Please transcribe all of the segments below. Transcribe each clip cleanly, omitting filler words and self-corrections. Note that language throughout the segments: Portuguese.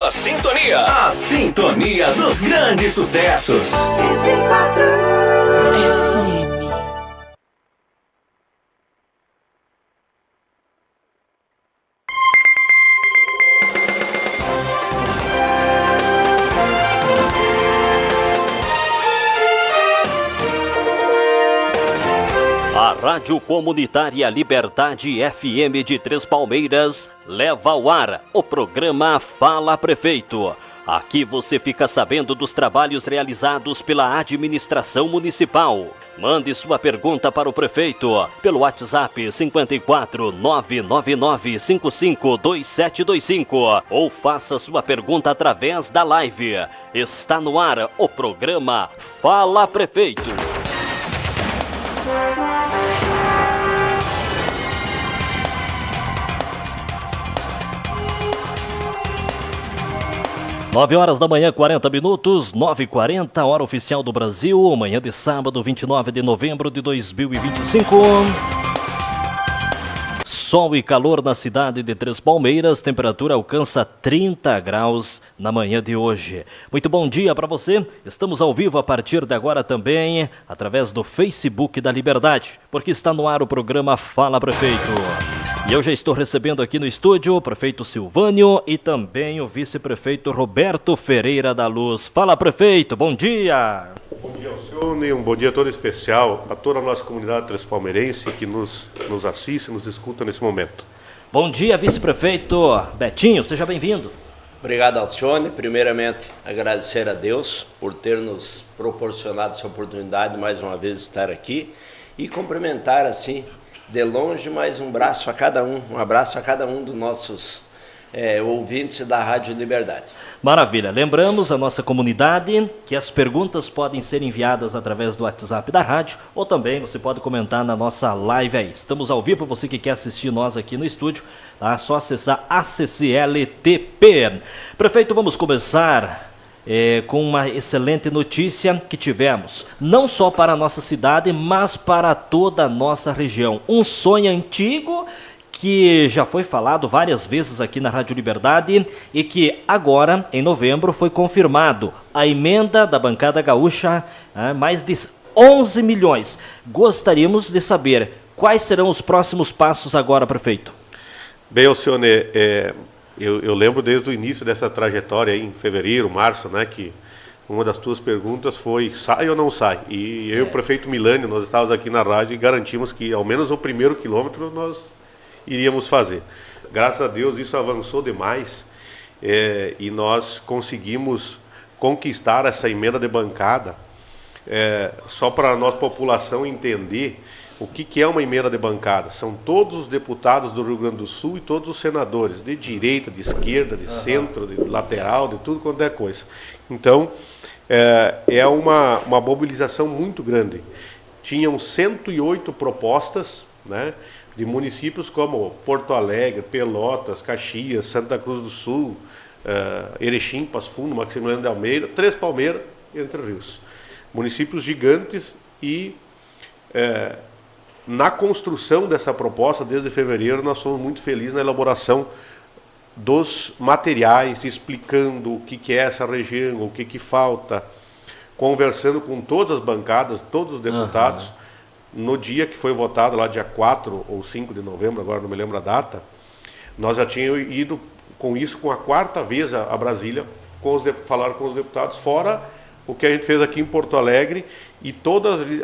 A sintonia dos grandes sucessos. 104 FM. A Rádio Comunitária Liberdade FM de Três Palmeiras leva ao ar o programa Fala Prefeito. Aqui você fica sabendo dos trabalhos realizados pela administração municipal. Mande sua pergunta para o prefeito pelo WhatsApp 54 999 55 2725 ou faça sua pergunta através da live. Está no ar o programa Fala Prefeito. 9h da manhã, 40 minutos, 9h40, hora oficial do Brasil, manhã de sábado, 29 de novembro de 2025. Sol e calor na cidade de Três Palmeiras, temperatura alcança 30 graus na manhã de hoje. Muito bom dia para você, estamos ao vivo a partir de agora também, através do Facebook da Liberdade, porque está no ar o programa Fala Prefeito. E eu já estou recebendo aqui no estúdio o prefeito Silvânio e também o vice-prefeito Roberto Ferreira da Luz. Fala, prefeito, bom dia! Bom dia, Alcione, um bom dia todo especial a toda a nossa comunidade trespalmeirense que nos assiste, nos escuta nesse momento. Bom dia, vice-prefeito Betinho, seja bem-vindo. Obrigado, Alcione. Primeiramente, agradecer a Deus por ter nos proporcionado essa oportunidade de mais uma vez estar aqui e cumprimentar assim, de longe, mais um abraço a cada um dos nossos ouvintes da Rádio Liberdade. Maravilha, lembramos a nossa comunidade que as perguntas podem ser enviadas através do WhatsApp da rádio ou também você pode comentar na nossa live aí. Estamos ao vivo, você que quer assistir nós aqui no estúdio, tá? É só acessar a CCLTP. Prefeito, vamos começar com uma excelente notícia que tivemos, não só para a nossa cidade, mas para toda a nossa região. Um sonho antigo que já foi falado várias vezes aqui na Rádio Liberdade e que agora, em novembro, foi confirmado. A emenda da bancada gaúcha, mais de 11 milhões. Gostaríamos de saber quais serão os próximos passos agora, prefeito. Bem, Alcione, eu lembro desde o início dessa trajetória aí, em fevereiro, março, né, que uma das tuas perguntas foi, sai ou não sai? E eu e o prefeito Milani, nós estávamos aqui na rádio e garantimos que ao menos o primeiro quilômetro nós iríamos fazer. Graças a Deus isso avançou demais e nós conseguimos conquistar essa emenda de bancada. Só para a nossa população entender o que é uma emenda de bancada. São todos os deputados do Rio Grande do Sul e todos os senadores, de direita, de esquerda, de centro, de lateral, de tudo quanto é coisa. Então, é uma mobilização muito grande. Tinham 108 propostas, né, de municípios como Porto Alegre, Pelotas, Caxias, Santa Cruz do Sul, Erechim, Passo Fundo, Maximiliano de Almeida, Três Palmeiras e Entre Rios. Municípios gigantes e na construção dessa proposta, desde fevereiro, nós somos muito felizes na elaboração dos materiais, explicando o que é essa região, o que falta, conversando com todas as bancadas, todos os deputados. No dia que foi votado, lá dia 4 ou 5 de novembro, agora não me lembro a data, nós já tínhamos ido com isso com a quarta vez a Brasília, falar com os deputados, fora o que a gente fez aqui em Porto Alegre, e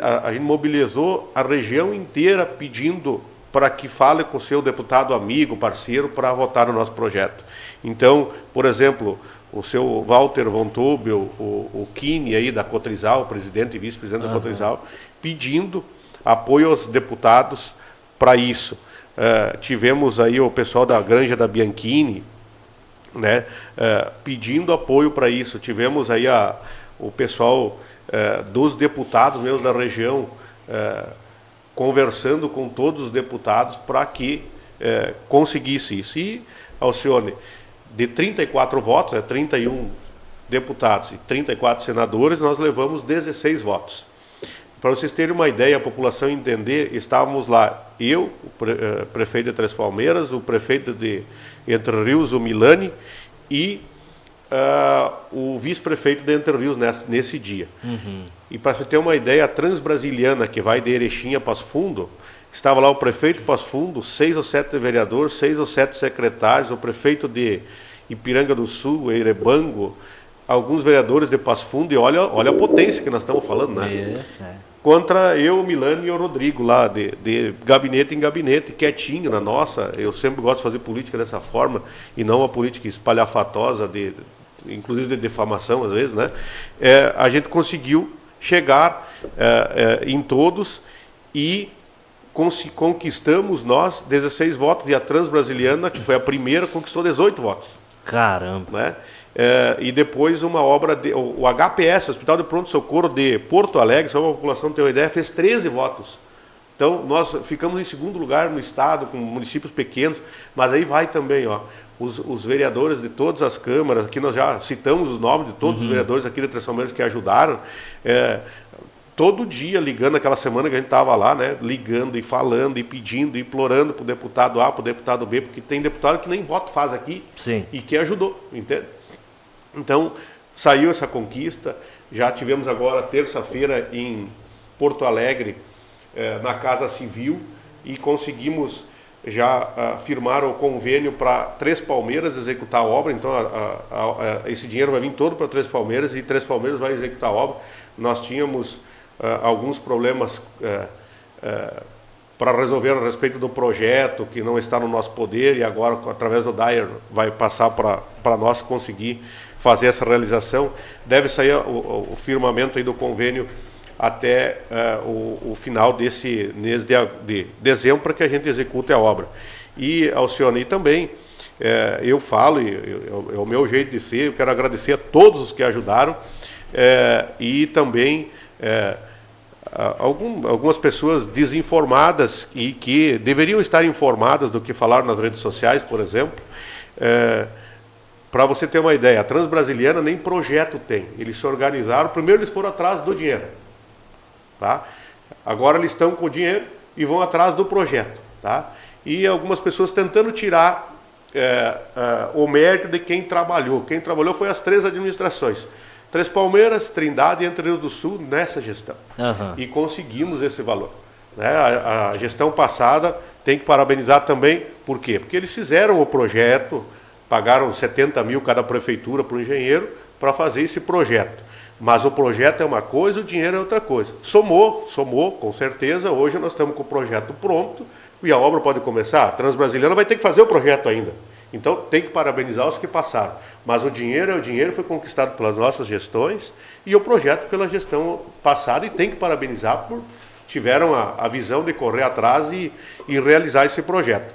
a gente mobilizou a região inteira pedindo para que fale com o seu deputado amigo, parceiro, para votar no nosso projeto. Então, por exemplo, o seu Walter Von Tobel, o Kine aí da Cotrizal, o presidente e vice-presidente da Cotrizal, pedindo apoio aos deputados para isso. Tivemos aí o pessoal da Granja da Bianchini, né, pedindo apoio para isso. Tivemos aí o pessoal dos deputados mesmo da região conversando com todos os deputados para que conseguisse isso. E, Alcione, de 34 votos, 31 deputados e 34 senadores, nós levamos 16 votos. Para vocês terem uma ideia, a população entender, estávamos lá, eu, o prefeito de Três Palmeiras, o prefeito de Entre Rios, o Milani, e o vice-prefeito de Entre Rios nesse dia. E para você ter uma ideia, a Transbrasiliana, que vai de Erechim a Passo Fundo, estava lá o prefeito de Passo Fundo, 6 ou 7 vereadores, 6 ou 7 secretários, o prefeito de Ipiranga do Sul, Erebango, alguns vereadores de Passo Fundo, e olha a potência que nós estamos falando, né? Contra eu, Milani e o Rodrigo lá, de gabinete em gabinete, quietinho na nossa. Eu sempre gosto de fazer política dessa forma, e não uma política espalhafatosa, inclusive de defamação às vezes, né? A gente conseguiu chegar em todos e conquistamos nós 16 votos, e a Transbrasiliana, que foi a primeira, conquistou 18 votos. Caramba! Né? E depois uma obra, o HPS, Hospital de Pronto Socorro de Porto Alegre, só para a população ter uma ideia, fez 13 votos. Então nós ficamos em segundo lugar no estado, com municípios pequenos, mas aí vai também, os vereadores de todas as câmaras, aqui nós já citamos os nomes de todos os vereadores aqui de Três Palmeiras que ajudaram, todo dia ligando, aquela semana que a gente estava lá, né, ligando e falando e pedindo e implorando para o deputado A, para o deputado B, porque tem deputado que nem voto faz aqui. Sim. E que ajudou, entende? Então, saiu essa conquista. Já tivemos agora, terça-feira, em Porto Alegre, na Casa Civil, e conseguimos já firmar o convênio para Três Palmeiras executar a obra. Então, esse dinheiro vai vir todo para Três Palmeiras, e Três Palmeiras vai executar a obra. Nós tínhamos alguns problemas para resolver a respeito do projeto, que não está no nosso poder, e agora, através do DAER, vai passar para nós conseguir fazer essa realização. Deve sair o firmamento aí do convênio até o final desse mês de dezembro, para que a gente execute a obra. E, Alcione, e também, eu falo, é o meu jeito de ser, eu quero agradecer a todos os que ajudaram, e também algumas pessoas desinformadas e que deveriam estar informadas do que falaram nas redes sociais, por exemplo. Para você ter uma ideia, a Transbrasiliana nem projeto tem. Eles se organizaram, primeiro eles foram atrás do dinheiro. Tá? Agora eles estão com o dinheiro e vão atrás do projeto. Tá? E algumas pessoas tentando tirar o mérito de quem trabalhou. Quem trabalhou foi as 3 administrações. Três Palmeiras, Trindade e Entre Rios do Sul nessa gestão. E conseguimos esse valor. Né? A gestão passada tem que parabenizar também. Por quê? Porque eles fizeram o projeto, pagaram 70 mil cada prefeitura para o engenheiro para fazer esse projeto. Mas o projeto é uma coisa, o dinheiro é outra coisa. Somou, com certeza. Hoje nós estamos com o projeto pronto e a obra pode começar. A Transbrasiliana vai ter que fazer o projeto ainda. Então tem que parabenizar os que passaram. Mas o dinheiro foi conquistado pelas nossas gestões e o projeto pela gestão passada, e tem que parabenizar por tiveram a visão de correr atrás e realizar esse projeto.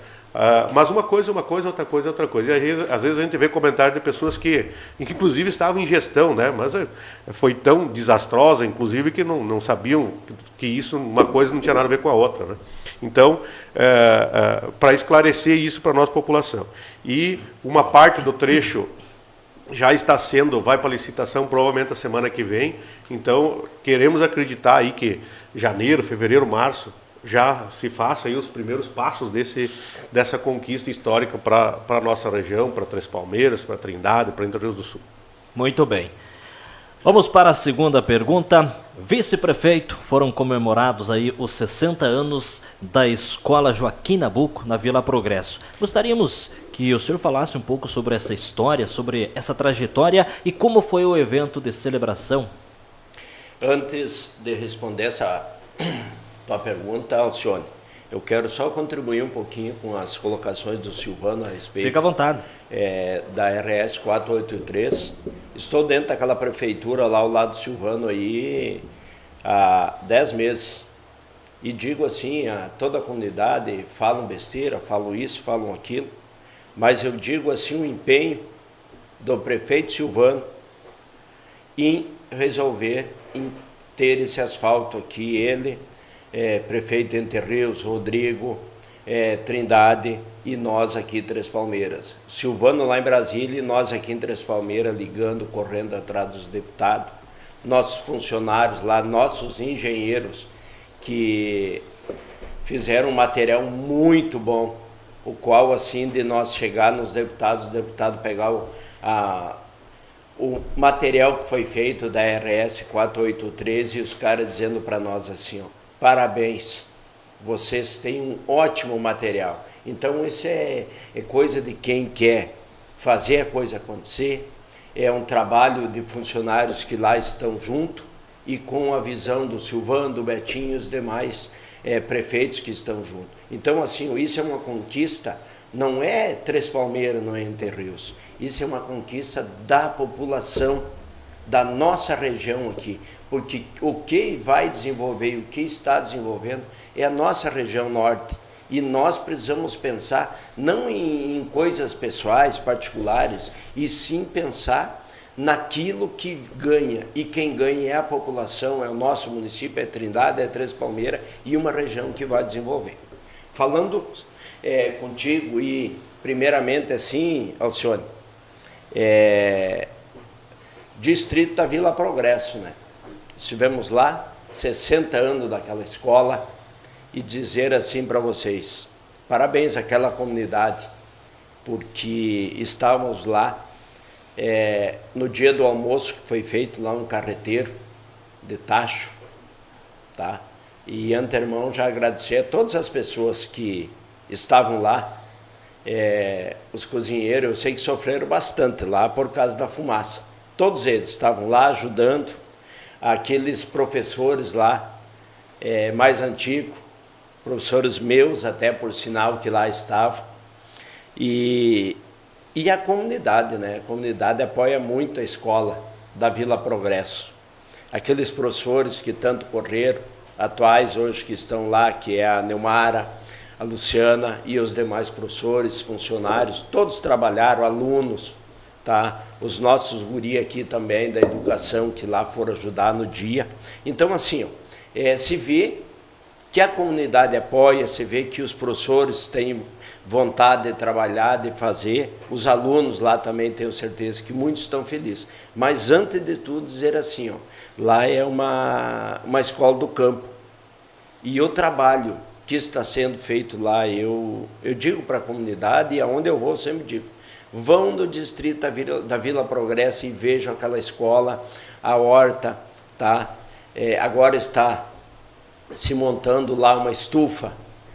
Mas uma coisa, outra coisa. E às vezes a gente vê comentários de pessoas que inclusive estavam em gestão, né? Mas foi tão desastrosa, inclusive, que não sabiam que uma coisa não tinha nada a ver com a outra, né? Então, para esclarecer isso para a nossa população. E uma parte do trecho já vai para licitação provavelmente a semana que vem. Então, queremos acreditar aí que janeiro, fevereiro, março, já se faça aí os primeiros passos dessa conquista histórica para a nossa região, para Três Palmeiras, para Trindade, para Entre Rios do Sul. Muito bem. Vamos para a segunda pergunta. Vice-prefeito, foram comemorados aí os 60 anos da Escola Joaquim Nabuco, na Vila Progresso. Gostaríamos que o senhor falasse um pouco sobre essa história, sobre essa trajetória e como foi o evento de celebração. Antes de responder essa tua pergunta, Alcione, eu quero só contribuir um pouquinho com as colocações do Silvano a respeito. Fica à vontade. Da RS 483. Estou dentro daquela prefeitura lá ao lado do Silvano aí há 10 meses. E digo assim, a toda a comunidade, falam besteira, falam isso, falam aquilo, mas eu digo assim, o empenho do prefeito Silvano em resolver, em ter esse asfalto aqui, ele, prefeito de Entre Rios, Rodrigo, Trindade e nós aqui Três Palmeiras. Silvano lá em Brasília e nós aqui em Três Palmeiras ligando, correndo atrás dos deputados, nossos funcionários lá, nossos engenheiros que fizeram um material muito bom, o qual assim de nós chegar nos deputados, os deputados pegar material que foi feito da RS 483 e os caras dizendo para nós assim, ó, parabéns, vocês têm um ótimo material. Então isso é coisa de quem quer fazer a coisa acontecer, é um trabalho de funcionários que lá estão junto e com a visão do Silvano, do Betinho e os demais prefeitos que estão junto. Então assim, isso é uma conquista, não é Três Palmeiras, não é Entre Rios, isso é uma conquista da população da nossa região aqui, porque o que vai desenvolver, o que está desenvolvendo é a nossa região norte. E nós precisamos pensar não em coisas pessoais, particulares, e sim pensar naquilo que ganha. E quem ganha é a população, é o nosso município, é Trindade, é Três Palmeiras e uma região que vai desenvolver. Falando contigo e primeiramente assim, Alcione, distrito da Vila Progresso, né? Estivemos lá, 60 anos daquela escola, e dizer assim para vocês, parabéns àquela comunidade, porque estávamos lá no dia do almoço, que foi feito lá um carreteiro de tacho, tá? E antemão já agradecer a todas as pessoas que estavam lá, os cozinheiros, eu sei que sofreram bastante lá por causa da fumaça, todos eles estavam lá ajudando, aqueles professores lá, mais antigos, professores meus, até por sinal que lá estavam, e a comunidade, né? A comunidade apoia muito a escola da Vila Progresso. Aqueles professores que tanto correram, atuais hoje que estão lá, que é a Neumara, a Luciana e os demais professores, funcionários, todos trabalharam, alunos, tá? Os nossos guri aqui também da educação que lá foram ajudar no dia. Então assim, ó, se vê que a comunidade apoia, se vê que os professores têm vontade de trabalhar, de fazer, os alunos lá também tenho certeza que muitos estão felizes. Mas antes de tudo dizer assim, ó, lá é uma escola do campo e o trabalho que está sendo feito lá, eu digo para a comunidade e aonde eu vou sempre digo, vão no distrito da Vila Progresso e vejam aquela escola, a horta, tá? Agora está se montando lá uma estufa,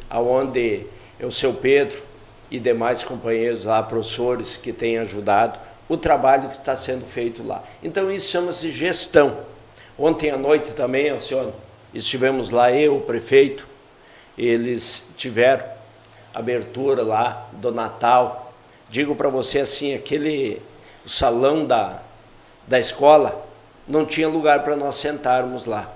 aonde o seu Pedro e demais companheiros lá, professores que têm ajudado, o trabalho que está sendo feito lá. Então isso chama-se gestão. Ontem à noite também, Alcione, estivemos lá, eu, o prefeito, eles tiveram abertura lá do Natal. Digo para você assim, o salão da escola, não tinha lugar para nós sentarmos lá,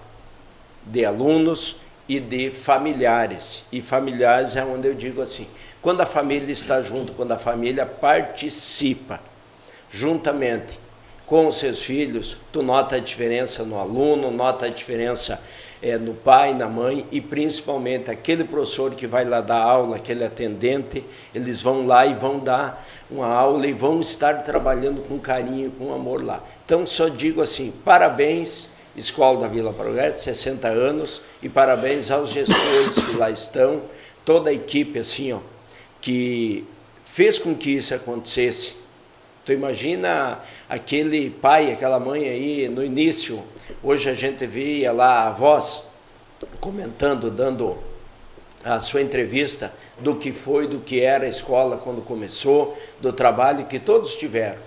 de alunos e de familiares. E familiares é onde eu digo assim, quando a família está junto, quando a família participa juntamente com os seus filhos, tu nota a diferença no aluno, nota a diferença no pai, na mãe e principalmente aquele professor que vai lá dar aula, aquele atendente, eles vão lá e vão dar uma aula e vão estar trabalhando com carinho, com amor lá. Então só digo assim, parabéns, Escola da Vila Progresso, 60 anos, e parabéns aos gestores que lá estão, toda a equipe assim, ó, que fez com que isso acontecesse. Tu imagina aquele pai, aquela mãe aí no início, hoje a gente via lá a avós comentando, dando a sua entrevista do que foi, do que era a escola quando começou, do trabalho que todos tiveram.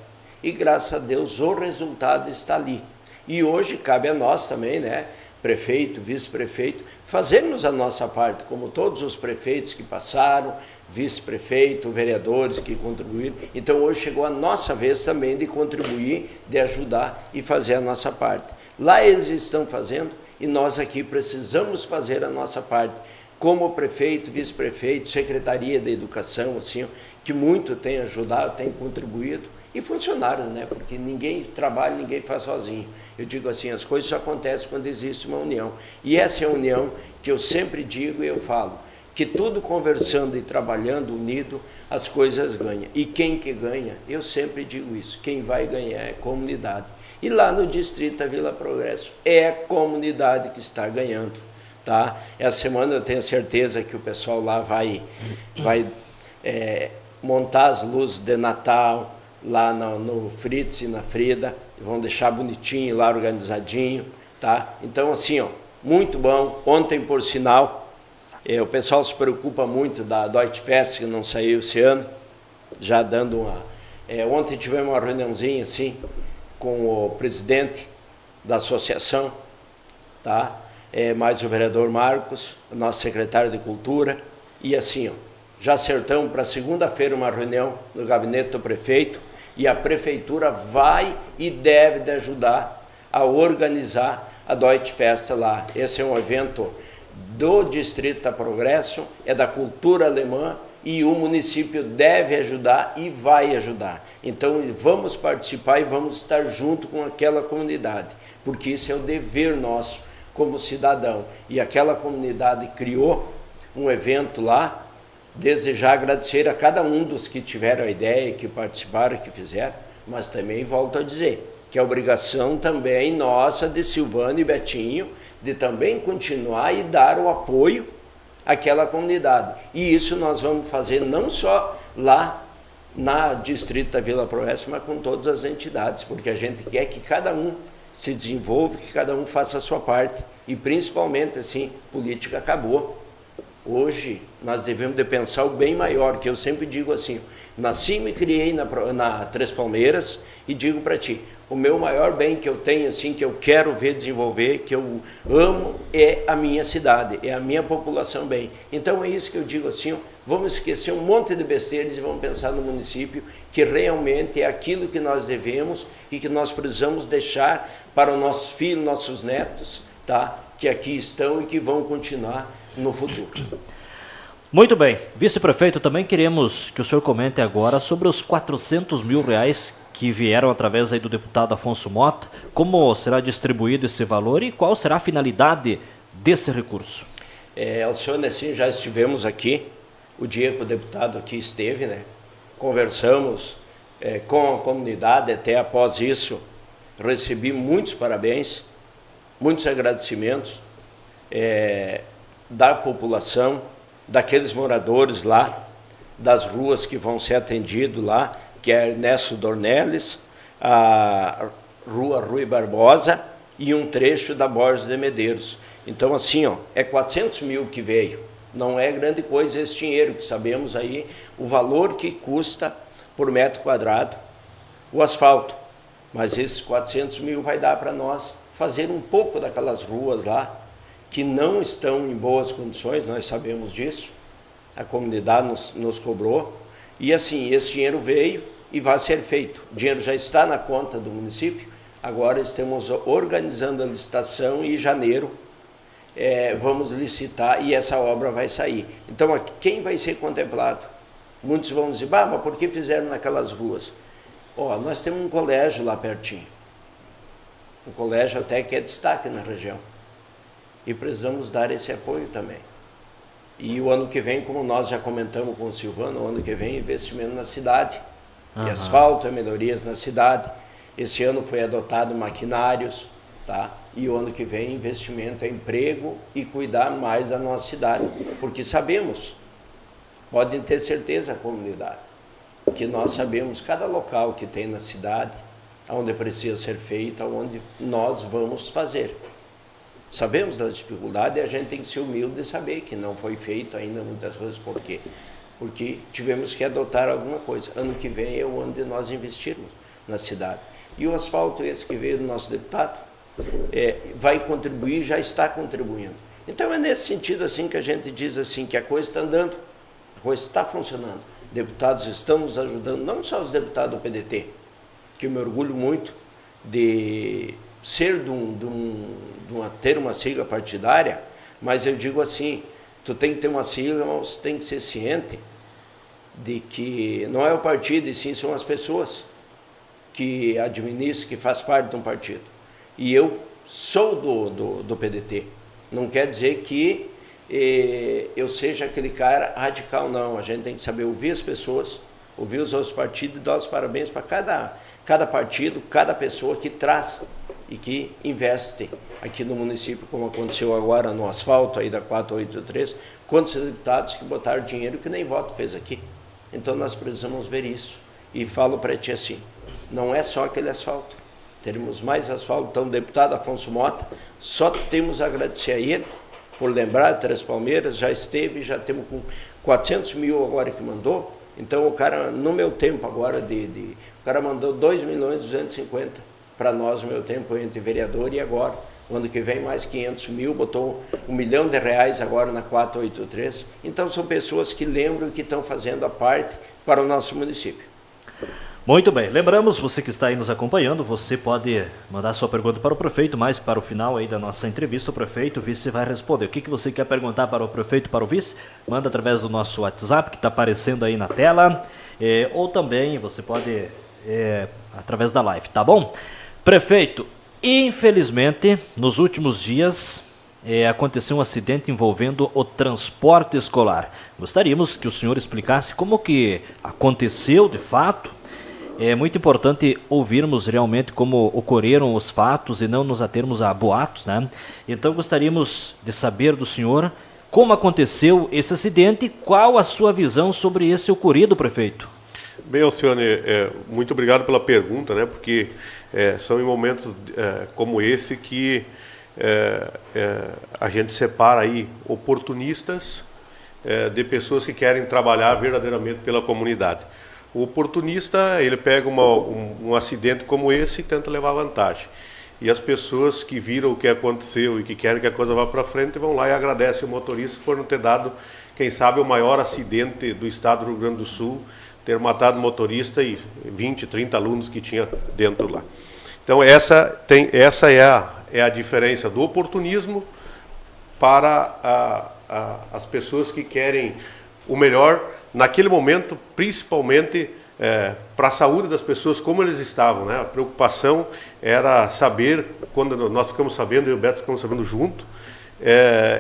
E graças a Deus o resultado está ali. E hoje cabe a nós também, né, prefeito, vice-prefeito, fazermos a nossa parte, como todos os prefeitos que passaram, vice-prefeito, vereadores que contribuíram. Então hoje chegou a nossa vez também de contribuir, de ajudar e fazer a nossa parte. Lá eles estão fazendo e nós aqui precisamos fazer a nossa parte. Como prefeito, vice-prefeito, secretaria da educação, assim, que muito tem ajudado, tem contribuído. E funcionários, né? Porque ninguém trabalha, ninguém faz sozinho. Eu digo assim, as coisas só acontecem quando existe uma união. E essa é a união que eu sempre digo e eu falo, que tudo conversando e trabalhando unido, as coisas ganham. E quem que ganha? Eu sempre digo isso, quem vai ganhar é a comunidade. E lá no distrito da Vila Progresso, é a comunidade que está ganhando, tá? Essa semana eu tenho certeza que o pessoal lá vai montar as luzes de Natal, lá no Fritz e na Frida, vão deixar bonitinho lá, organizadinho, tá? Então, assim, ó, muito bom. Ontem, por sinal, o pessoal se preocupa muito da Deutsche Fest, que não saiu esse ano, já dando uma... ontem tivemos uma reuniãozinha, assim, com o presidente da associação, tá? Mais o vereador Marcos, o nosso secretário de Cultura, e assim, ó, já acertamos para segunda-feira uma reunião no gabinete do prefeito, e a prefeitura vai e deve de ajudar a organizar a Deutsche Fest lá. Esse é um evento do Distrito da Progresso, é da cultura alemã, e o município deve ajudar e vai ajudar. Então vamos participar e vamos estar junto com aquela comunidade, porque isso é o dever nosso como cidadão. E aquela comunidade criou um evento lá. Desejar agradecer a cada um dos que tiveram a ideia, que participaram, que fizeram, mas também volto a dizer que é obrigação também nossa de Silvano e Betinho de também continuar e dar o apoio àquela comunidade. E isso nós vamos fazer não só lá na Distrito da Vila Progresso, mas com todas as entidades, porque a gente quer que cada um se desenvolva, que cada um faça a sua parte. E principalmente, assim, política acabou. Hoje nós devemos de pensar o bem maior, que eu sempre digo assim, nasci e me criei na Três Palmeiras, e digo para ti, o meu maior bem que eu tenho, assim, que eu quero ver desenvolver, que eu amo, é a minha cidade, é a minha população bem. Então é isso que eu digo assim, ó, vamos esquecer um monte de besteiras e vamos pensar no município, que realmente é aquilo que nós devemos e que nós precisamos deixar para os nossos filhos, nossos netos, tá? Que aqui estão e que vão continuar no futuro. Muito bem. Vice-prefeito, também queremos que o senhor comente agora sobre os 400 mil reais que vieram através aí do deputado Afonso Mota. Como será distribuído esse valor e qual será a finalidade desse recurso? Alcione, assim, já estivemos aqui, o dia que o deputado aqui esteve, né? Conversamos com a comunidade, até após isso recebi muitos parabéns, muitos agradecimentos da população, daqueles moradores lá, das ruas que vão ser atendidos lá, que é Ernesto Dornelles, a Rua Rui Barbosa e um trecho da Borges de Medeiros. Então, assim, ó, 400 mil que veio. Não é grande coisa esse dinheiro, que sabemos aí o valor que custa por metro quadrado o asfalto. Mas esses 400 mil vai dar para nós fazer um pouco daquelas ruas lá, que não estão em boas condições, nós sabemos disso, a comunidade nos cobrou, e assim, esse dinheiro veio e vai ser feito. O dinheiro já está na conta do município, agora estamos organizando a licitação e em janeiro vamos licitar e essa obra vai sair. Então, quem vai ser contemplado? Muitos vão dizer, mas por que fizeram naquelas ruas? Nós temos um colégio lá pertinho, um colégio até que é destaque na região. E precisamos dar esse apoio também. E o ano que vem, como nós já comentamos com o Silvano, o ano que vem investimento na cidade, e asfalto, melhorias na cidade. Esse ano foi adotado maquinários, tá? E o ano que vem investimento em emprego e cuidar mais da nossa cidade. Porque sabemos, podem ter certeza a comunidade, que nós sabemos cada local que tem na cidade, onde precisa ser feito, onde nós vamos fazer. Sabemos das dificuldades e a gente tem que ser humilde de saber que não foi feito ainda muitas coisas. Por quê? Porque tivemos que adotar alguma coisa. Ano que vem é o ano de nós investirmos na cidade. E o asfalto, esse que veio do nosso deputado, vai contribuir, já está contribuindo. Então é nesse sentido assim que a gente diz assim, que a coisa está andando, a coisa está funcionando. Deputados estão nos ajudando, não só os deputados do PDT, que eu me orgulho muito de ser ter uma sigla partidária, mas eu digo assim, tu tem que ter uma sigla, mas você tem que ser ciente de que não é o partido, e sim são as pessoas que administram, que faz parte de um partido. E eu sou do PDT. Não quer dizer que eu seja aquele cara radical, não. A gente tem que saber ouvir as pessoas, ouvir os outros partidos e dar os parabéns para cada partido, cada pessoa que traz e que investe aqui no município, como aconteceu agora no asfalto aí da 483, quantos deputados que botaram dinheiro que nem voto fez aqui. Então nós precisamos ver isso. e falo para ti assim, não é só aquele asfalto, teremos mais asfalto. Então, o deputado Afonso Mota, só temos a agradecer a ele por lembrar de Três Palmeiras, já esteve, já temos com 400 mil agora que mandou. Então, o cara, no meu tempo agora, o cara mandou 2.250.000 para nós, no meu tempo, entre vereador e agora. O ano que vem, mais 500 mil, botou R$1 milhão agora na 483. Então, são pessoas que lembram e que estão fazendo a parte para o nosso município. Muito bem, lembramos, você que está aí nos acompanhando, você pode mandar sua pergunta para o prefeito, mas para o final aí da nossa entrevista, o prefeito, o vice vai responder. O que você quer perguntar para o prefeito, para o vice? Manda através do nosso WhatsApp, que está aparecendo aí na tela, ou também você pode através da live, tá bom? Prefeito, infelizmente, nos últimos dias aconteceu um acidente envolvendo o transporte escolar. Gostaríamos que o senhor explicasse como que aconteceu de fato. É muito importante ouvirmos realmente como ocorreram os fatos e não nos atermos a boatos, né? Então gostaríamos de saber do senhor como aconteceu esse acidente e qual a sua visão sobre esse ocorrido, prefeito. Bem, Alcione, muito obrigado pela pergunta, né? Porque são em momentos como esse que a gente separa aí oportunistas de pessoas que querem trabalhar verdadeiramente pela comunidade. O oportunista, ele pega um acidente como esse e tenta levar vantagem. E as pessoas que viram o que aconteceu e que querem que a coisa vá para frente vão lá e agradecem o motorista por não ter dado, quem sabe, o maior acidente do estado do Rio Grande do Sul, ter matado o motorista e 20, 30 alunos que tinha dentro lá. Então essa é a diferença do oportunismo para as pessoas que querem o melhor naquele momento, principalmente para a saúde das pessoas, como eles estavam, né? A preocupação era saber, quando nós ficamos sabendo, eu e o Beto ficamos sabendo junto,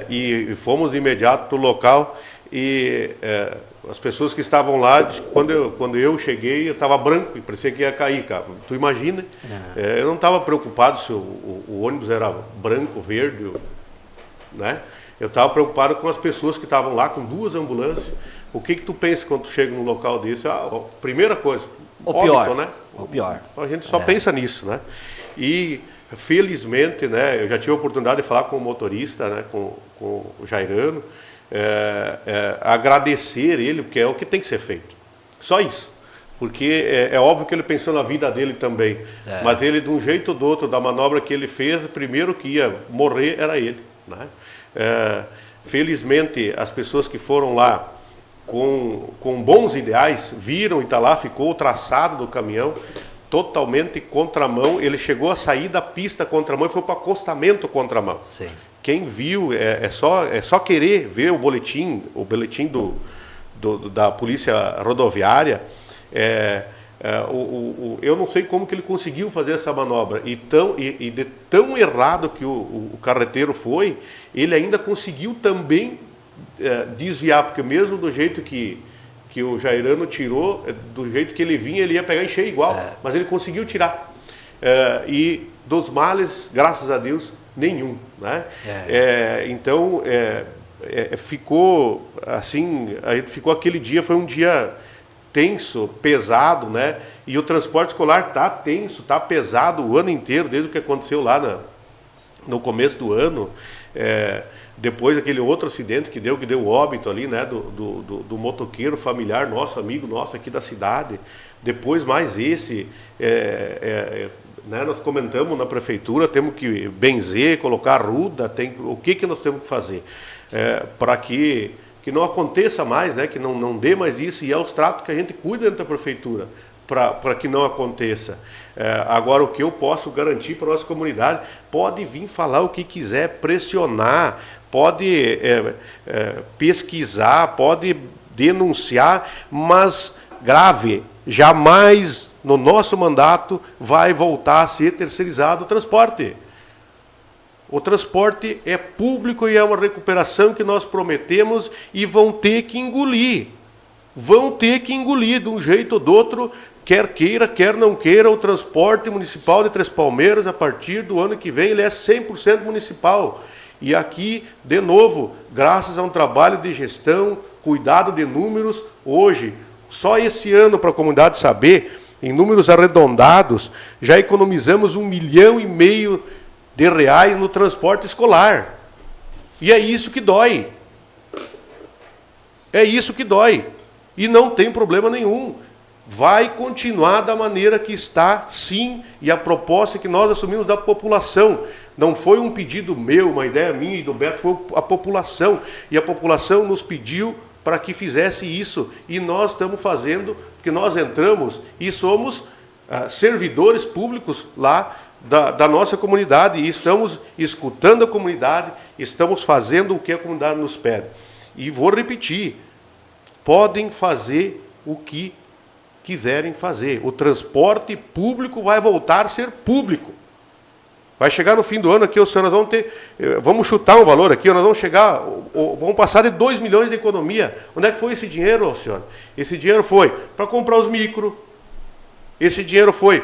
e fomos de imediato para o local, e as pessoas que estavam lá, quando eu cheguei, eu estava branco e parecia que ia cair, cara. Tu imagina? Eu não estava preocupado se o ônibus era branco, verde, né? Eu estava preocupado com as pessoas que estavam lá, com 2 ambulâncias. O que tu pensa quando tu chega num local desse? Primeira coisa, óbito, né? O pior. A gente só pensa nisso, né? E felizmente, né, eu já tive a oportunidade de falar com o motorista, né, com o Jairano, agradecer ele, porque é o que tem que ser feito. Só isso. Porque é óbvio que ele pensou na vida dele também. Mas ele, de um jeito ou do outro, da manobra que ele fez, primeiro que ia morrer era ele, né? Felizmente, as pessoas que foram lá com bons ideais, viram e tá lá, ficou o traçado do caminhão totalmente contramão. Ele chegou a sair da pista contramão e foi para o acostamento contramão. Sim. Quem viu, é só querer ver o boletim da Polícia Rodoviária. Eu não sei como que ele conseguiu fazer essa manobra, e de tão errado que o carreteiro foi, ele ainda conseguiu também desviar, porque mesmo do jeito que o Jairano tirou, do jeito que ele vinha, ele ia pegar e encher igual, mas ele conseguiu tirar. E dos males, graças a Deus, nenhum, né? Então, ficou assim, ficou aquele dia, foi um dia tenso, pesado, né? E o transporte escolar está tenso, está pesado o ano inteiro, desde o que aconteceu lá no começo do ano. Depois aquele outro acidente que deu óbito ali, né, do motoqueiro familiar nosso, amigo nosso aqui da cidade. Depois mais esse, né, nós comentamos na prefeitura, temos que benzer, colocar ruda, o que nós temos que fazer para que não aconteça mais, né, que não dê mais isso, e é os tratos que a gente cuida dentro da prefeitura para que não aconteça. Agora, o que eu posso garantir para a nossa comunidade, pode vir falar o que quiser, pressionar, pode pesquisar, pode denunciar, mas grave, jamais no nosso mandato vai voltar a ser terceirizado o transporte. O transporte é público e é uma recuperação que nós prometemos, e vão ter que engolir. Vão ter que engolir de um jeito ou do outro, quer queira, quer não queira. O transporte municipal de Três Palmeiras, a partir do ano que vem, ele é 100% municipal. E aqui, de novo, graças a um trabalho de gestão, cuidado de números, hoje, Só esse ano, para a comunidade saber, em números arredondados, já economizamos R$1,5 milhão no transporte escolar. E é isso que dói. É isso que dói. E não tem problema nenhum. Vai continuar da maneira que está, sim, e a proposta que nós assumimos da população. Não foi um pedido meu, uma ideia minha e do Beto, foi a população. E a população nos pediu para que fizesse isso. E nós estamos fazendo, porque nós entramos e somos servidores públicos lá da nossa comunidade. E estamos escutando a comunidade, estamos fazendo o que a comunidade nos pede. E vou repetir, podem fazer o que quiserem fazer. O transporte público vai voltar a ser público. Vai chegar no fim do ano aqui, nós vamos ter, vamos chutar um valor aqui, nós vamos chegar, vamos passar de 2 milhões de economia. Onde é que foi esse dinheiro, Alcione? Esse dinheiro foi para comprar os micro, esse dinheiro foi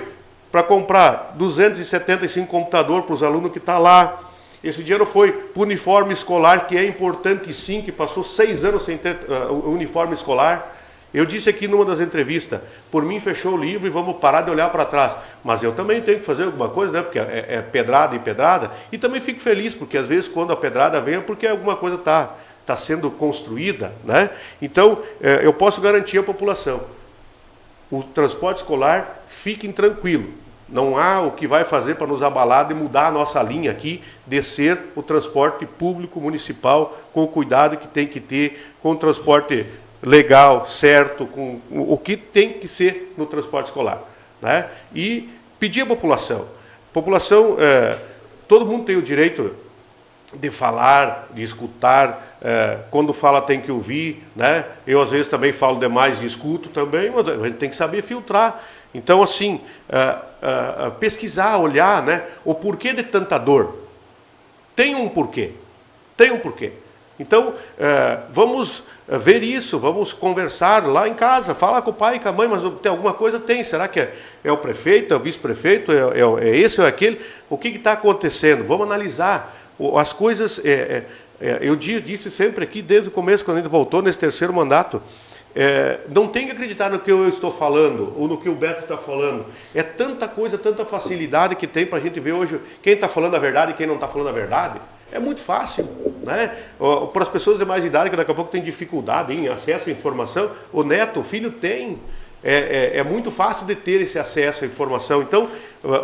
para comprar 275 computadores para os alunos que estão lá, esse dinheiro foi para o uniforme escolar, que é importante sim, que passou 6 anos sem ter uniforme escolar. Eu disse aqui numa das entrevistas, por mim fechou o livro e vamos parar de olhar para trás. Mas eu também tenho que fazer alguma coisa, né? Porque é pedrada e pedrada. E também fico feliz, porque às vezes quando a pedrada vem é porque alguma coisa está sendo construída, né? Então, eu posso garantir à população, o transporte escolar, fiquem tranquilos. Não há o que vai fazer para nos abalar de mudar a nossa linha aqui, de ser o transporte público municipal, com o cuidado que tem que ter, com o transporte legal, certo, com o que tem que ser no transporte escolar, né? E pedir à população, todo mundo tem o direito de falar, de escutar, quando fala tem que ouvir, né? Eu às vezes também falo demais e escuto também, mas a gente tem que saber filtrar. Então assim, pesquisar, olhar, né? O porquê de tanta dor. Tem um porquê. Então, vamos ver isso, vamos conversar lá em casa, fala com o pai e com a mãe, mas tem alguma coisa? Tem. Será que é o prefeito, é o vice-prefeito, é esse ou é aquele? O que está acontecendo? Vamos analisar. As coisas, eu disse sempre aqui, desde o começo, quando a gente voltou nesse terceiro mandato, não tem que acreditar no que eu estou falando, ou no que o Beto está falando. É tanta coisa, tanta facilidade que tem para a gente ver hoje quem está falando a verdade e quem não está falando a verdade. É muito fácil, né? Para as pessoas de mais idade que daqui a pouco têm dificuldade em acesso à informação, o neto, o filho tem. É muito fácil de ter esse acesso à informação. Então,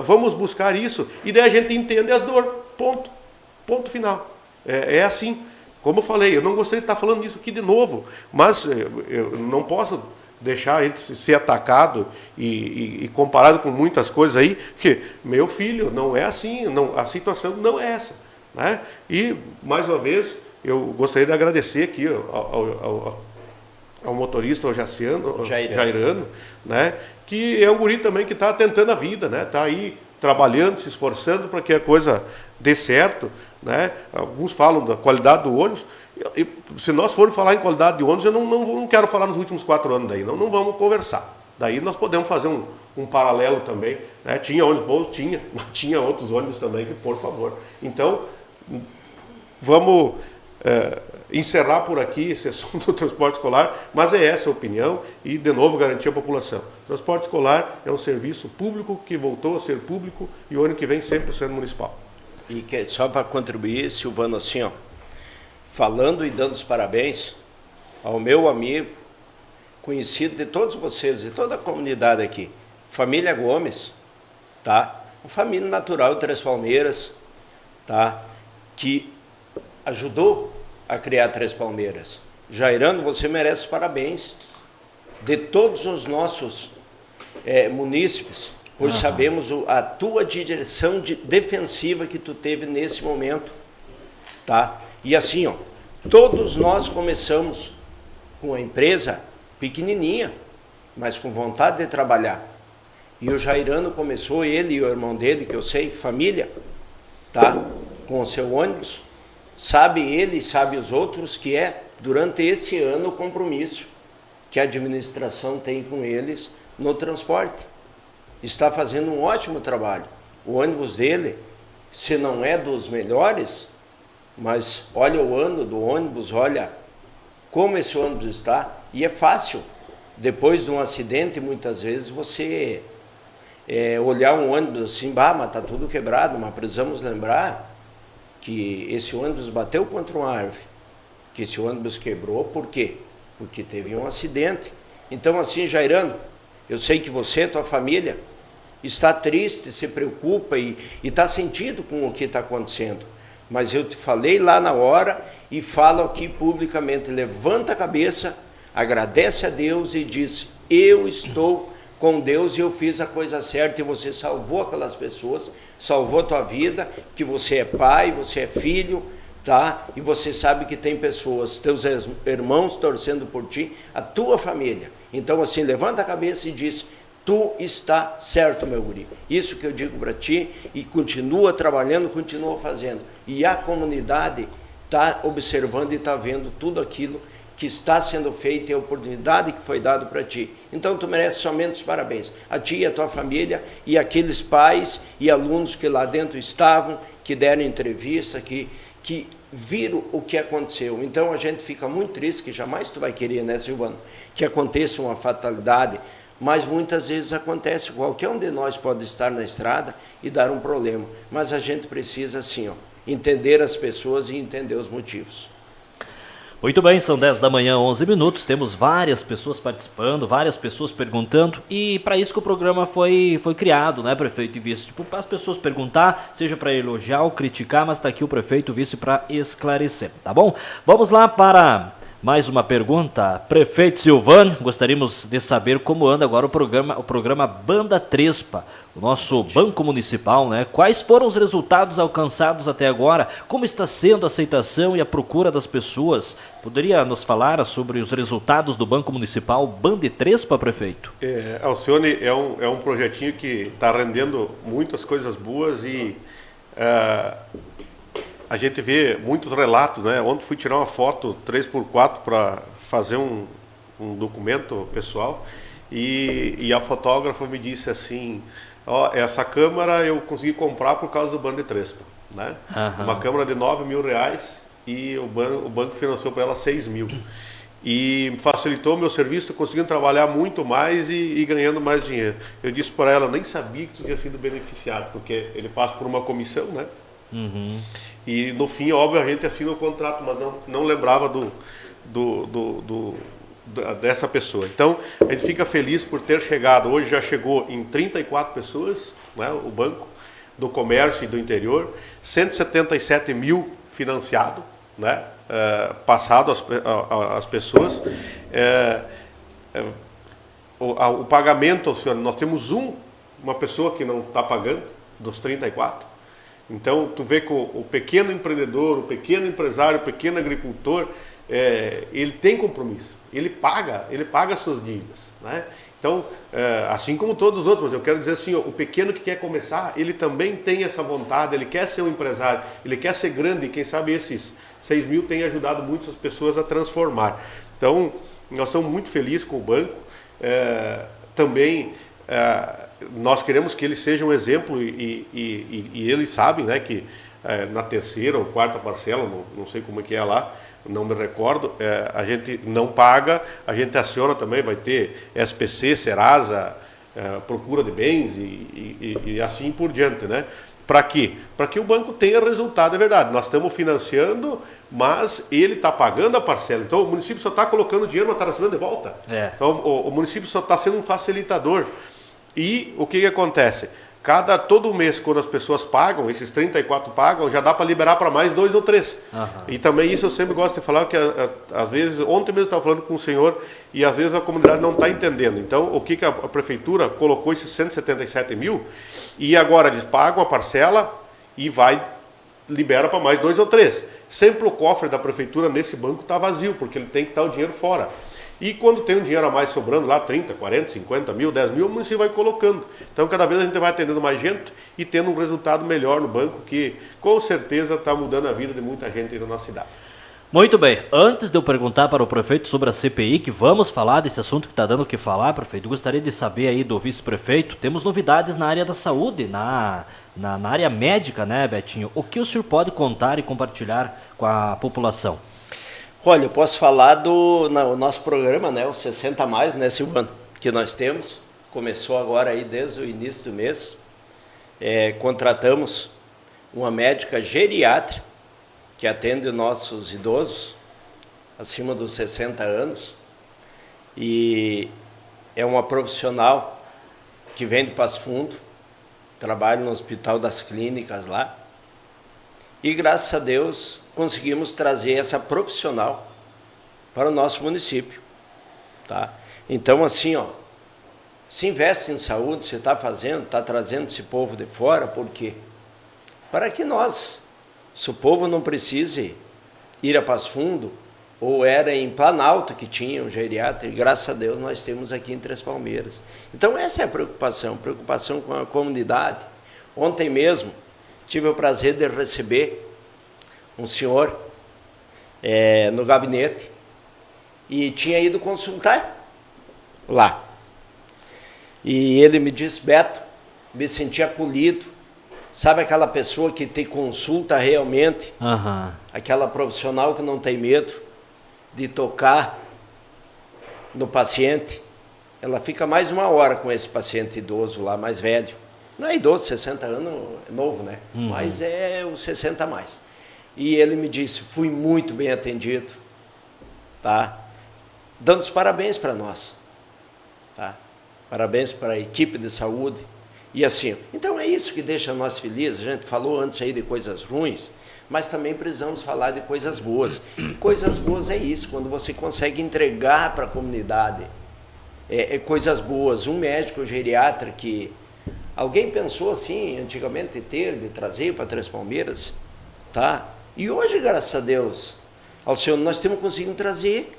vamos buscar isso e daí a gente entende as dores. Ponto final. É assim. Como eu falei, eu não gostaria de estar falando isso aqui de novo, mas eu não posso deixar a gente ser atacado e comparado com muitas coisas aí, que meu filho não é assim, a situação não é essa, né? E, mais uma vez, eu gostaria de agradecer aqui ao motorista, ao Jairano, né? Que é um guri também que está tentando a vida, né? Está aí trabalhando, se esforçando para que a coisa dê certo, né? Alguns falam da qualidade do ônibus. Se nós formos falar em qualidade de ônibus, eu não quero falar nos últimos 4 anos daí, não vamos conversar. Daí nós podemos fazer um paralelo também, né? Tinha ônibus bons, mas tinha outros ônibus também que, por favor. Então, vamos encerrar por aqui esse assunto do transporte escolar, mas é essa a opinião e, de novo, garantir a população. O transporte escolar é um serviço público que voltou a ser público e o ano que vem sempre sendo municipal. E só para contribuir, Silvano, assim, ó, falando e dando os parabéns ao meu amigo, conhecido de todos vocês, de toda a comunidade aqui, família Gomes, tá? Uma família natural de Três Palmeiras, tá? Que ajudou a criar Três Palmeiras. Jairano, você merece parabéns de todos os nossos munícipes, pois sabemos a tua direção defensiva que tu teve nesse momento, tá? E assim, ó, todos nós começamos com a empresa pequenininha, mas com vontade de trabalhar. E o Jairano começou, ele e o irmão dele, que eu sei, família, tá? Com o seu ônibus. Sabe ele e sabe os outros que durante esse ano, o compromisso que a administração tem com eles no transporte. Está fazendo um ótimo trabalho. O ônibus dele, se não é dos melhores, mas olha o ano do ônibus, olha como esse ônibus está, e é fácil depois de um acidente, muitas vezes você olhar um ônibus assim, mas está tudo quebrado, mas precisamos lembrar que esse ônibus bateu contra uma árvore, que esse ônibus quebrou, por quê? Porque teve um acidente. Então assim, Jairano, eu sei que você, tua família, está triste, se preocupa e está sentido com o que está acontecendo. Mas eu te falei lá na hora e falo aqui publicamente, levanta a cabeça, agradece a Deus e diz, eu estou com Deus e eu fiz a coisa certa e você salvou aquelas pessoas, salvou a tua vida, que você é pai, você é filho, tá? E você sabe que tem pessoas, teus irmãos torcendo por ti, a tua família. Então assim, levanta a cabeça e diz, tu está certo, meu guri. Isso que eu digo para ti e continua trabalhando, continua fazendo. E a comunidade está observando e está vendo tudo aquilo que está sendo feito e a oportunidade que foi dada para ti. Então tu mereces somente os parabéns. A ti e a tua família e aqueles pais e alunos que lá dentro estavam, que deram entrevista, que viram o que aconteceu. Então a gente fica muito triste, que jamais tu vai querer, né, Silvano, que aconteça uma fatalidade, mas muitas vezes acontece, qualquer um de nós pode estar na estrada e dar um problema, mas a gente precisa assim, entender as pessoas e entender os motivos. Muito bem, são 10 da manhã, 11 minutos, temos várias pessoas participando, várias pessoas perguntando, e para isso que o programa foi criado, né, prefeito e vice, tipo, para as pessoas perguntar, seja para elogiar ou criticar, mas está aqui o prefeito e vice para esclarecer, tá bom? Vamos lá para mais uma pergunta. Prefeito Silvano, gostaríamos de saber como anda agora o programa Banda Trespa, o nosso banco municipal, né? Quais foram os resultados alcançados até agora? Como está sendo a aceitação e a procura das pessoas? Poderia nos falar sobre os resultados do banco municipal Banda Trespa, prefeito? Alcione, é um projetinho que está rendendo muitas coisas boas e a gente vê muitos relatos, né? Ontem fui tirar uma foto 3x4 para fazer um documento pessoal e a fotógrafa me disse assim, essa câmera eu consegui comprar por causa do Banda Trespa, né? Uma câmera de R$9.000 e o banco financiou para ela 6.000. E facilitou meu serviço, conseguindo trabalhar muito mais e ganhando mais dinheiro. Eu disse para ela, nem sabia que tu tinha sido beneficiado, porque ele passa por uma comissão, né? E no fim, óbvio, a gente assina o contrato, mas não lembrava dessa pessoa. Então, a gente fica feliz por ter chegado, hoje já chegou em 34 pessoas, né, o Banco do Comércio e do Interior, 177 mil financiado, né, passado às pessoas. O pagamento, senhor, nós temos uma pessoa que não está pagando, dos 34. Então, tu vê que o pequeno empreendedor, o pequeno empresário, o pequeno agricultor, ele tem compromisso, ele paga as suas dívidas, né? Então, assim como todos os outros, mas eu quero dizer assim, o pequeno que quer começar, ele também tem essa vontade, ele quer ser um empresário, ele quer ser grande, e quem sabe esses 6.000 têm ajudado muitas pessoas a transformar. Então, nós estamos muito felizes com o banco, também nós queremos que ele seja um exemplo e eles sabem, né, que na terceira ou quarta parcela, não sei como é que é lá, não me recordo, a gente não paga, a gente aciona também, vai ter SPC, Serasa, procura de bens e assim por diante, né? Para quê? Para que o banco tenha resultado, é verdade. Nós estamos financiando, mas ele está pagando a parcela. Então o município só está colocando dinheiro, mas está recebendo de volta. Então o município só está sendo um facilitador. E o que acontece? Todo mês, quando as pessoas pagam, esses 34 pagam, já dá para liberar para mais 2 ou 3. E também isso eu sempre gosto de falar, que às vezes, ontem mesmo eu estava falando com o senhor, e às vezes a comunidade não está entendendo. Então, o que a prefeitura colocou esses 177 mil, e agora eles pagam a parcela e libera para mais 2 ou 3. Sempre o cofre da prefeitura nesse banco está vazio, porque ele tem que estar o dinheiro fora. E quando tem um dinheiro a mais sobrando lá, 30, 40, 50 mil, 10 mil, o município vai colocando. Então, cada vez a gente vai atendendo mais gente e tendo um resultado melhor no banco, que com certeza está mudando a vida de muita gente aí na nossa cidade. Muito bem, antes de eu perguntar para o prefeito sobre a CPI, que vamos falar desse assunto que está dando o que falar, prefeito, gostaria de saber aí do vice-prefeito, temos novidades na área da saúde, na área médica, né, Betinho? O que o senhor pode contar e compartilhar com a população? Olha, eu posso falar do nosso programa, né, o 60 mais, né, Silvano, que nós temos. Começou agora aí desde o início do mês. Contratamos uma médica geriátrica que atende nossos idosos acima dos 60 anos. E é uma profissional que vem de Passo Fundo, trabalha no Hospital das Clínicas lá. E graças a Deus conseguimos trazer essa profissional para o nosso município, tá? Então assim, ó, se investe em saúde, se está trazendo esse povo de fora, por quê? Para que se o povo não precise ir a Passo Fundo, ou era em Planalto que tinha um geriatra, e graças a Deus nós temos aqui em Três Palmeiras. Então essa é a preocupação com a comunidade. Ontem mesmo tive o prazer de receber um senhor no gabinete e tinha ido consultar lá. E ele me disse, Beto, me senti acolhido. Sabe aquela pessoa que te consulta realmente? Aquela profissional que não tem medo de tocar no paciente. Ela fica mais uma hora com esse paciente idoso lá, mais velho. Não é idoso, 60 anos, é novo, né? Mas é os 60 a mais. E ele me disse, fui muito bem atendido, tá? Dando os parabéns para nós, tá? Parabéns para a equipe de saúde. E assim, então é isso que deixa nós felizes. A gente falou antes aí de coisas ruins, mas também precisamos falar de coisas boas. E coisas boas é isso, quando você consegue entregar para a comunidade coisas boas. Um médico geriatra que alguém pensou assim, antigamente de trazer para Três Palmeiras, tá? E hoje, graças a Deus, ao Senhor, nós temos conseguido trazer.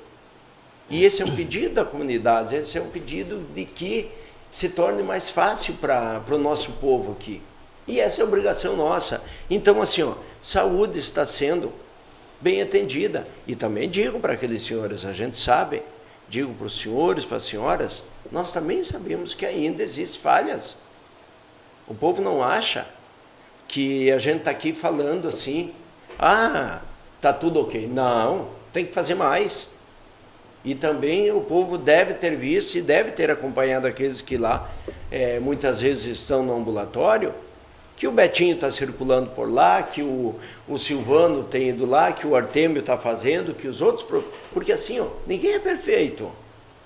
E esse é um pedido da comunidade, esse é um pedido de que se torne mais fácil para o nosso povo aqui. E essa é a obrigação nossa. Então, assim, ó, saúde está sendo bem atendida. E também digo para aqueles senhores, a gente sabe, digo para os senhores, para as senhoras, nós também sabemos que ainda existem falhas. O povo não acha que a gente está aqui falando assim, está tudo ok. Não, tem que fazer mais. E também o povo deve ter visto e deve ter acompanhado aqueles que lá muitas vezes estão no ambulatório, que o Betinho está circulando por lá, que o Silvano tem ido lá, que o Artêmio está fazendo, que os outros... Porque assim, ó, ninguém é perfeito,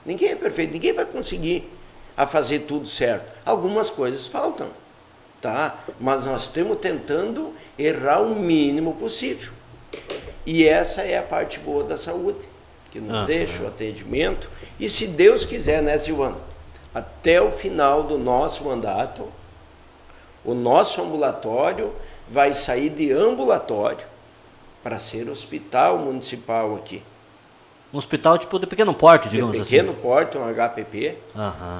ninguém vai conseguir fazer tudo certo. Algumas coisas faltam, tá? Mas nós estamos tentando errar o mínimo possível. E essa é a parte boa da saúde, que nos deixa o atendimento. E se Deus quiser, né, Silvano? Até o final do nosso mandato, o nosso ambulatório vai sair de ambulatório para ser hospital municipal aqui. Um hospital tipo de pequeno porte, digamos assim. De pequeno porte, um HPP,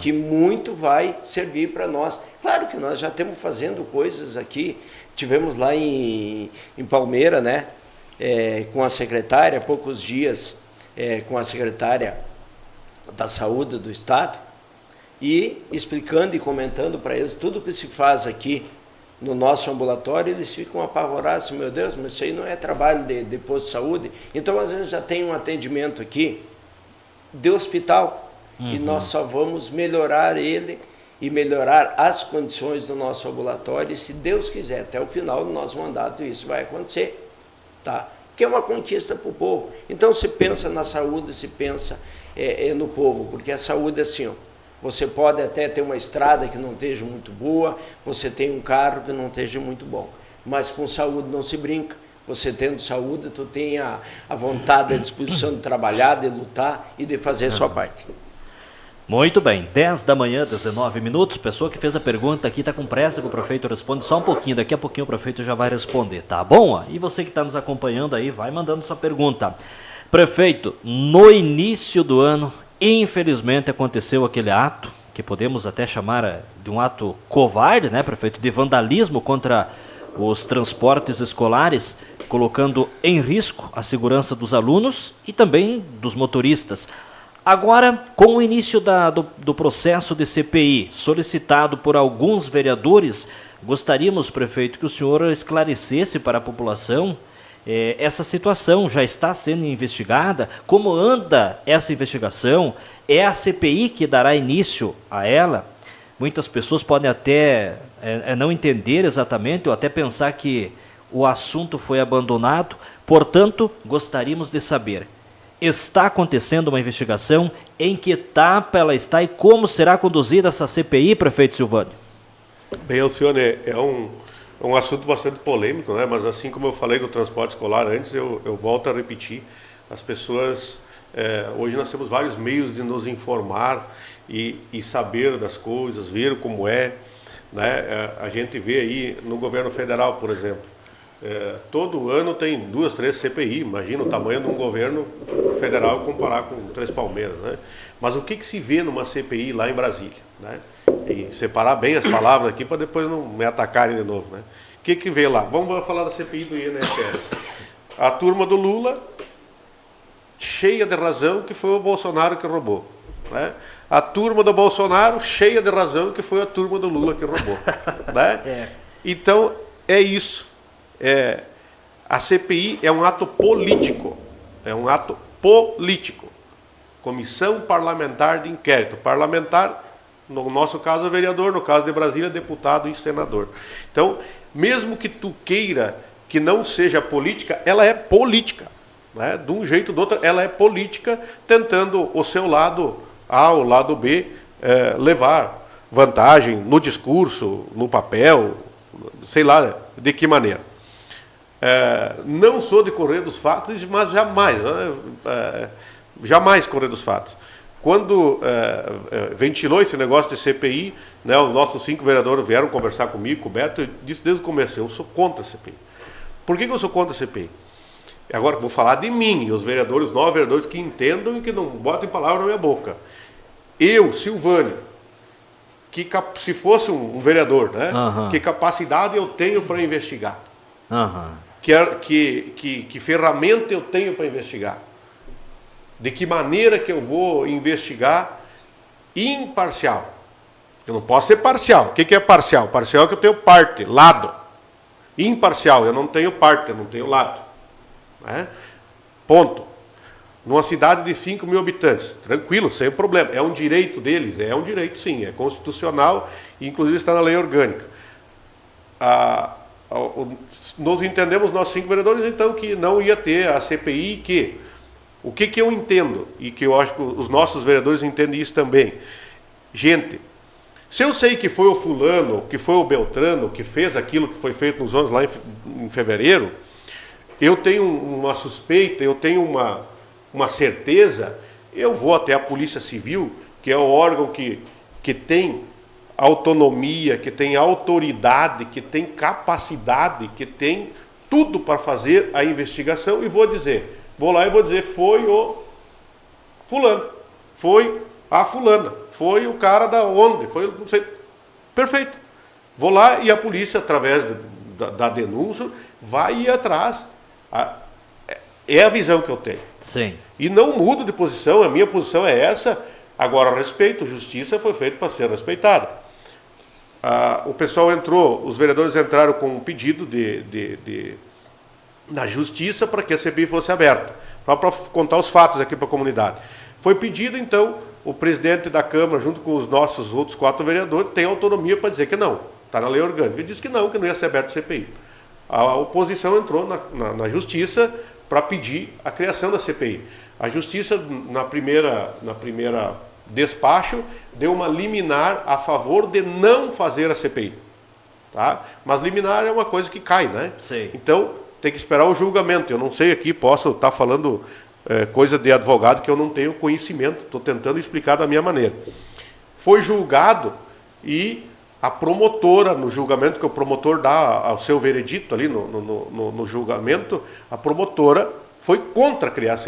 que muito vai servir para nós. Claro que nós já estamos fazendo coisas aqui. Tivemos lá em Palmeira, né, com a secretária, há poucos dias, com a secretária da Saúde do Estado, e explicando e comentando para eles tudo que se faz aqui no nosso ambulatório. Eles ficam apavorados, meu Deus, mas isso aí não é trabalho de posto de saúde. Então, às vezes, já tem um atendimento aqui de hospital, e nós só vamos melhorar ele e melhorar as condições do nosso ambulatório, e se Deus quiser, até o final do nosso mandato, isso vai acontecer, tá? Que é uma conquista para o povo. Então, se pensa na saúde, se pensa no povo, porque a saúde é assim, ó, você pode até ter uma estrada que não esteja muito boa, você tem um carro que não esteja muito bom, mas com saúde não se brinca. Você tendo saúde, tu tem a vontade, a disposição de trabalhar, de lutar e de fazer a sua parte. Muito bem, 10 da manhã, 19 minutos. Pessoa que fez a pergunta aqui está com pressa que o prefeito responde só um pouquinho. Daqui a pouquinho o prefeito já vai responder, tá bom? E você que está nos acompanhando aí, vai mandando sua pergunta. Prefeito, no início do ano, infelizmente aconteceu aquele ato, que podemos até chamar de um ato covarde, né, prefeito, de vandalismo contra os transportes escolares, colocando em risco a segurança dos alunos e também dos motoristas. Agora, com o início do processo de CPI, solicitado por alguns vereadores, gostaríamos, prefeito, que o senhor esclarecesse para a população essa situação já está sendo investigada? Como anda essa investigação? É a CPI que dará início a ela? Muitas pessoas podem até não entender exatamente ou até pensar que o assunto foi abandonado. Portanto, gostaríamos de saber, está acontecendo uma investigação? Em que etapa ela está e como será conduzida essa CPI, prefeito Silvânio? Bem, Alcione, é um assunto bastante polêmico, né? Mas assim como eu falei do transporte escolar antes, eu volto a repetir. As pessoas, hoje nós temos vários meios de nos informar e saber das coisas, ver como é, né? A gente vê aí no governo federal, por exemplo, todo ano tem 2, 3 CPI, imagina o tamanho de um governo federal comparar com 3 Palmeiras, né? Mas o que se vê numa CPI lá em Brasília, né? E separar bem as palavras aqui para depois não me atacarem de novo, né? O que vê lá? Vamos falar da CPI do INSS. A turma do Lula, cheia de razão que foi o Bolsonaro que roubou, né? A turma do Bolsonaro, cheia de razão que foi a turma do Lula que roubou, né? Então, é isso. A CPI é um ato político. É um ato político. Comissão Parlamentar de Inquérito. Parlamentar, no nosso caso, vereador, no caso de Brasília, deputado e senador. Então, mesmo que tu queira que não seja política, ela é política, né? De um jeito ou do outro, ela é política, tentando o seu lado A, o lado B, levar vantagem no discurso, no papel, sei lá de que maneira. Não sou de correr dos fatos, mas jamais correr dos fatos. Quando ventilou esse negócio de CPI, né, os nossos 5 vereadores vieram conversar comigo, com o Beto, eu disse desde o começo, eu sou contra a CPI. Por que eu sou contra a CPI? Agora vou falar de mim, e os vereadores, 9 vereadores que entendam e que não botem palavra na minha boca. Eu, Silvânio, que se fosse um vereador, né, que capacidade eu tenho para investigar? Que ferramenta eu tenho para investigar? De que maneira que eu vou investigar imparcial? Eu não posso ser parcial. O que é parcial? Parcial é que eu tenho parte, lado. Imparcial, eu não tenho parte, eu não tenho lado. Né? Ponto. Numa cidade de 5 mil habitantes, tranquilo, sem problema. É um direito deles? É um direito, sim. É constitucional e inclusive está na lei orgânica. Nós entendemos, nós 5 vereadores, então, que não ia ter a CPI, que o que eu entendo, e que eu acho que os nossos vereadores entendem isso também. Gente, se eu sei que foi o fulano, que foi o Beltrano, que fez aquilo que foi feito nos anos lá em fevereiro, eu tenho uma suspeita, eu tenho uma certeza, eu vou até a Polícia Civil, que é o órgão que tem autonomia, que tem autoridade, que tem capacidade, que tem tudo para fazer a investigação, e vou lá e vou dizer, foi o fulano, foi a fulana, foi o cara da onde, foi, não sei, perfeito. Vou lá e a polícia, através da denúncia, vai ir atrás. É a visão que eu tenho. Sim. E não mudo de posição, a minha posição é essa. Agora, respeito, justiça foi feita para ser respeitada. O pessoal entrou, os vereadores entraram com um pedido na justiça para que a CPI fosse aberta, para contar os fatos aqui para a comunidade. Foi pedido, então, o presidente da Câmara, junto com os nossos outros 4 vereadores, tem autonomia para dizer que não, está na lei orgânica. Ele disse que não ia ser aberto a CPI. A oposição entrou na justiça para pedir a criação da CPI. A justiça, na primeira despacho, deu uma liminar a favor de não fazer a CPI. Tá? Mas liminar é uma coisa que cai, né? Sim. Então, tem que esperar o julgamento. Eu não sei aqui, posso estar falando coisa de advogado que eu não tenho conhecimento, estou tentando explicar da minha maneira. Foi julgado e a promotora, no julgamento que o promotor dá ao seu veredito ali no julgamento, a promotora foi contra criar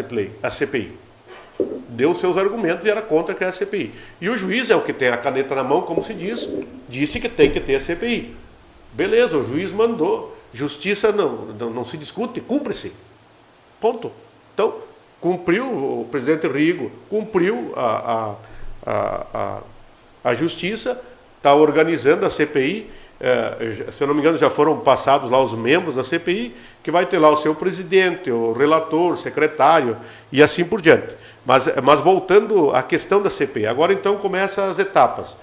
a CPI. Deu seus argumentos e era contra criar a CPI. E o juiz é o que tem a caneta na mão, como se diz, disse que tem que ter a CPI. Beleza, o juiz mandou. Justiça não se discute, cumpre-se. Ponto. Então, cumpriu o presidente Rigo, cumpriu a justiça, está organizando a CPI, se eu não me engano, já foram passados lá os membros da CPI, que vai ter lá o seu presidente, o relator, o secretário e assim por diante. Mas voltando à questão da CPI, agora então começam as etapas.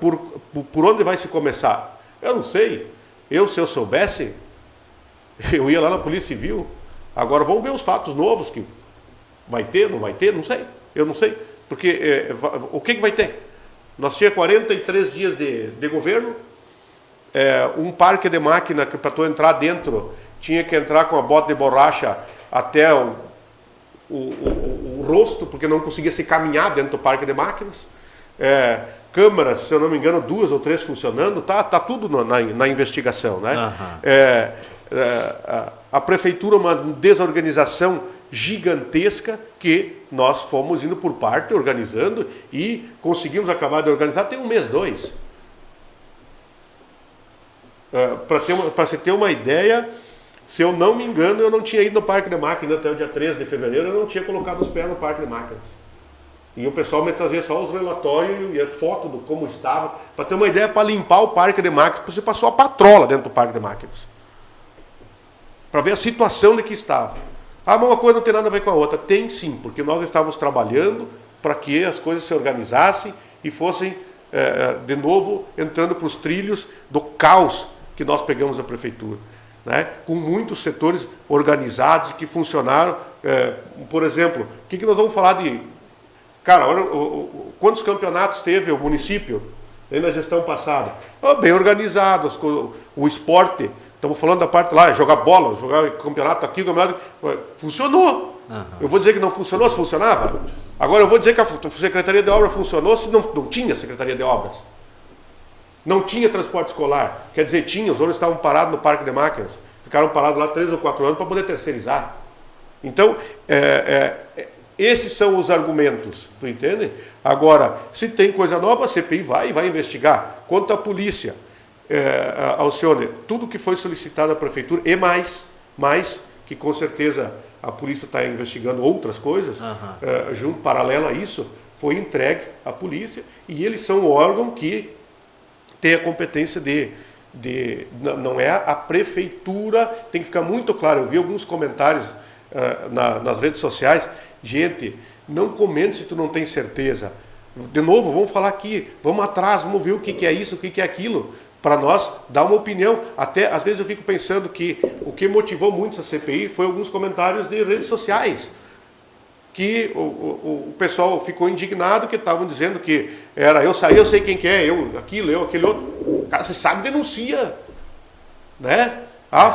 Por onde vai se começar? Eu não sei. Se eu soubesse, eu ia lá na Polícia Civil. Agora vamos ver os fatos novos que vai ter, não vai ter, não sei. Eu não sei. Porque o que vai ter? Nós tínhamos 43 dias de governo, um parque de máquina que para tu entrar dentro tinha que entrar com a bota de borracha até o rosto, porque não conseguia se caminhar dentro do parque de máquinas. Câmaras, se eu não me engano, 2 ou 3 funcionando, tá tudo na investigação, né? Uhum. A prefeitura, uma desorganização gigantesca que nós fomos indo por parte, organizando e conseguimos acabar de organizar tem 1 mês, 2. Para se ter uma ideia, se eu não me engano, eu não tinha ido no Parque de Máquinas até o dia 13 de fevereiro, eu não tinha colocado os pés no Parque de Máquinas. E o pessoal me trazia só os relatórios e a foto do como estava. Para ter uma ideia, para limpar o Parque de Máquinas, você passou a patrola dentro do Parque de Máquinas. Para ver a situação de que estava. Mas uma coisa não tem nada a ver com a outra. Tem sim, porque nós estávamos trabalhando para que as coisas se organizassem e fossem, de novo, entrando para os trilhos do caos que nós pegamos da prefeitura. Né? Com muitos setores organizados que funcionaram. Por exemplo, o que nós vamos falar de... Cara, quantos campeonatos teve o município na gestão passada? Bem organizados, o esporte, estamos falando da parte lá, jogar bola, jogar campeonato aqui, campeonato... Funcionou. Uhum. Eu vou dizer que não funcionou se funcionava? Agora eu vou dizer que a Secretaria de Obras funcionou se não tinha Secretaria de Obras. Não tinha transporte escolar. Quer dizer, tinha, os ônibus estavam parados no Parque de Máquinas. Ficaram parados lá 3 ou 4 anos para poder terceirizar. Então, esses são os argumentos, tu entende? Agora, se tem coisa nova, a CPI vai investigar. Quanto à polícia, Alcione, tudo que foi solicitado à prefeitura, e mais, que com certeza a polícia está investigando outras coisas, junto, paralelo a isso, foi entregue à polícia, e eles são o órgão que tem a competência não é a prefeitura, tem que ficar muito claro. Eu vi alguns comentários nas redes sociais. Gente, não comente se tu não tem certeza. De novo, vamos falar aqui, vamos atrás, vamos ver o que é isso, o que é aquilo, para nós dar uma opinião. Até, às vezes eu fico pensando que o que motivou muito essa CPI foi alguns comentários de redes sociais, que o pessoal ficou indignado, que estavam dizendo que era eu sei quem que é, aquele outro. Cara, você sabe, denuncia. Né?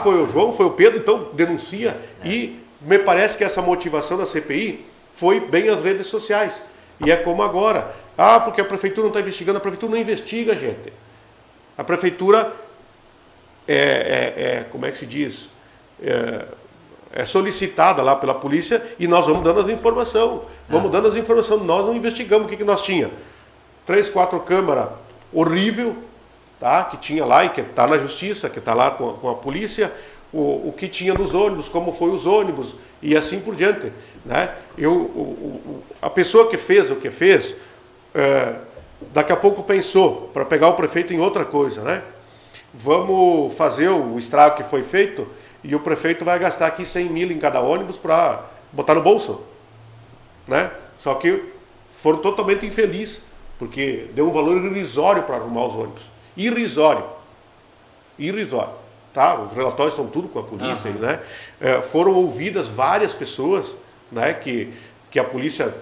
Foi o João, foi o Pedro, então denuncia. E me parece que essa motivação da CPI foi bem as redes sociais. E é como agora. Porque a prefeitura não está investigando. A prefeitura não investiga, gente. A prefeitura como é que se diz? É solicitada lá pela polícia e nós vamos dando as informações. Nós não investigamos o que nós tínhamos. 3, 4 câmaras horrível, tá? Que tinha lá e que está na justiça, que está lá com a polícia. O que tinha nos ônibus, como foi os ônibus e assim por diante. Né? A pessoa que fez o que fez, daqui a pouco pensou para pegar o prefeito em outra coisa. Né? Vamos fazer o estrago que foi feito e o prefeito vai gastar aqui 100 mil em cada ônibus para botar no bolso. Né? Só que foram totalmente infelizes, porque deu um valor irrisório para arrumar os ônibus. Irrisório. Tá? Os relatórios estão tudo com a polícia. Uhum. Né? Foram ouvidas várias pessoas, né, que a polícia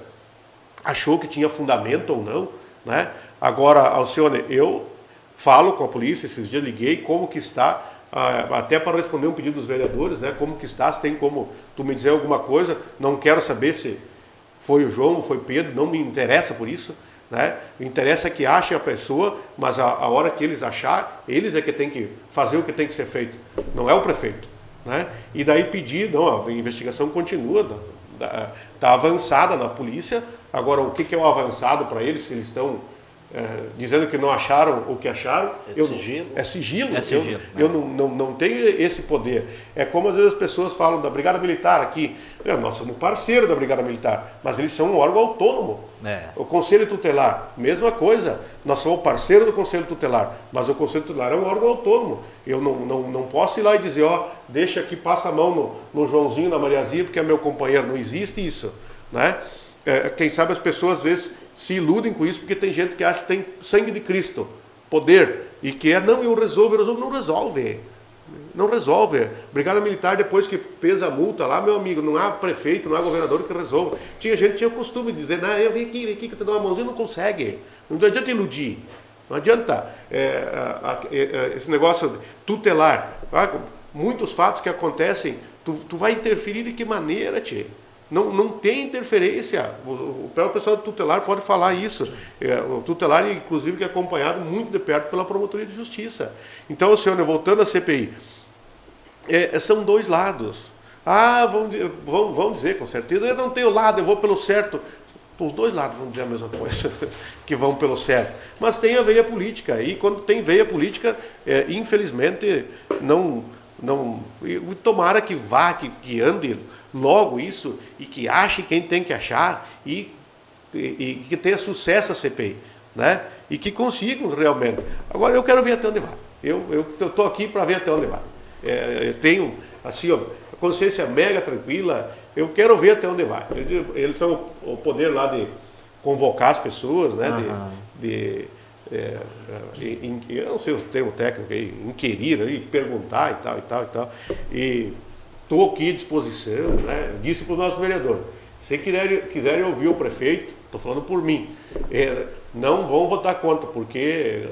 achou que tinha fundamento ou não. Né? Agora, Alcione, eu falo com a polícia, esses dias liguei, como que está, até para responder um pedido dos vereadores, né, como que está, se tem como tu me dizer alguma coisa. Não quero saber se foi o João ou foi o Pedro, não me interessa por isso. Né? O interesse é que achem a pessoa, mas a hora que eles achar, eles é que tem que fazer o que tem que ser feito, não é o prefeito. Né? E daí pedir, não, a investigação continua, está avançada na polícia. Agora, o que é o avançado para eles, se eles estão dizendo que não acharam o que acharam. Sigilo. É sigilo. É sigilo, Eu não tenho esse poder. É como às vezes as pessoas falam da Brigada Militar aqui. Nós somos parceiro da Brigada Militar, mas eles são um órgão autônomo. O Conselho Tutelar, mesma coisa. Nós somos parceiro do Conselho Tutelar, mas o Conselho Tutelar é um órgão autônomo. Eu não posso ir lá e dizer, deixa aqui, passa a mão no Joãozinho, na Mariazinha, porque é meu companheiro. Não existe isso, né? Quem sabe as pessoas às vezes se iludem com isso, porque tem gente que acha que tem sangue de Cristo, poder, e que eu resolvo, não resolve. Não resolve. Brigada Militar, depois que fez a multa lá, meu amigo, não há prefeito, não há governador que resolva. Tinha gente que tinha o costume de dizer, não, vem aqui que eu te dou uma mãozinha, não consegue. Não adianta iludir. Não adianta esse negócio tutelar. Muitos fatos que acontecem, tu vai interferir de que maneira, tchê? Não tem interferência. O pessoal do tutelar pode falar isso. O tutelar, inclusive, que é acompanhado muito de perto pela Promotoria de Justiça. Então, senhor, voltando à CPI, são dois lados. Vão dizer, com certeza, eu não tenho lado, eu vou pelo certo. Os dois lados vão dizer a mesma coisa, que vão pelo certo. Mas tem a veia política. E quando tem veia política, infelizmente, tomara que vá, que ande logo isso, e que ache quem tem que achar, e que tenha sucesso a CPI, né? E que consigam realmente. Agora eu quero ver até onde vai. Eu estou aqui para ver até onde vai. Eu tenho assim, a consciência mega tranquila. Eu quero ver até onde vai. Eles são o poder lá de convocar as pessoas, né? Eu não sei o termo técnico aí, inquirir aí, perguntar e tal. E estou aqui à disposição, né? Disse para o nosso vereador, se quiserem ouvir o prefeito, estou falando por mim, não vão votar contra, porque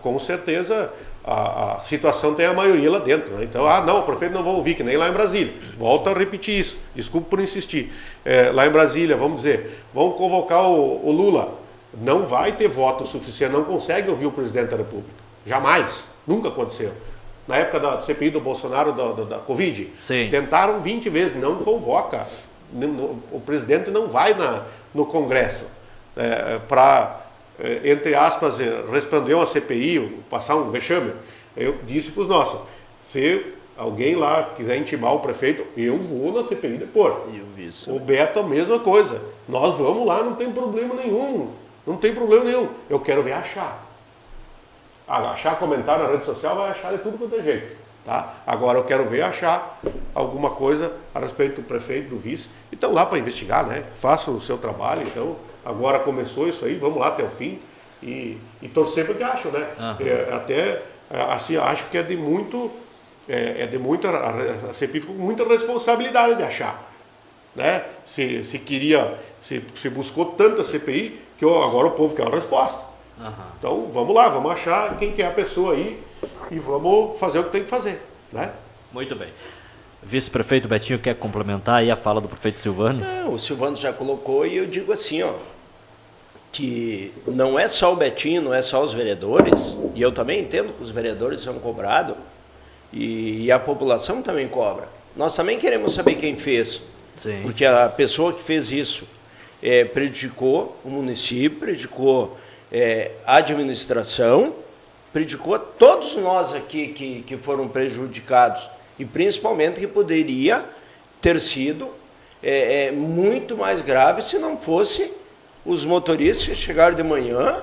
com certeza a situação tem a maioria lá dentro, né? Então, não, o prefeito não vai ouvir, que nem lá em Brasília. Volto a repetir isso, desculpe por insistir. Lá em Brasília, vamos dizer, vão convocar o Lula, não vai ter voto suficiente, não consegue ouvir o presidente da República. Jamais, nunca aconteceu. Na época da CPI do Bolsonaro, da Covid, sim, tentaram 20 vezes, não convoca. O presidente não vai no Congresso para, entre aspas, responder uma CPI, passar um vexame. Eu disse para os nossos, se alguém lá quiser intimar o prefeito, eu vou na CPI depor. O Beto, a mesma coisa. Nós vamos lá, não tem problema nenhum. Não tem problema nenhum. Eu quero ver achar. Achar comentário na rede social, vai achar de tudo quanto é jeito. Tá? Agora eu quero ver achar alguma coisa a respeito do prefeito, do vice. E estão lá para investigar, né? Façam o seu trabalho. Então, agora começou isso aí, vamos lá até o fim. E torcer para que acham, né? Até, assim, acho que é de muita, a CPI ficou com muita responsabilidade de achar. Né? Se buscou tanta CPI, que agora o povo quer uma resposta. Então, vamos lá, vamos achar quem que é a pessoa aí e vamos fazer o que tem que fazer, né? Muito bem. Vice-prefeito Betinho quer complementar aí a fala do prefeito Silvano? Não, o Silvano já colocou e eu digo assim, que não é só o Betinho, não é só os vereadores, e eu também entendo que os vereadores são cobrados e a população também cobra. Nós também queremos saber quem fez, sim, porque a pessoa que fez isso prejudicou o município, prejudicou a administração, prejudicou a todos nós aqui que foram prejudicados, e principalmente que poderia ter sido muito mais grave se não fosse os motoristas que chegaram de manhã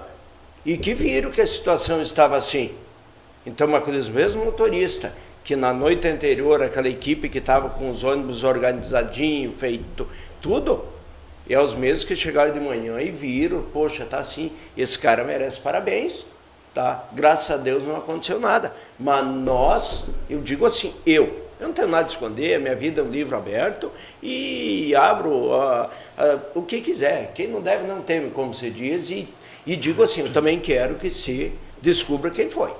e que viram que a situação estava assim. Então, aqueles mesmos motoristas que na noite anterior, aquela equipe que estava com os ônibus organizadinhos, feito tudo, é os mesmos que chegaram de manhã e viram, poxa, tá assim, esse cara merece parabéns, tá? Graças a Deus não aconteceu nada. Mas nós, eu digo assim, eu não tenho nada a esconder, a minha vida é um livro aberto e abro o que quiser. Quem não deve não teme, como se diz, e digo assim, eu também quero que se descubra quem foi.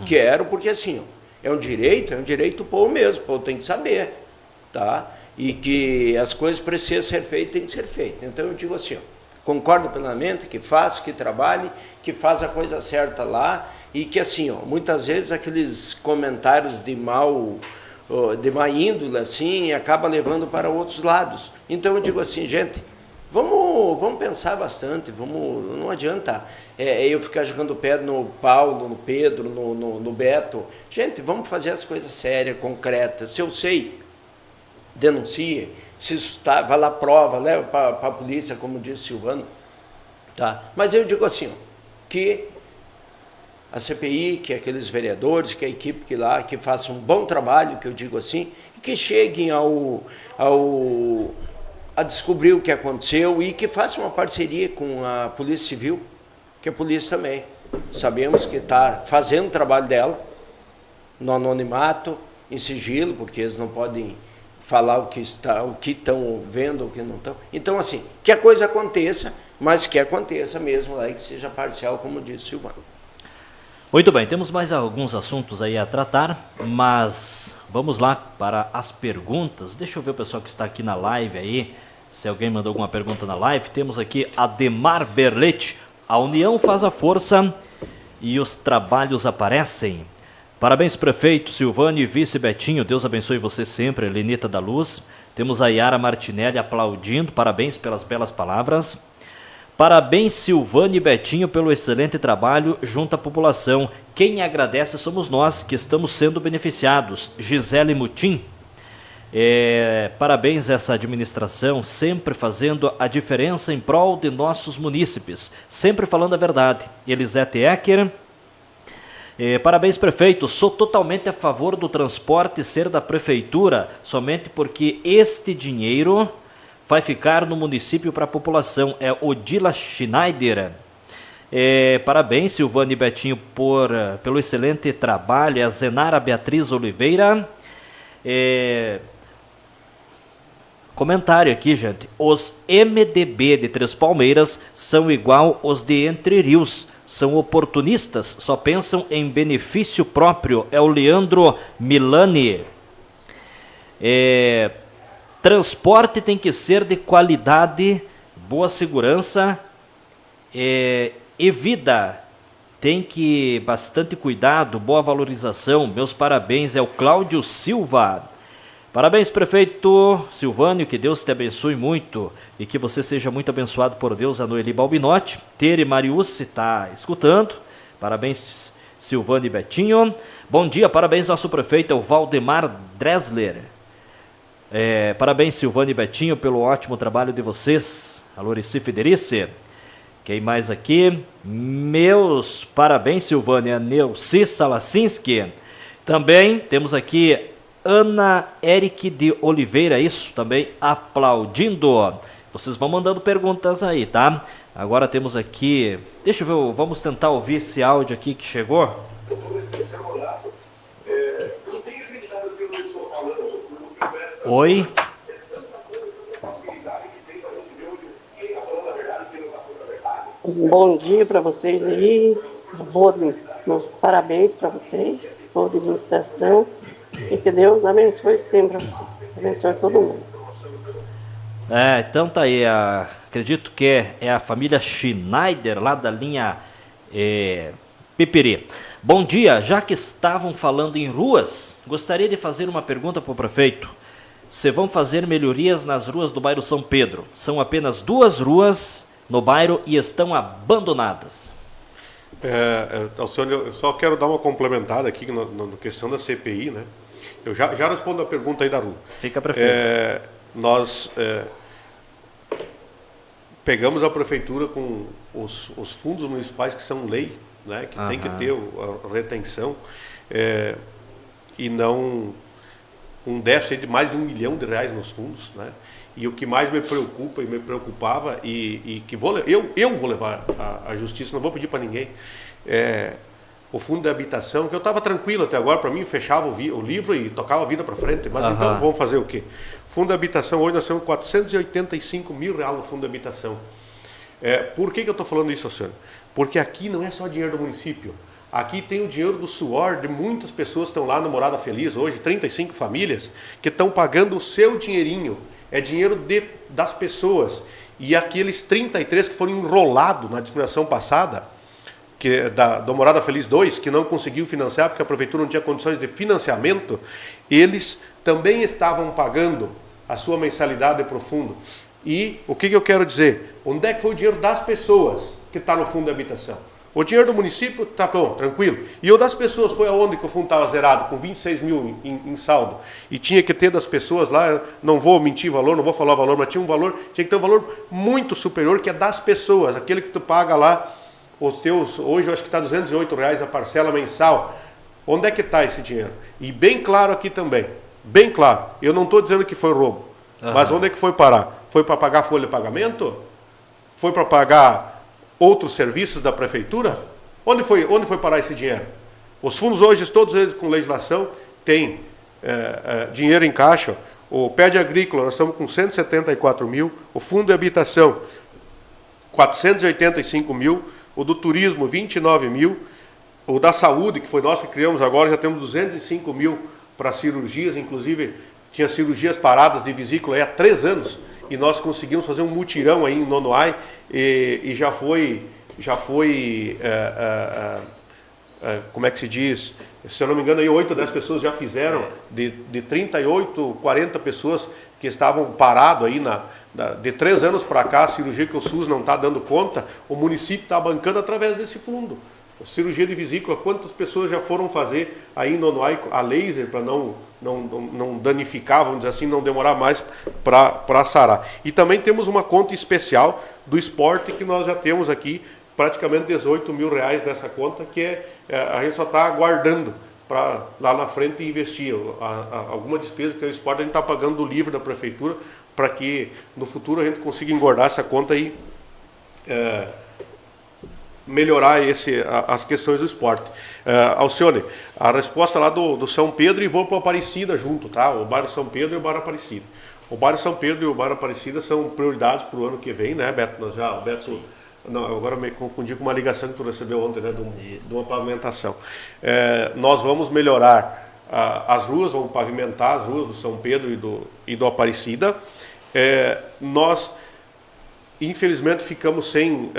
Quero, porque assim, é um direito do povo mesmo, o povo tem que saber, tá? E que as coisas precisam ser feitas, tem que ser feitas. Então eu digo assim, concordo plenamente, que faça, que trabalhe, que faça a coisa certa lá, e que assim, muitas vezes aqueles comentários de má índole, assim, acaba levando para outros lados. Então eu digo assim, gente, Vamos pensar bastante, não adianta eu ficar jogando pedra no Paulo, no Pedro, no Beto. Gente, vamos fazer as coisas sérias, concretas. Se eu sei, denuncie. Se isso tá, vai lá, prova, leva para a polícia, como disse Silvano. Tá? Mas eu digo assim, ó, que a CPI, que aqueles vereadores, que a equipe que faça um bom trabalho, que eu digo assim, e que cheguem a descobrir o que aconteceu e que faça uma parceria com a Polícia Civil, que a polícia também. Sabemos que está fazendo o trabalho dela, no anonimato, em sigilo, porque eles não podem falar o que estão vendo, o que não estão. Então, assim, que a coisa aconteça, mas que aconteça mesmo lá e que seja parcial, como disse o Silvano. Muito bem, temos mais alguns assuntos aí a tratar, mas vamos lá para as perguntas. Deixa eu ver o pessoal que está aqui na live aí, se alguém mandou alguma pergunta na live. Temos aqui Ademar Berletti. A união faz a força e os trabalhos aparecem. Parabéns, prefeito Silvano e vice Betinho. Deus abençoe você sempre, Lenita da Luz. Temos a Yara Martinelli aplaudindo. Parabéns pelas belas palavras. Parabéns, Silvano e Betinho, pelo excelente trabalho junto à população. Quem agradece somos nós, que estamos sendo beneficiados. Gisele Mutim. Parabéns a essa administração, sempre fazendo a diferença em prol de nossos munícipes. Sempre falando a verdade. Elisete Ecker. Parabéns, prefeito. Sou totalmente a favor do transporte ser da prefeitura, somente porque este dinheiro vai ficar no município para a população. É Odila Schneider. Parabéns, Silvano e Betinho, pelo excelente trabalho. A Zenara Beatriz Oliveira. Comentário aqui, gente. Os MDB de Três Palmeiras são igual os de Entre Rios. São oportunistas, só pensam em benefício próprio. É o Leandro Milani. Transporte tem que ser de qualidade, boa segurança e vida. Tem que bastante cuidado, boa valorização. Meus parabéns, é o Cláudio Silva. Parabéns, prefeito Silvânio, que Deus te abençoe muito e que você seja muito abençoado por Deus. A Noeli Balbinotti, Tere Mariucci está escutando. Parabéns, Silvano e Betinho. Bom dia, parabéns nosso prefeito, é o Valdemar Dressler. Parabéns, Silvano e Betinho, pelo ótimo trabalho de vocês. A Lorici Federici. Quem mais aqui? Meus parabéns, Silvano e a Neuci Salacinski. Também temos aqui Ana Eric de Oliveira, isso também aplaudindo. Vocês vão mandando perguntas aí, tá? Agora temos aqui, deixa eu ver, vamos tentar ouvir esse áudio aqui que chegou. Oi. Bom dia para vocês aí, meus parabéns para vocês, boa administração. E que Deus abençoe sempre, abençoe todo mundo. Então tá aí, acredito que é a família Schneider, lá da linha Pipiri. Bom dia, já que estavam falando em ruas, gostaria de fazer uma pergunta para o prefeito. Se vão fazer melhorias nas ruas do bairro São Pedro? São apenas 2 ruas no bairro e estão abandonadas. Alcione, eu só quero dar uma complementada aqui na questão da CPI, né? Eu já respondo a pergunta aí da Ru. Fica, prefeito. Nós pegamos a prefeitura com os fundos municipais que são lei, né? Que tem que ter a retenção e não um déficit de mais de R$1 milhão nos fundos, né? E o que mais me preocupa e me preocupava e que eu vou levar à justiça, não vou pedir para ninguém, o fundo de habitação, que eu estava tranquilo até agora, para mim fechava o livro e tocava a vida para frente, mas então vamos fazer o quê? Fundo de habitação, hoje nós temos R$485 mil no fundo de habitação. Por que eu estou falando isso, senhor? Porque aqui não é só dinheiro do município, aqui tem o dinheiro do suor de muitas pessoas que estão lá no Morada Feliz, hoje 35 famílias, que estão pagando o seu dinheirinho, é dinheiro das pessoas, e aqueles 33 que foram enrolados na discriminação passada, do Morada Feliz 2, que não conseguiu financiar porque a prefeitura não tinha condições de financiamento, eles também estavam pagando a sua mensalidade para o fundo. E o que eu quero dizer? Onde é que foi o dinheiro das pessoas que está no fundo de habitação? O dinheiro do município está bom, tranquilo. E o das pessoas foi aonde que o fundo estava zerado, com 26 mil em saldo. E tinha que ter das pessoas lá, não vou mentir valor, não vou falar o valor, mas tinha que ter um valor muito superior, que é das pessoas. Aquele que tu paga lá, os teus, hoje eu acho que está R$208 a parcela mensal. Onde é que está esse dinheiro? E bem claro aqui também, bem claro, eu não estou dizendo que foi roubo, mas onde é que foi parar? Foi para pagar folha de pagamento? Foi para pagar outros serviços da prefeitura? Onde foi parar esse dinheiro? Os fundos hoje, todos eles com legislação, têm dinheiro em caixa. O PED agrícola, nós estamos com 174 mil. O fundo de habitação, 485 mil. O do turismo, 29 mil. O da saúde, que foi nós que criamos agora, já temos 205 mil para cirurgias. Inclusive, tinha cirurgias paradas de vesícula aí há 3 anos. E nós conseguimos fazer um mutirão aí em Nonoai e já foi como é que se diz? Se eu não me engano, aí 8 ou 10 pessoas já fizeram, de 38, 40 pessoas que estavam paradas aí de 3 anos para cá, a cirurgia que o SUS não está dando conta, o município está bancando através desse fundo. Cirurgia de vesícula, quantas pessoas já foram fazer aí em Nonoai a laser para não danificar, vamos dizer assim, não demorar mais para sarar. E também temos uma conta especial do esporte que nós já temos aqui, praticamente 18 mil reais nessa conta, que a gente só está aguardando para lá na frente investir. Alguma despesa que tem o esporte a gente está pagando do livro da prefeitura para que no futuro a gente consiga engordar essa conta e melhorar as questões do esporte. Alcione, a resposta lá do São Pedro, e vou para o Aparecida junto, tá? O bairro São Pedro e o bairro Aparecida. O bairro São Pedro e o bairro Aparecida são prioridades para o ano que vem, né, Beto? O Beto, não, agora me confundi com uma ligação que tu recebeu ontem, né, de uma pavimentação. Nós vamos melhorar as ruas, vamos pavimentar as ruas do São Pedro e do Aparecida. Nós, infelizmente, ficamos sem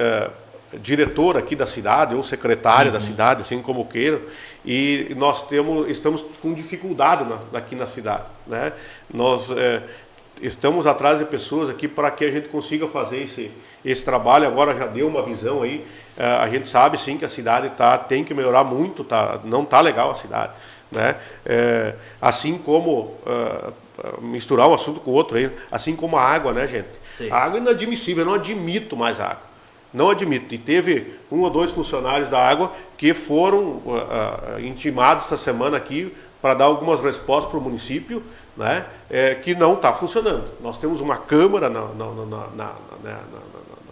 diretor aqui da cidade, ou secretária da cidade, assim como queiram, e nós estamos com dificuldade aqui na cidade, né? Nós estamos atrás de pessoas aqui para que a gente consiga fazer esse trabalho. Agora já deu uma visão aí, a gente sabe sim que a cidade tem que melhorar muito, não está legal a cidade, né? Assim como misturar um assunto com o outro aí, assim como a água, né, gente? Sim. A água é inadmissível, eu não admito mais água. Não admito. E teve 1 ou 2 funcionários da água que foram intimados essa semana aqui para dar algumas respostas para o município, né, que não está funcionando. Nós temos uma câmara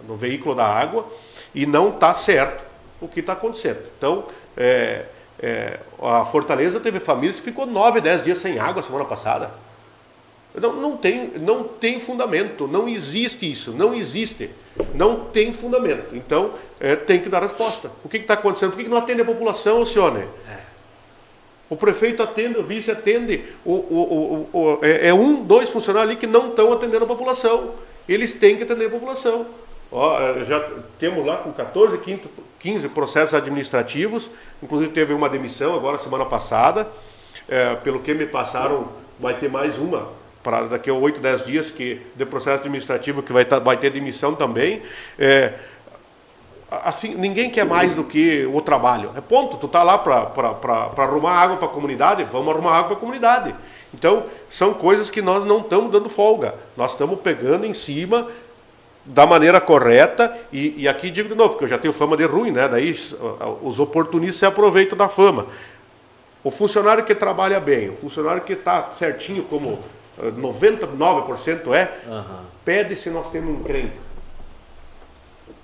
no veículo da água e não está certo o que está acontecendo. Então, a Fortaleza teve famílias que ficou 9, 10 dias sem água semana passada. Não tem fundamento, não existe isso, não existe, não tem fundamento. Então, tem que dar resposta. O que está acontecendo? Por que não atende a população, Alcione? O prefeito atende, o vice atende, 1, 2 funcionários ali que não estão atendendo a população. Eles têm que atender a população. Já temos lá com 14, 15 processos administrativos, inclusive teve uma demissão agora semana passada, pelo que me passaram, vai ter mais uma para daqui a 8, 10 dias de processo administrativo que vai ter demissão também. Assim, ninguém quer mais do que o trabalho. Ponto, tu está lá para arrumar água para a comunidade, vamos arrumar água para a comunidade. Então, são coisas que nós não estamos dando folga, nós estamos pegando em cima da maneira correta, e aqui digo de novo, porque eu já tenho fama de ruim, né? Daí os oportunistas se aproveitam da fama. O funcionário que trabalha bem, o funcionário que está certinho, como 99% pede se nós temos um crente,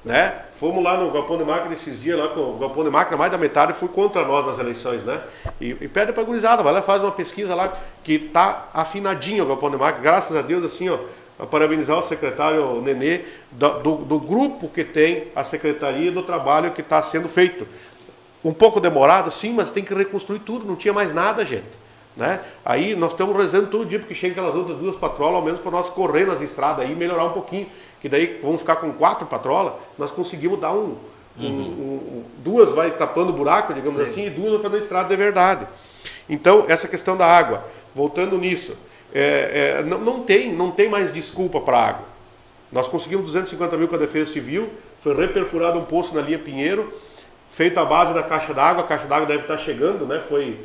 né? Fomos lá no Galpão de Máquina esses dias, lá com o Galpão de Máquina, mais da metade foi contra nós nas eleições, né? E pede para a gurizada, vai lá, faz uma pesquisa lá, que está afinadinho o Galpão de Máquina, graças a Deus, assim, a parabenizar o secretário Nenê, do grupo que tem a Secretaria do Trabalho que está sendo feito. Um pouco demorado, sim, mas tem que reconstruir tudo, não tinha mais nada, gente. Né? Aí nós estamos rezando todo dia porque chega aquelas outras 2 patrolas, ao menos para nós correr nas estradas aí e melhorar um pouquinho, que daí vamos ficar com 4 patrolas, nós conseguimos dar 2 vai tapando o buraco, digamos assim, e 2 vai fazendo estrada de verdade. Então, essa questão da água, voltando nisso, não tem mais desculpa para a água. Nós conseguimos 250 mil com a Defesa Civil, foi reperfurado um poço na linha Pinheiro, feita a base da caixa d'água, a caixa d'água deve estar chegando, né? Foi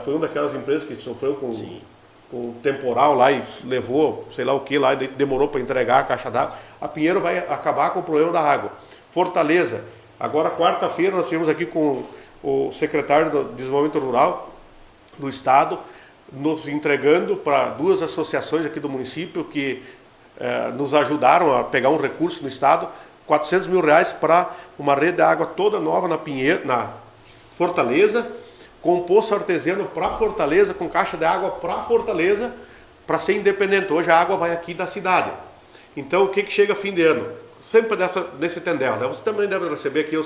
uma daquelas empresas que sofreu com temporal lá e levou, sei lá o que lá, e demorou para entregar a caixa d'água. A Pinheiro vai acabar com o problema da água. Fortaleza, agora quarta-feira nós estivemos aqui com o secretário do Desenvolvimento Rural do Estado, nos entregando para 2 associações aqui do município que nos ajudaram a pegar um recurso no Estado, 400 mil reais para uma rede de água toda nova na Fortaleza, com poço artesiano para Fortaleza, com caixa de água para Fortaleza, para ser independente. Hoje a água vai aqui da cidade. Então o que chega fim de ano? Sempre nesse tendel, né? Você também deve receber aqui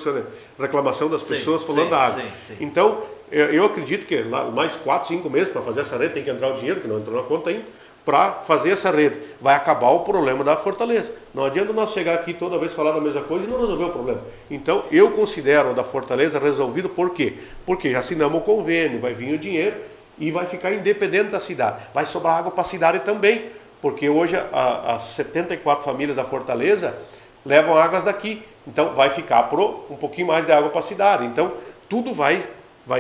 reclamação das pessoas falando da água. Sim. Então, eu acredito que lá, mais 4, 5 meses para fazer essa rede, tem que entrar o dinheiro, que não entrou na conta ainda, para fazer essa rede. Vai acabar o problema da Fortaleza. Não adianta nós chegar aqui toda vez falar da mesma coisa e não resolver o problema. Então, eu considero o da Fortaleza resolvido, por quê? Porque já assinamos o convênio, vai vir o dinheiro e vai ficar independente da cidade. Vai sobrar água para a cidade também, porque hoje as 74 famílias da Fortaleza levam águas daqui. Então, vai ficar um pouquinho mais de água para a cidade. Então, tudo vai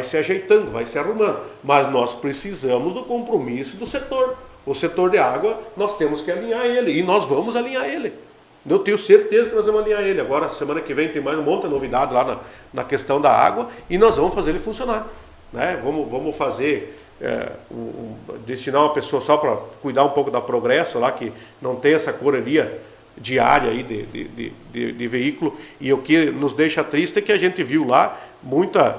se ajeitando, vai se arrumando. Mas nós precisamos do compromisso do setor. O setor de água, nós temos que alinhar ele, e nós vamos alinhar ele. Eu tenho certeza que nós vamos alinhar ele. Agora, semana que vem, tem mais um monte de novidade lá na questão da água, e nós vamos fazer ele funcionar. Né? Vamos fazer, destinar uma pessoa só para cuidar um pouco da Progresso, lá que não tem essa correria diária aí de veículo, e o que nos deixa triste é que a gente viu lá muita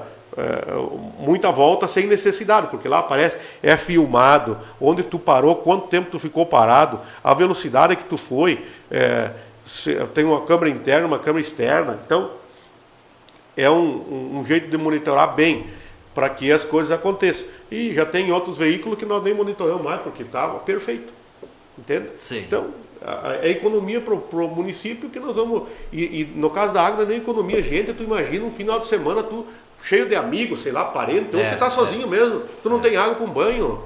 volta sem necessidade, porque lá aparece, é filmado, onde tu parou, quanto tempo tu ficou parado, a velocidade que tu foi, tem uma câmera interna, uma câmera externa. Então, é um jeito de monitorar bem, para que as coisas aconteçam. E já tem outros veículos que nós nem monitoramos mais, porque estava perfeito, entende? Sim. Então, é economia para o município que nós vamos... E no caso da água, não é nem economia, gente, tu imagina um final de semana, tu cheio de amigos, sei lá, parentes, ou você está sozinho mesmo, tu não tem água para um banho,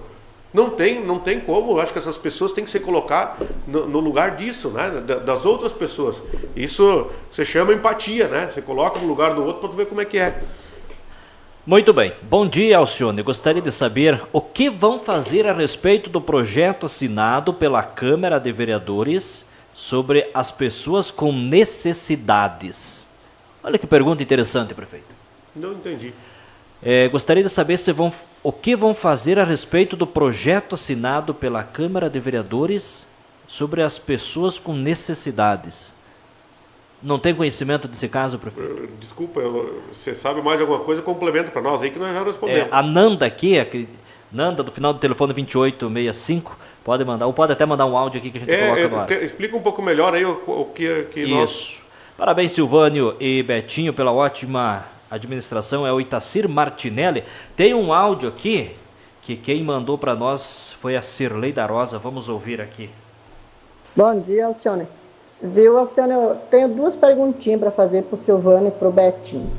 não tem como. Eu acho que essas pessoas têm que ser colocadas no lugar disso, né, das outras pessoas. Isso você chama empatia, né, você coloca no lugar do outro para tu ver como é que é. Muito bem. Bom dia, Alcione. Gostaria de saber o que vão fazer a respeito do projeto assinado pela Câmara de Vereadores sobre as pessoas com necessidades. Olha que pergunta interessante, prefeito. Não entendi. Gostaria de saber o que vão fazer a respeito do projeto assinado pela Câmara de Vereadores sobre as pessoas com necessidades. Não tem conhecimento desse caso, prefeito? Desculpa, você sabe mais alguma coisa, complementa para nós aí que nós já respondemos. A Nanda aqui, Nanda do final do telefone 2865, pode mandar, ou pode até mandar um áudio aqui que a gente coloca no ar. Explica um pouco melhor aí o que nós... Isso. Parabéns, Silvânio e Betinho, pela ótima administração. É o Itacir Martinelli. Tem um áudio aqui que quem mandou para nós foi a Cirlei da Rosa. Vamos ouvir aqui. Bom dia, Alcione. Viu, Alcione, eu tenho 2 perguntinhas para fazer para o Silvânio e para o Betinho.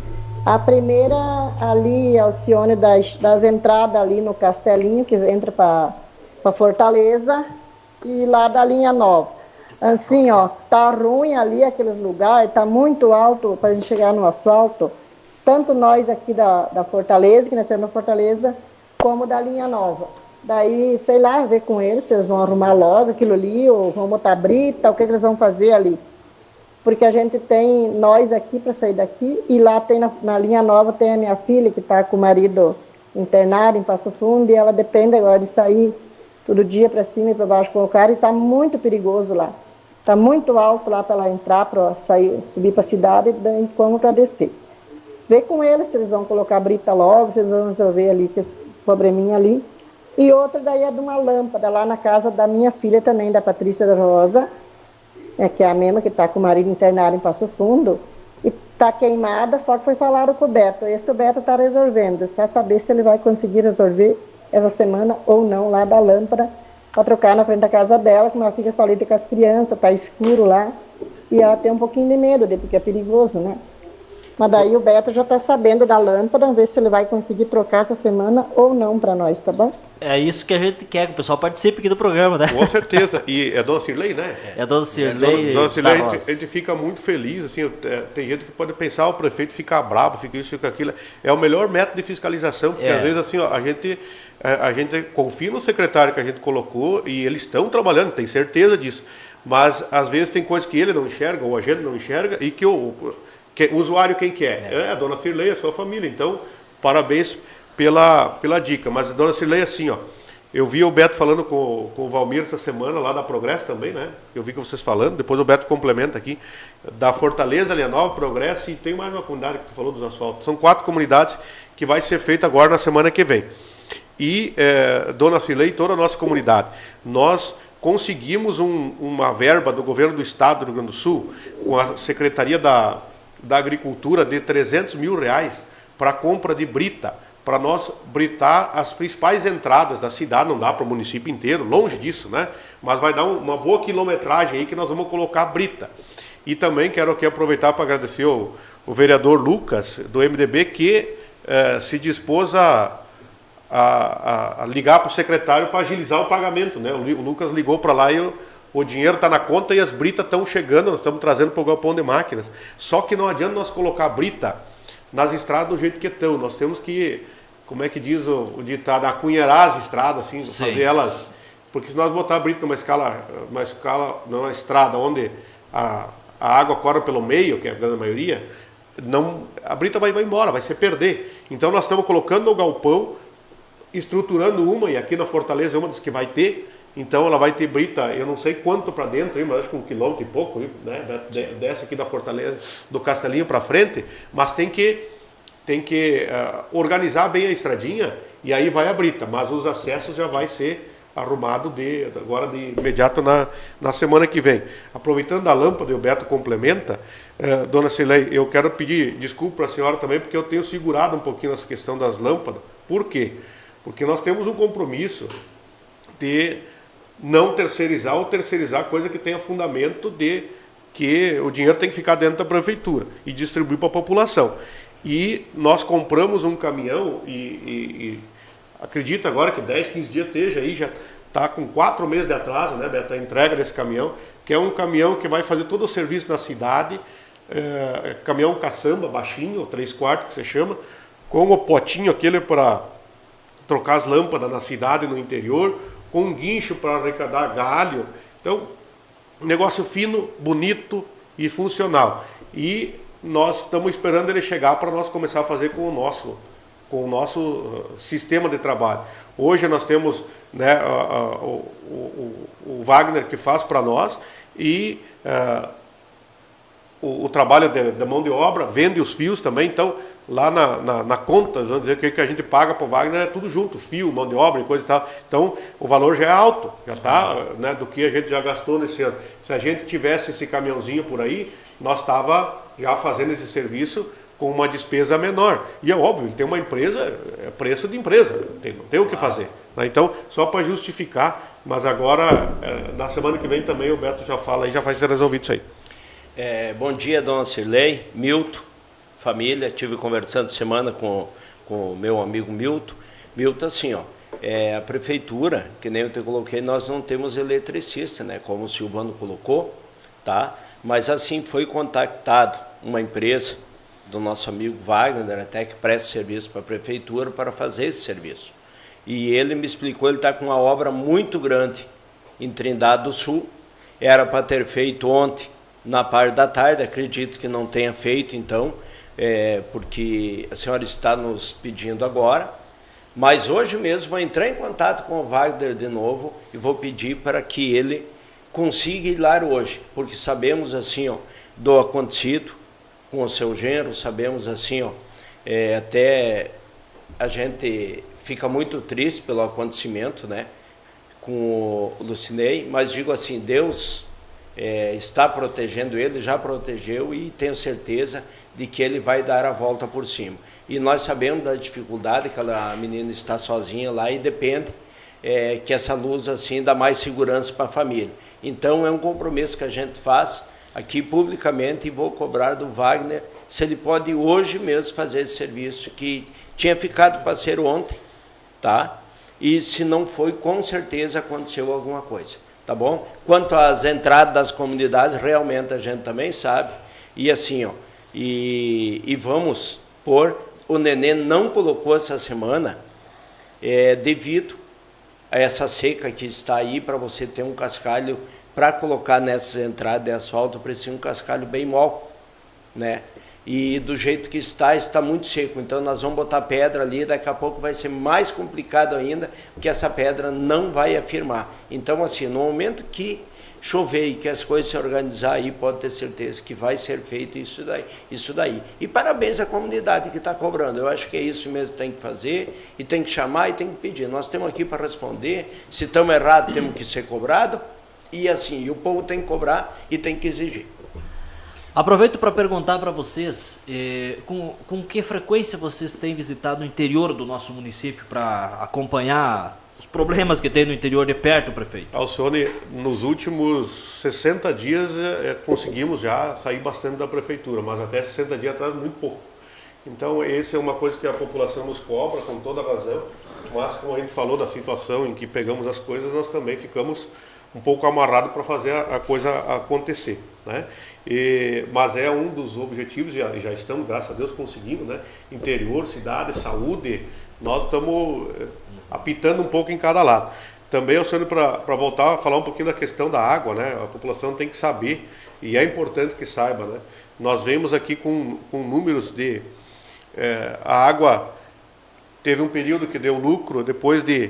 A primeira ali, Alcione, das entradas ali no Castelinho, que entra para Fortaleza, e lá da linha nova. Assim, ó, tá ruim ali aqueles lugares, tá muito alto para a gente chegar no asfalto. Tanto nós aqui da Fortaleza, que nós temos na Fortaleza, como da linha nova. Daí, sei lá, ver com eles se eles vão arrumar logo aquilo ali, ou vão botar brita, o que eles vão fazer ali. Porque a gente tem nós aqui para sair daqui, e lá tem na linha nova tem a minha filha, que está com o marido internado em Passo Fundo, e ela depende agora de sair todo dia para cima e para baixo com o cara, e está muito perigoso lá. Está muito alto lá para ela entrar, para subir para a cidade, e como para descer. Ver com eles se eles vão colocar brita logo, se eles vão resolver ali, que probleminha ali. E outra daí é de uma lâmpada lá na casa da minha filha também, da Patrícia da Rosa, que é a mesma que está com o marido internado em Passo Fundo, e está queimada, só que foi falado com o Beto. Esse o Beto está resolvendo, só saber se ele vai conseguir resolver essa semana ou não lá da lâmpada, para trocar na frente da casa dela, que ela fica só ali com as crianças, está escuro lá, e ela tem um pouquinho de medo, porque é perigoso, né? Mas daí o Beto já está sabendo da lâmpada, vamos ver se ele vai conseguir trocar essa semana ou não para nós, tá bom? É isso que a gente quer, que o pessoal participe aqui do programa, né? Com certeza. E é Dona Cirlei, né? É a Dona Cirlei. Dona Cirlei, a gente fica muito feliz, assim, tem gente que pode pensar, o prefeito fica bravo, fica isso, fica aquilo. É o melhor método de fiscalização, porque às vezes assim, ó, a gente confia no secretário que a gente colocou e eles estão trabalhando, tem certeza disso. Mas às vezes tem coisas que ele não enxerga, ou a gente não enxerga, e que o usuário quem quer? É a Dona Cirlei, a sua família. Então, parabéns pela dica. Mas a Dona Cirlei, assim, ó, eu vi o Beto falando com o Valmir essa semana, lá da Progresso também, né? Eu vi que vocês falando, depois o Beto complementa aqui, da Fortaleza, Linha Nova, Progresso, e tem mais uma comunidade que tu falou dos asfaltos. São 4 comunidades que vai ser feita agora na semana que vem. E, Dona Cirlei e toda a nossa comunidade, nós conseguimos uma verba do governo do estado do Rio Grande do Sul, com a Secretaria da Agricultura, de R$300 mil para a compra de brita, para nós britar as principais entradas da cidade. Não dá para o município inteiro, longe disso, né? Mas vai dar uma boa quilometragem aí que nós vamos colocar brita. E também quero aqui aproveitar para agradecer o vereador Lucas, do MDB, que se dispôs a ligar para o secretário para agilizar o pagamento, né? O Lucas ligou para lá e o dinheiro está na conta e as britas estão chegando, nós estamos trazendo para o galpão de máquinas. Só que não adianta nós colocar brita nas estradas do jeito que estão. Nós temos que, como é que diz o ditado, acunheirar as estradas, assim, fazer elas. Porque se nós botar brita numa estrada onde a água corre pelo meio, que é a grande maioria, a brita vai embora, vai se perder. Então nós estamos colocando no galpão, estruturando uma, e aqui na Fortaleza é uma das que vai ter. Então ela vai ter brita, eu não sei quanto para dentro, mas acho que 1 quilômetro e pouco, né, dessa aqui da Fortaleza, do Castelinho para frente, mas tem que organizar bem a estradinha, e aí vai a brita, mas os acessos já vai ser arrumado agora de imediato na semana que vem. Aproveitando a lâmpada, e o Beto complementa, Dona Cirlei, eu quero pedir desculpa para a senhora também, porque eu tenho segurado um pouquinho essa questão das lâmpadas. Por quê? Porque nós temos um compromisso de não terceirizar ou terceirizar coisa que tenha fundamento de que o dinheiro tem que ficar dentro da prefeitura e distribuir para a população. E nós compramos um caminhão e acredito agora que 10, 15 dias esteja aí, já está com 4 meses de atraso, né, Beto, a entrega desse caminhão, que é um caminhão que vai fazer todo o serviço na cidade, caminhão caçamba, baixinho, 3/4 que se chama, com o potinho aquele para trocar as lâmpadas na cidade e no interior, com um guincho para arrecadar galho. Então, negócio fino, bonito e funcional. E nós estamos esperando ele chegar para nós começar a fazer com o nosso sistema de trabalho. Hoje nós temos, né, o Wagner que faz para nós, e o trabalho da mão de obra, vende os fios também. Então, lá na conta, vamos dizer que a gente paga para o Wagner é tudo junto, fio, mão de obra e coisa e tal. Então, o valor já é alto, já está, né, do que a gente já gastou nesse ano. Se a gente tivesse esse caminhãozinho por aí, nós estava já fazendo esse serviço com uma despesa menor. E é óbvio, tem uma empresa, é preço de empresa, não tem o que fazer. Né? Então, só para justificar, mas agora, na semana que vem também o Beto já fala e já vai ser resolvido isso aí. Bom dia, Dona Cirlei, Milton, família. Estive conversando semana com o meu amigo Milton. Milton, assim, ó, a prefeitura, que nem eu te coloquei, nós não temos eletricista, né, como o Silvano colocou, tá? Mas assim, foi contactado uma empresa do nosso amigo Wagner, até que presta serviço para a prefeitura, para fazer esse serviço. E ele me explicou, ele está com uma obra muito grande em Trindade do Sul, era para ter feito ontem, na parte da tarde, acredito que não tenha feito, então, porque a senhora está nos pedindo agora, mas hoje mesmo vou entrar em contato com o Wagner de novo e vou pedir para que ele consiga ir lá hoje, porque sabemos assim, ó, do acontecido com o seu genro, sabemos assim, ó, até a gente fica muito triste pelo acontecimento, né, com o Lucinei, mas digo assim, Deus está protegendo ele, já protegeu, e tenho certeza de que ele vai dar a volta por cima. E nós sabemos da dificuldade que aquela menina está sozinha lá, e depende que essa luz assim dá mais segurança para a família. Então é um compromisso que a gente faz aqui publicamente, e vou cobrar do Wagner se ele pode hoje mesmo fazer esse serviço que tinha ficado para ser ontem, tá? E se não foi, com certeza aconteceu alguma coisa, tá bom? Quanto às entradas das comunidades, realmente a gente também sabe, e assim, ó, e vamos pôr, o Nenê não colocou essa semana, devido a essa seca que está aí, para você ter um cascalho, para colocar nessas entradas de asfalto, precisa um cascalho bem mole, né? E do jeito que está muito seco, então nós vamos botar pedra ali, daqui a pouco vai ser mais complicado ainda, porque essa pedra não vai afirmar. Então assim, no momento que chover e que as coisas se organizar aí, pode ter certeza que vai ser feito isso daí. E parabéns à comunidade que está cobrando, eu acho que é isso mesmo que tem que fazer, e tem que chamar e tem que pedir. Nós estamos aqui para responder, se estamos errados temos que ser cobrados, e assim, o povo tem que cobrar e tem que exigir. Aproveito para perguntar para vocês, com que frequência vocês têm visitado o interior do nosso município para acompanhar os problemas que tem no interior de perto, prefeito? Alcione, nos últimos 60 dias conseguimos já sair bastante da prefeitura, mas até 60 dias atrás muito pouco. Então, essa é uma coisa que a população nos cobra, com toda razão, mas como a gente falou da situação em que pegamos as coisas, nós também ficamos um pouco amarrados para fazer a coisa acontecer, né? Mas é um dos objetivos, já estamos, graças a Deus, conseguindo, né? Interior, cidade, saúde, nós estamos apitando um pouco em cada lado. Também, Alcione, para voltar a falar um pouquinho da questão da água, né? A população tem que saber, e é importante que saiba, né? Nós vemos aqui com números de... a água teve um período que deu lucro, depois de...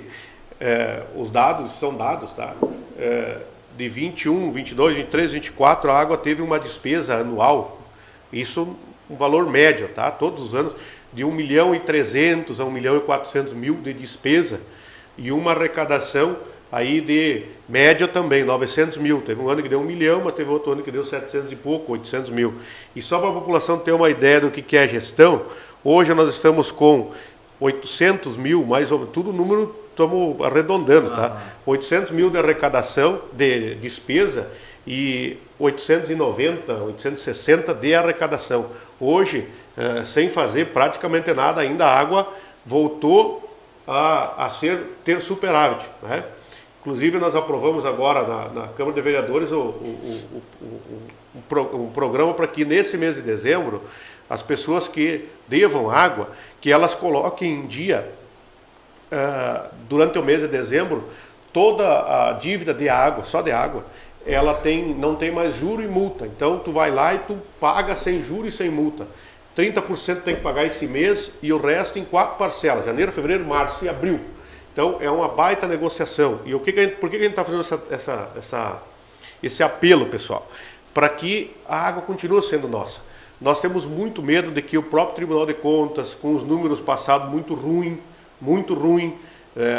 os dados são dados, tá? De 21, 22, 23, 24, a água teve uma despesa anual, isso um valor médio, tá? Todos os anos, de 1.300.000 a 1.400.000 de despesa, e uma arrecadação aí de média também, 900 mil. Teve um ano que deu 1 milhão, mas teve outro ano que deu 700 e pouco, 800 mil. E só para a população ter uma ideia do que é gestão, hoje nós estamos com 800 mil, mais ou menos, tudo número, estamos arredondando, tá? 800 mil de arrecadação, de despesa, e 890, 860 de arrecadação. Hoje, sem fazer praticamente nada, ainda a água voltou a ter superávit, né? Inclusive, nós aprovamos agora na Câmara de Vereadores um programa para que nesse mês de dezembro, as pessoas que devam água, que elas coloquem em dia, durante o mês de dezembro, toda a dívida de água, só de água, ela não tem mais juro e multa. Então, tu vai lá e tu paga sem juro e sem multa. 30% tem que pagar esse mês e o resto em 4 parcelas, janeiro, fevereiro, março e abril. Então, é uma baita negociação. E por que a gente está fazendo esse apelo, pessoal? Para que a água continue sendo nossa. Nós temos muito medo de que o próprio Tribunal de Contas, com os números passados muito ruim,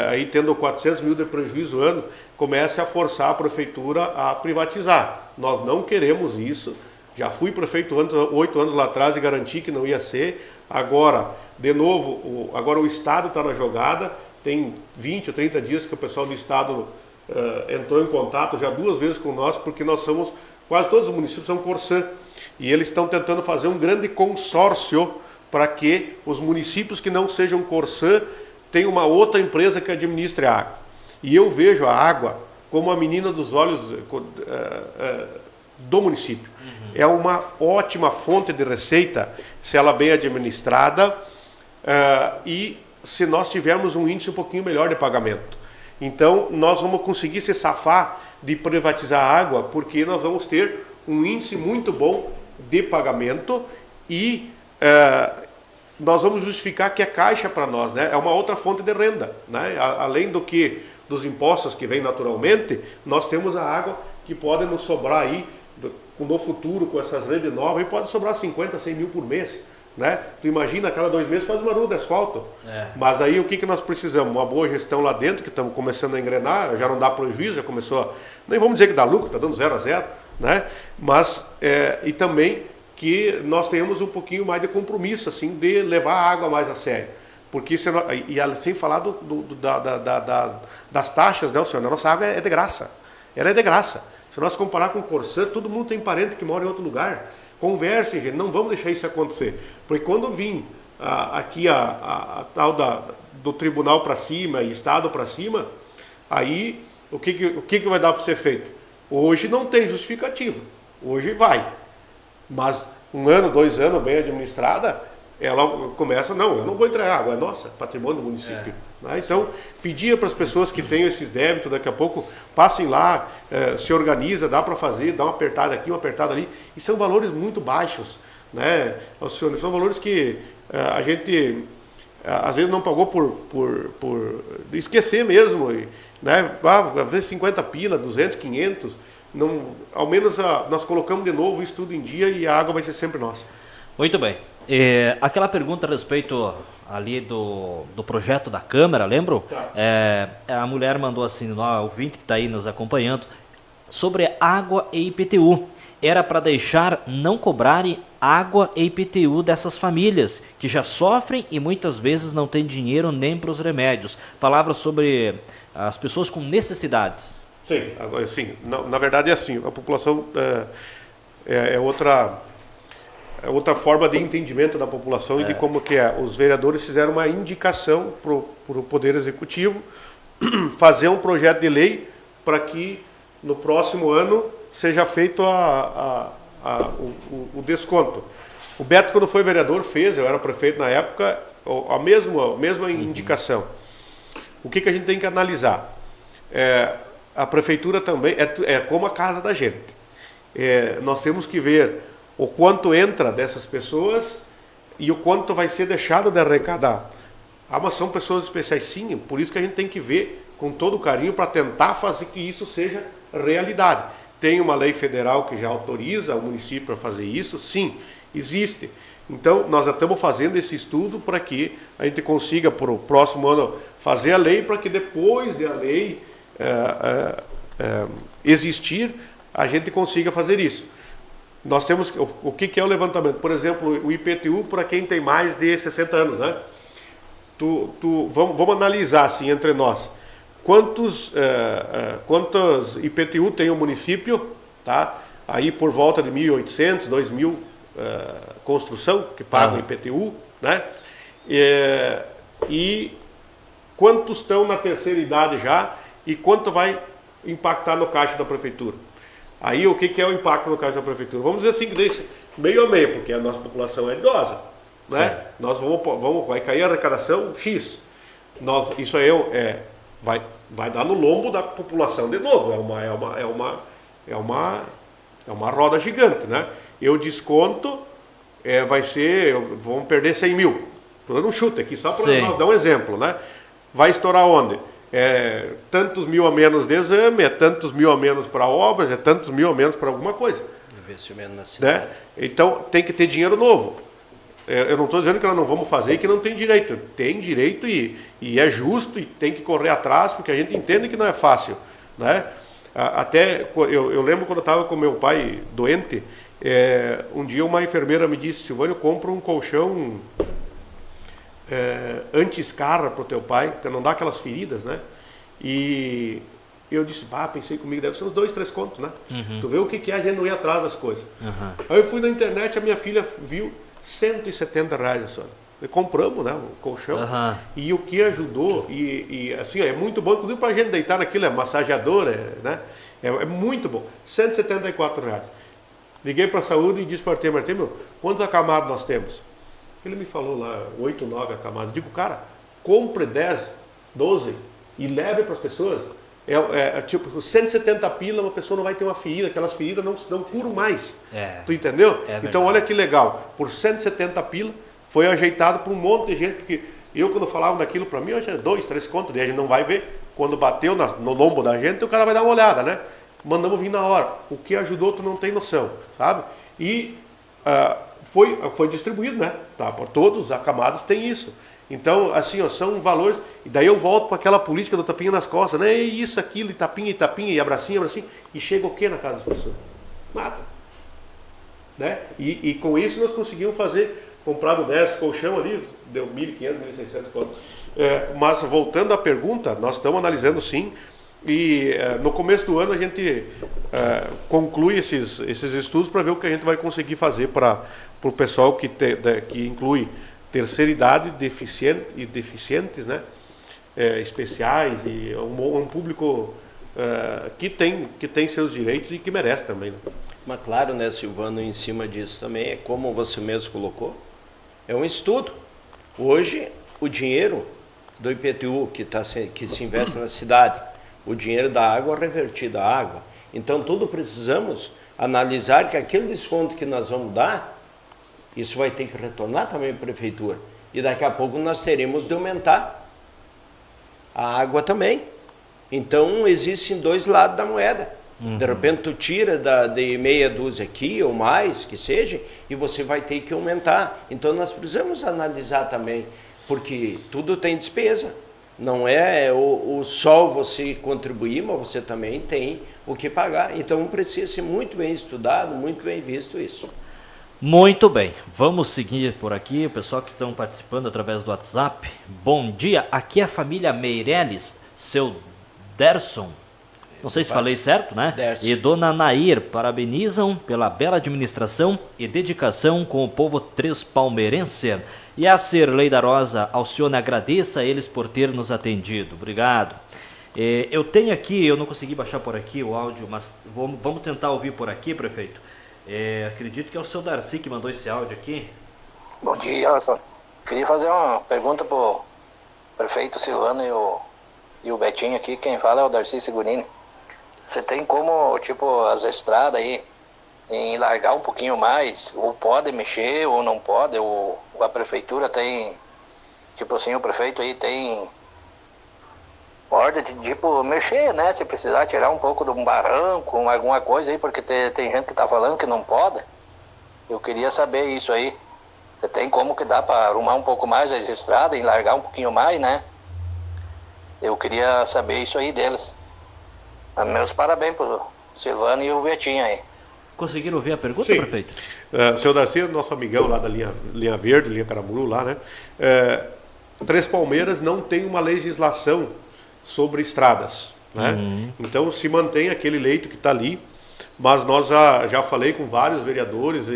aí tendo 400 mil de prejuízo ano, comece a forçar a prefeitura a privatizar. Nós não queremos isso. Já fui prefeito 8 anos lá atrás e garanti que não ia ser. Agora, de novo, agora o Estado está na jogada. Tem 20 ou 30 dias que o pessoal do Estado entrou em contato já 2 vezes com nós, porque nós somos, quase todos os municípios são Corsã. E eles estão tentando fazer um grande consórcio para que os municípios que não sejam Corsã tenham uma outra empresa que administre a água. E eu vejo a água como a menina dos olhos do município. É uma ótima fonte de receita, se ela bem administrada, e se nós tivermos um índice um pouquinho melhor de pagamento. Então, nós vamos conseguir se safar de privatizar a água, porque nós vamos ter um índice muito bom de pagamento e nós vamos justificar que é caixa para nós, né? É uma outra fonte de renda, né? Além dos impostos que vêm naturalmente, nós temos a água que pode nos sobrar aí, no futuro, com essas redes novas, e pode sobrar 50, 100 mil por mês, né? Tu imagina, a cada 2 meses faz uma rua de asfalto. Mas aí o que nós precisamos? Uma boa gestão lá dentro, que estamos começando a engrenar, já não dá prejuízo, já começou nem vamos dizer que dá lucro, está dando 0 a 0, né? Mas, e também que nós tenhamos um pouquinho mais de compromisso, assim, de levar a água mais a sério. Porque, sem falar das taxas, né, senhor? A nossa água é de graça. Ela é de graça. Se nós comparar com Corsã, todo mundo tem parente que mora em outro lugar. conversem, gente, não vamos deixar isso acontecer. Porque quando vir aqui a tal do tribunal para cima e Estado para cima, aí o que vai dar para ser feito? Hoje não tem justificativa, hoje vai. Mas 1 ano, 2 anos bem administrada, ela começa, não, eu não vou entregar água, é nossa, patrimônio do município. Né? Então, pedia para as pessoas que tenham esses débitos, daqui a pouco, passem lá, se organiza, dá para fazer, dá uma apertada aqui, uma apertada ali, e são valores muito baixos, né, Alcione? São valores que a gente, às vezes, não pagou por esquecer mesmo, né? Às vezes 50 pila, 200, 500, não, ao menos nós colocamos de novo isso tudo em dia e a água vai ser sempre nossa. Muito bem. Aquela pergunta a respeito ali do projeto da Câmara, lembro? Tá. A mulher mandou assim, o ouvinte que está aí nos acompanhando, sobre água e IPTU. Era para deixar não cobrarem água e IPTU dessas famílias, que já sofrem e muitas vezes não têm dinheiro nem para os remédios. Palavras sobre as pessoas com necessidades. Sim, agora sim. Na verdade é assim, a população é outra forma de entendimento da população e de como que é. Os vereadores fizeram uma indicação para o Poder Executivo fazer um projeto de lei para que no próximo ano seja feito o desconto. O Beto, quando foi vereador, fez, eu era prefeito na época, a mesma indicação. O que a gente tem que analisar? A prefeitura também é como a casa da gente. Nós temos que ver o quanto entra dessas pessoas e o quanto vai ser deixado de arrecadar. Mas são pessoas especiais, sim, por isso que a gente tem que ver com todo carinho para tentar fazer que isso seja realidade. Tem uma lei federal que já autoriza o município a fazer isso? Sim, existe. Então, nós já estamos fazendo esse estudo para que a gente consiga, para o próximo ano, fazer a lei, para que depois de a lei existir, a gente consiga fazer isso. Nós temos, o que é o levantamento? Por exemplo, o IPTU para quem tem mais de 60 anos, né? Vamos analisar assim entre nós. Quantos IPTU tem o município, tá? Aí por volta de 1.800, 2.000 construção que pagam IPTU, né? E quantos estão na terceira idade já e quanto vai impactar no caixa da prefeitura? Aí o que é o impacto no caixa da prefeitura? Vamos dizer assim, que deixa meio a meio, porque a nossa população é idosa, né? Nós vai cair a arrecadação X. Isso aí vai dar no lombo da população de novo. É uma roda gigante, né? Eu desconto, vai ser, vamos perder 100 mil. Estou dando um chute aqui, só para nós dar um exemplo, né? Vai estourar onde? Tantos mil a menos de exame, tantos mil a menos para obras, tantos mil a menos para alguma coisa. Investimento na cidade. Né? Então tem que ter dinheiro novo. Eu não estou dizendo que nós não vamos fazer e que não tem direito. Tem direito e é justo e tem que correr atrás, porque a gente entende que não é fácil. Né? Até eu lembro quando eu estava com meu pai doente, um dia uma enfermeira me disse: Silvânio, compra um colchão anti-escarra para o teu pai, para não dar aquelas feridas, né? E eu disse, pensei comigo, deve ser uns 2, 3 contos, né? Tu vê o que é a gente não ir atrás das coisas. Aí eu fui na internet, a minha filha viu R$170 só. Compramos, né, o colchão, e o que ajudou, e assim, é muito bom, inclusive para a gente deitar naquilo, massageador, né? É muito bom, R$174. Liguei para a saúde e disse para o Artemio, quantos acamados nós temos? Ele me falou lá, 8, 9 acamados. Digo, cara, compre 10, 12 e leve para as pessoas. Tipo, 170 pila, uma pessoa não vai ter uma ferida, aquelas feridas não curam mais. Tu entendeu? Então, olha que legal, por 170 pila, foi ajeitado para um monte de gente, porque eu, quando falava daquilo para mim, eu achei 2, 3 contos, daí a gente não vai ver. Quando bateu no lombo da gente, o cara vai dar uma olhada, né? Mandamos vir na hora. O que ajudou, tu não tem noção, sabe? E foi distribuído, né? Tá, por todos os acamados tem isso. Então, assim, são valores. E daí eu volto para aquela política do tapinha nas costas, né? E isso, aquilo, e tapinha, e abracinho. E chega o que na casa das pessoas? Nada. Né? E com isso nós conseguimos comprado 10 colchão ali, deu 1.500, 1.600 contos. Mas voltando à pergunta, nós estamos analisando sim E no começo do ano a gente conclui esses estudos para ver o que a gente vai conseguir fazer para o pessoal que inclui terceira idade, deficientes, né? Especiais e um público que tem seus direitos e que merece também. Né? Mas claro, né, Silvano, em cima disso também, é como você mesmo colocou, é um estudo. Hoje, o dinheiro do IPTU que se investe na cidade, o dinheiro da água revertido à água. Então, tudo precisamos analisar que aquele desconto que nós vamos dar, isso vai ter que retornar também à prefeitura. E daqui a pouco nós teremos de aumentar a água também. Então, existem dois lados da moeda. De repente, tu tira de meia dúzia aqui ou mais, que seja, e você vai ter que aumentar. Então, nós precisamos analisar também, porque tudo tem despesa. Não é só você contribuir, mas você também tem o que pagar. Então, precisa ser muito bem estudado, muito bem visto isso. Muito bem, vamos seguir por aqui, o pessoal que estão participando através do WhatsApp. Bom dia, aqui é a família Meirelles, seu Derson, não sei se falei certo, né? Derson. E dona Nair, parabenizam pela bela administração e dedicação com o povo trespalmeirense. E a Cirlei da Rosa, Alcione, agradeça a eles por ter nos atendido. Obrigado. Eu tenho aqui, eu não consegui baixar por aqui o áudio, mas vamos tentar ouvir por aqui, prefeito. Acredito que é o seu Darcy que mandou esse áudio aqui. Bom dia, Alcione. Queria fazer uma pergunta para o prefeito Silvano e o Betinho aqui. Quem fala é o Darcy Segurini. Você tem como, tipo, as estradas aí, em largar um pouquinho mais, ou pode mexer, ou não pode, ou a prefeitura tem, tipo assim, o prefeito aí tem ordem de, tipo, mexer, né, se precisar tirar um pouco de um barranco, alguma coisa aí, porque tem gente que tá falando que não pode. Eu queria saber isso aí. Você tem como que dá para arrumar um pouco mais as estradas, e largar um pouquinho mais, né? Eu queria saber isso aí deles. Meus parabéns pro Silvano e o Betinho aí. Conseguiram ouvir a pergunta, Sim. prefeito? Seu Darcy, nosso amigão lá da linha Verde, linha Caramuru lá, né? Três Palmeiras não tem uma legislação sobre estradas, né? Então se mantém aquele leito que está ali, mas nós já falei com vários vereadores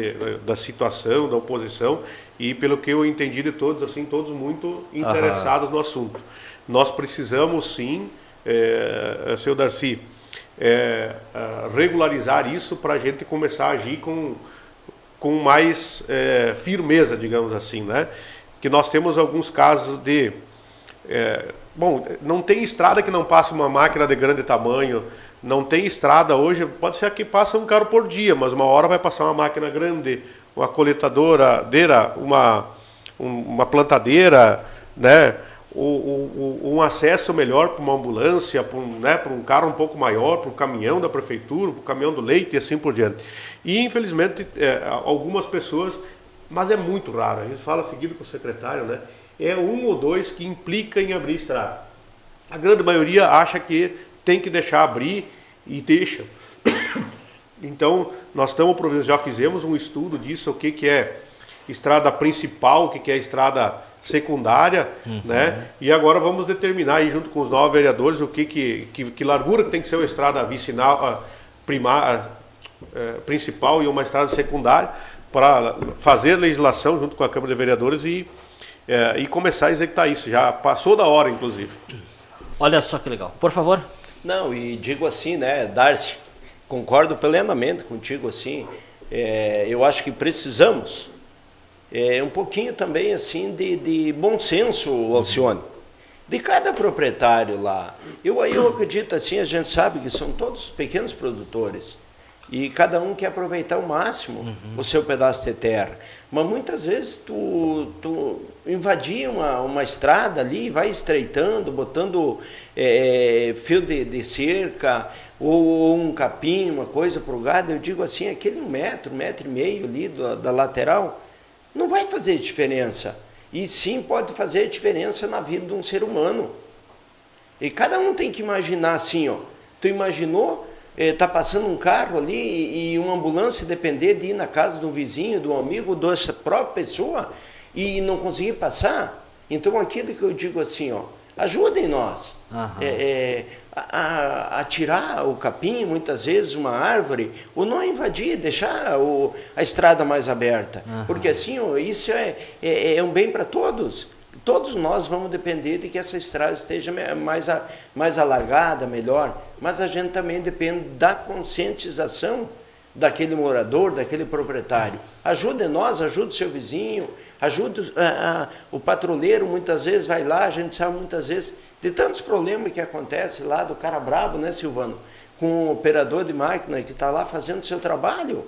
da situação, da oposição, e pelo que eu entendi de todos, assim, todos muito interessados no assunto. Nós precisamos sim, seu Darcy, regularizar isso para a gente começar a agir com mais firmeza, digamos assim, né? Que nós temos alguns casos de... não tem estrada que não passe uma máquina de grande tamanho, não tem estrada hoje, pode ser que passa um carro por dia, mas uma hora vai passar uma máquina grande, uma coletadora, uma plantadeira, né? Um acesso melhor para uma ambulância, para um carro um pouco maior, para o caminhão da prefeitura, para o caminhão do leite e assim por diante. E infelizmente algumas pessoas, mas é muito raro, a gente fala seguido com o secretário, né? É um ou dois que implica em abrir estrada. A grande maioria acha que tem que deixar abrir e deixa. Então, nós já fizemos um estudo disso, o que é estrada principal, o que é estrada secundária, né? E agora vamos determinar aí, junto com os 9 vereadores, o que largura que tem que ser uma estrada vicinal, principal e uma estrada secundária, para fazer legislação junto com a Câmara de Vereadores e começar a executar isso. Já passou da hora, inclusive. Olha só que legal. Por favor. Não, e digo assim, né, Darcy, concordo plenamente contigo, assim, eu acho que precisamos um pouquinho também, assim, de bom senso, Alcione, de cada proprietário lá. Eu acredito, assim, a gente sabe que são todos pequenos produtores, e cada um quer aproveitar ao máximo o seu pedaço de terra. Mas muitas vezes tu invadir uma estrada ali, vai estreitando, botando fio de cerca, ou um capim, uma coisa para o gado. Eu digo assim, aquele 1 metro, 1,5 metro ali da lateral, não vai fazer diferença. E sim pode fazer diferença na vida de um ser humano. E cada um tem que imaginar assim, ó. Tu imaginou... Está passando um carro ali e uma ambulância depender de ir na casa de um vizinho, de um amigo, dessa própria pessoa e não conseguir passar? Então aquilo que eu digo assim, ó, Ajudem nós. Aham. A tirar o capim, muitas vezes uma árvore, ou não invadir, deixar a estrada mais aberta. Porque assim, isso é um bem para todos. Todos nós vamos depender de que essa estrada esteja mais alargada, melhor. Mas a gente também depende da conscientização daquele morador, daquele proprietário. Ajude nós, ajude o seu vizinho, ajude o patrulheiro, muitas vezes vai lá, a gente sabe muitas vezes de tantos problemas que acontecem lá do cara brabo, né, Silvano? Com o operador de máquina que está lá fazendo o seu trabalho,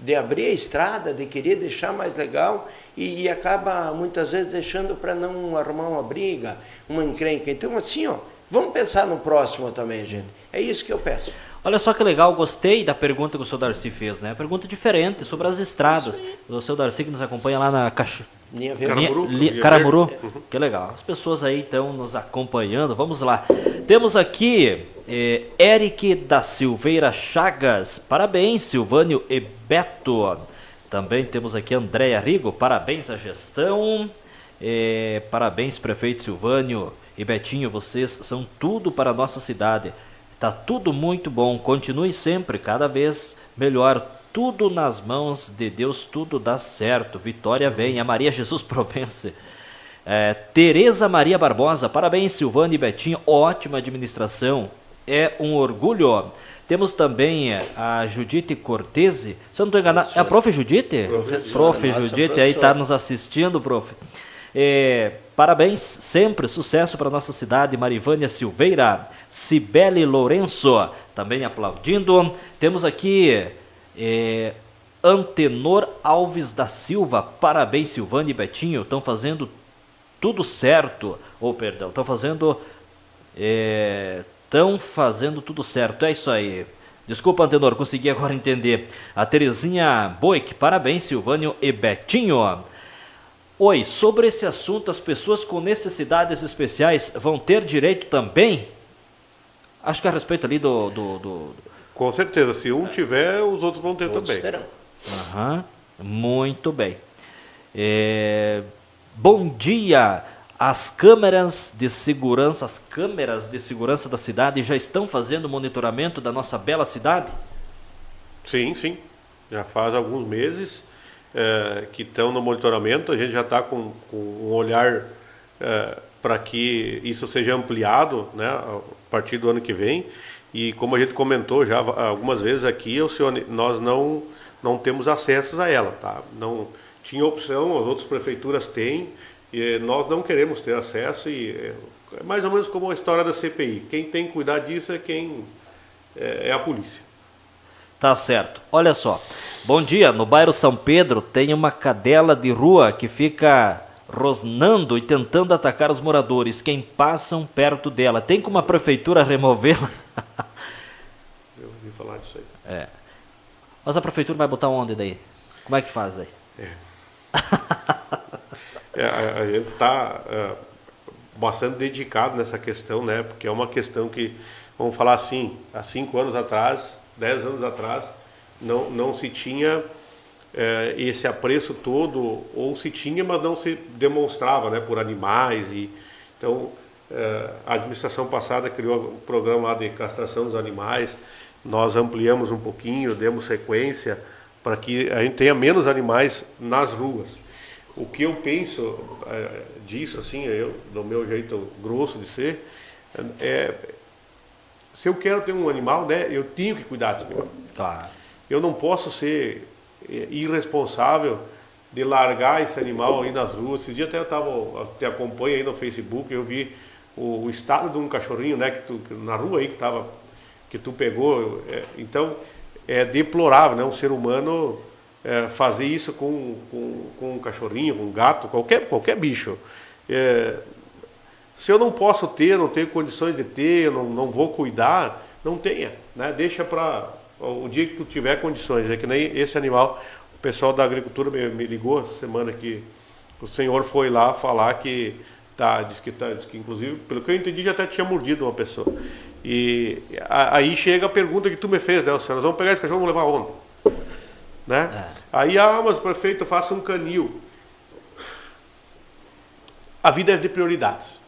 de abrir a estrada, de querer deixar mais legal e acaba muitas vezes deixando para não arrumar uma briga, uma encrenca. Então assim, vamos pensar no próximo também, gente. É isso que eu peço. Olha só que legal, gostei da pergunta que o seu Darcy fez, né? Pergunta diferente sobre as estradas. O seu Darcy que nos acompanha lá na Linha Verde. Caramuru, que legal. As pessoas aí estão nos acompanhando, vamos lá. Temos aqui Eric da Silveira Chagas, parabéns Silvânio e Beto. Também temos aqui Andréia Rigo, parabéns à gestão. Parabéns prefeito Silvânio e Betinho, vocês são tudo para a nossa cidade. Tá tudo muito bom, continue sempre, cada vez melhor, tudo nas mãos de Deus, tudo dá certo, vitória vem. A Maria Jesus Provence. Tereza Maria Barbosa, parabéns Silvano e Betinho, ótima administração, é um orgulho. Temos também a Judite Cortese, se eu não estou enganado, é a prof. Judite? Prof. Judite, aí está nos assistindo, prof. Parabéns, sempre sucesso para nossa cidade. Marivânia Silveira, Cibele Lourenço, também aplaudindo. Temos aqui Antenor Alves da Silva, parabéns Silvano e Betinho, estão fazendo tudo certo, estão fazendo tudo certo, é isso aí. Desculpa, Antenor, consegui agora entender. A Terezinha Boic, parabéns Silvânio e Betinho. Oi, sobre esse assunto, as pessoas com necessidades especiais vão ter direito também? Acho que a respeito ali Com certeza, se um tiver, os outros vão ter também. Muito bem. Bom dia. As câmeras de segurança da cidade já estão fazendo monitoramento da nossa bela cidade? Sim. Já faz alguns meses que estão no monitoramento. A gente já está com um olhar para que isso seja ampliado, né, a partir do ano que vem. E como a gente comentou já algumas vezes aqui, nós não temos acesso a ela, tá? Não tinha opção, as outras prefeituras têm, e nós não queremos ter acesso, e é mais ou menos como a história da CPI. Quem tem que cuidar disso é a polícia. Tá certo. Olha só. Bom dia. No bairro São Pedro tem uma cadela de rua que fica rosnando e tentando atacar os moradores. Quem passam perto dela. Tem como a prefeitura removê-la? Eu ouvi falar disso aí. Mas a prefeitura vai botar onde daí? Como é que faz daí? A gente está bastante dedicado nessa questão, né? Porque é uma questão que, vamos falar assim, há 5 anos atrás, 10 anos atrás, não se tinha esse apreço todo, ou se tinha, mas não se demonstrava, né, por animais. Então, a administração passada criou um programa lá de castração dos animais, nós ampliamos um pouquinho, demos sequência para que a gente tenha menos animais nas ruas. O que eu penso disso, assim, do meu jeito grosso de ser, se eu quero ter um animal, né, eu tenho que cuidar desse animal. Claro. Eu não posso ser irresponsável de largar esse animal aí nas ruas. Esse dia até eu te acompanho aí no Facebook, eu vi o estado de um cachorrinho, né, na rua aí que tu pegou. Então, é deplorável, né, um ser humano fazer isso com um cachorrinho, com um gato, qualquer bicho. Se eu não posso ter, não tenho condições de ter, eu não vou cuidar, não tenha, né? Deixa para o dia que tu tiver condições. É que nem esse animal, o pessoal da agricultura me ligou essa semana que o senhor foi lá falar que diz que inclusive, pelo que eu entendi, já até tinha mordido uma pessoa. E aí chega a pergunta que tu me fez, né? Nós vamos pegar esse cachorro e vamos levar onde? Né? Aí, mas o prefeito faça um canil. A vida é de prioridades,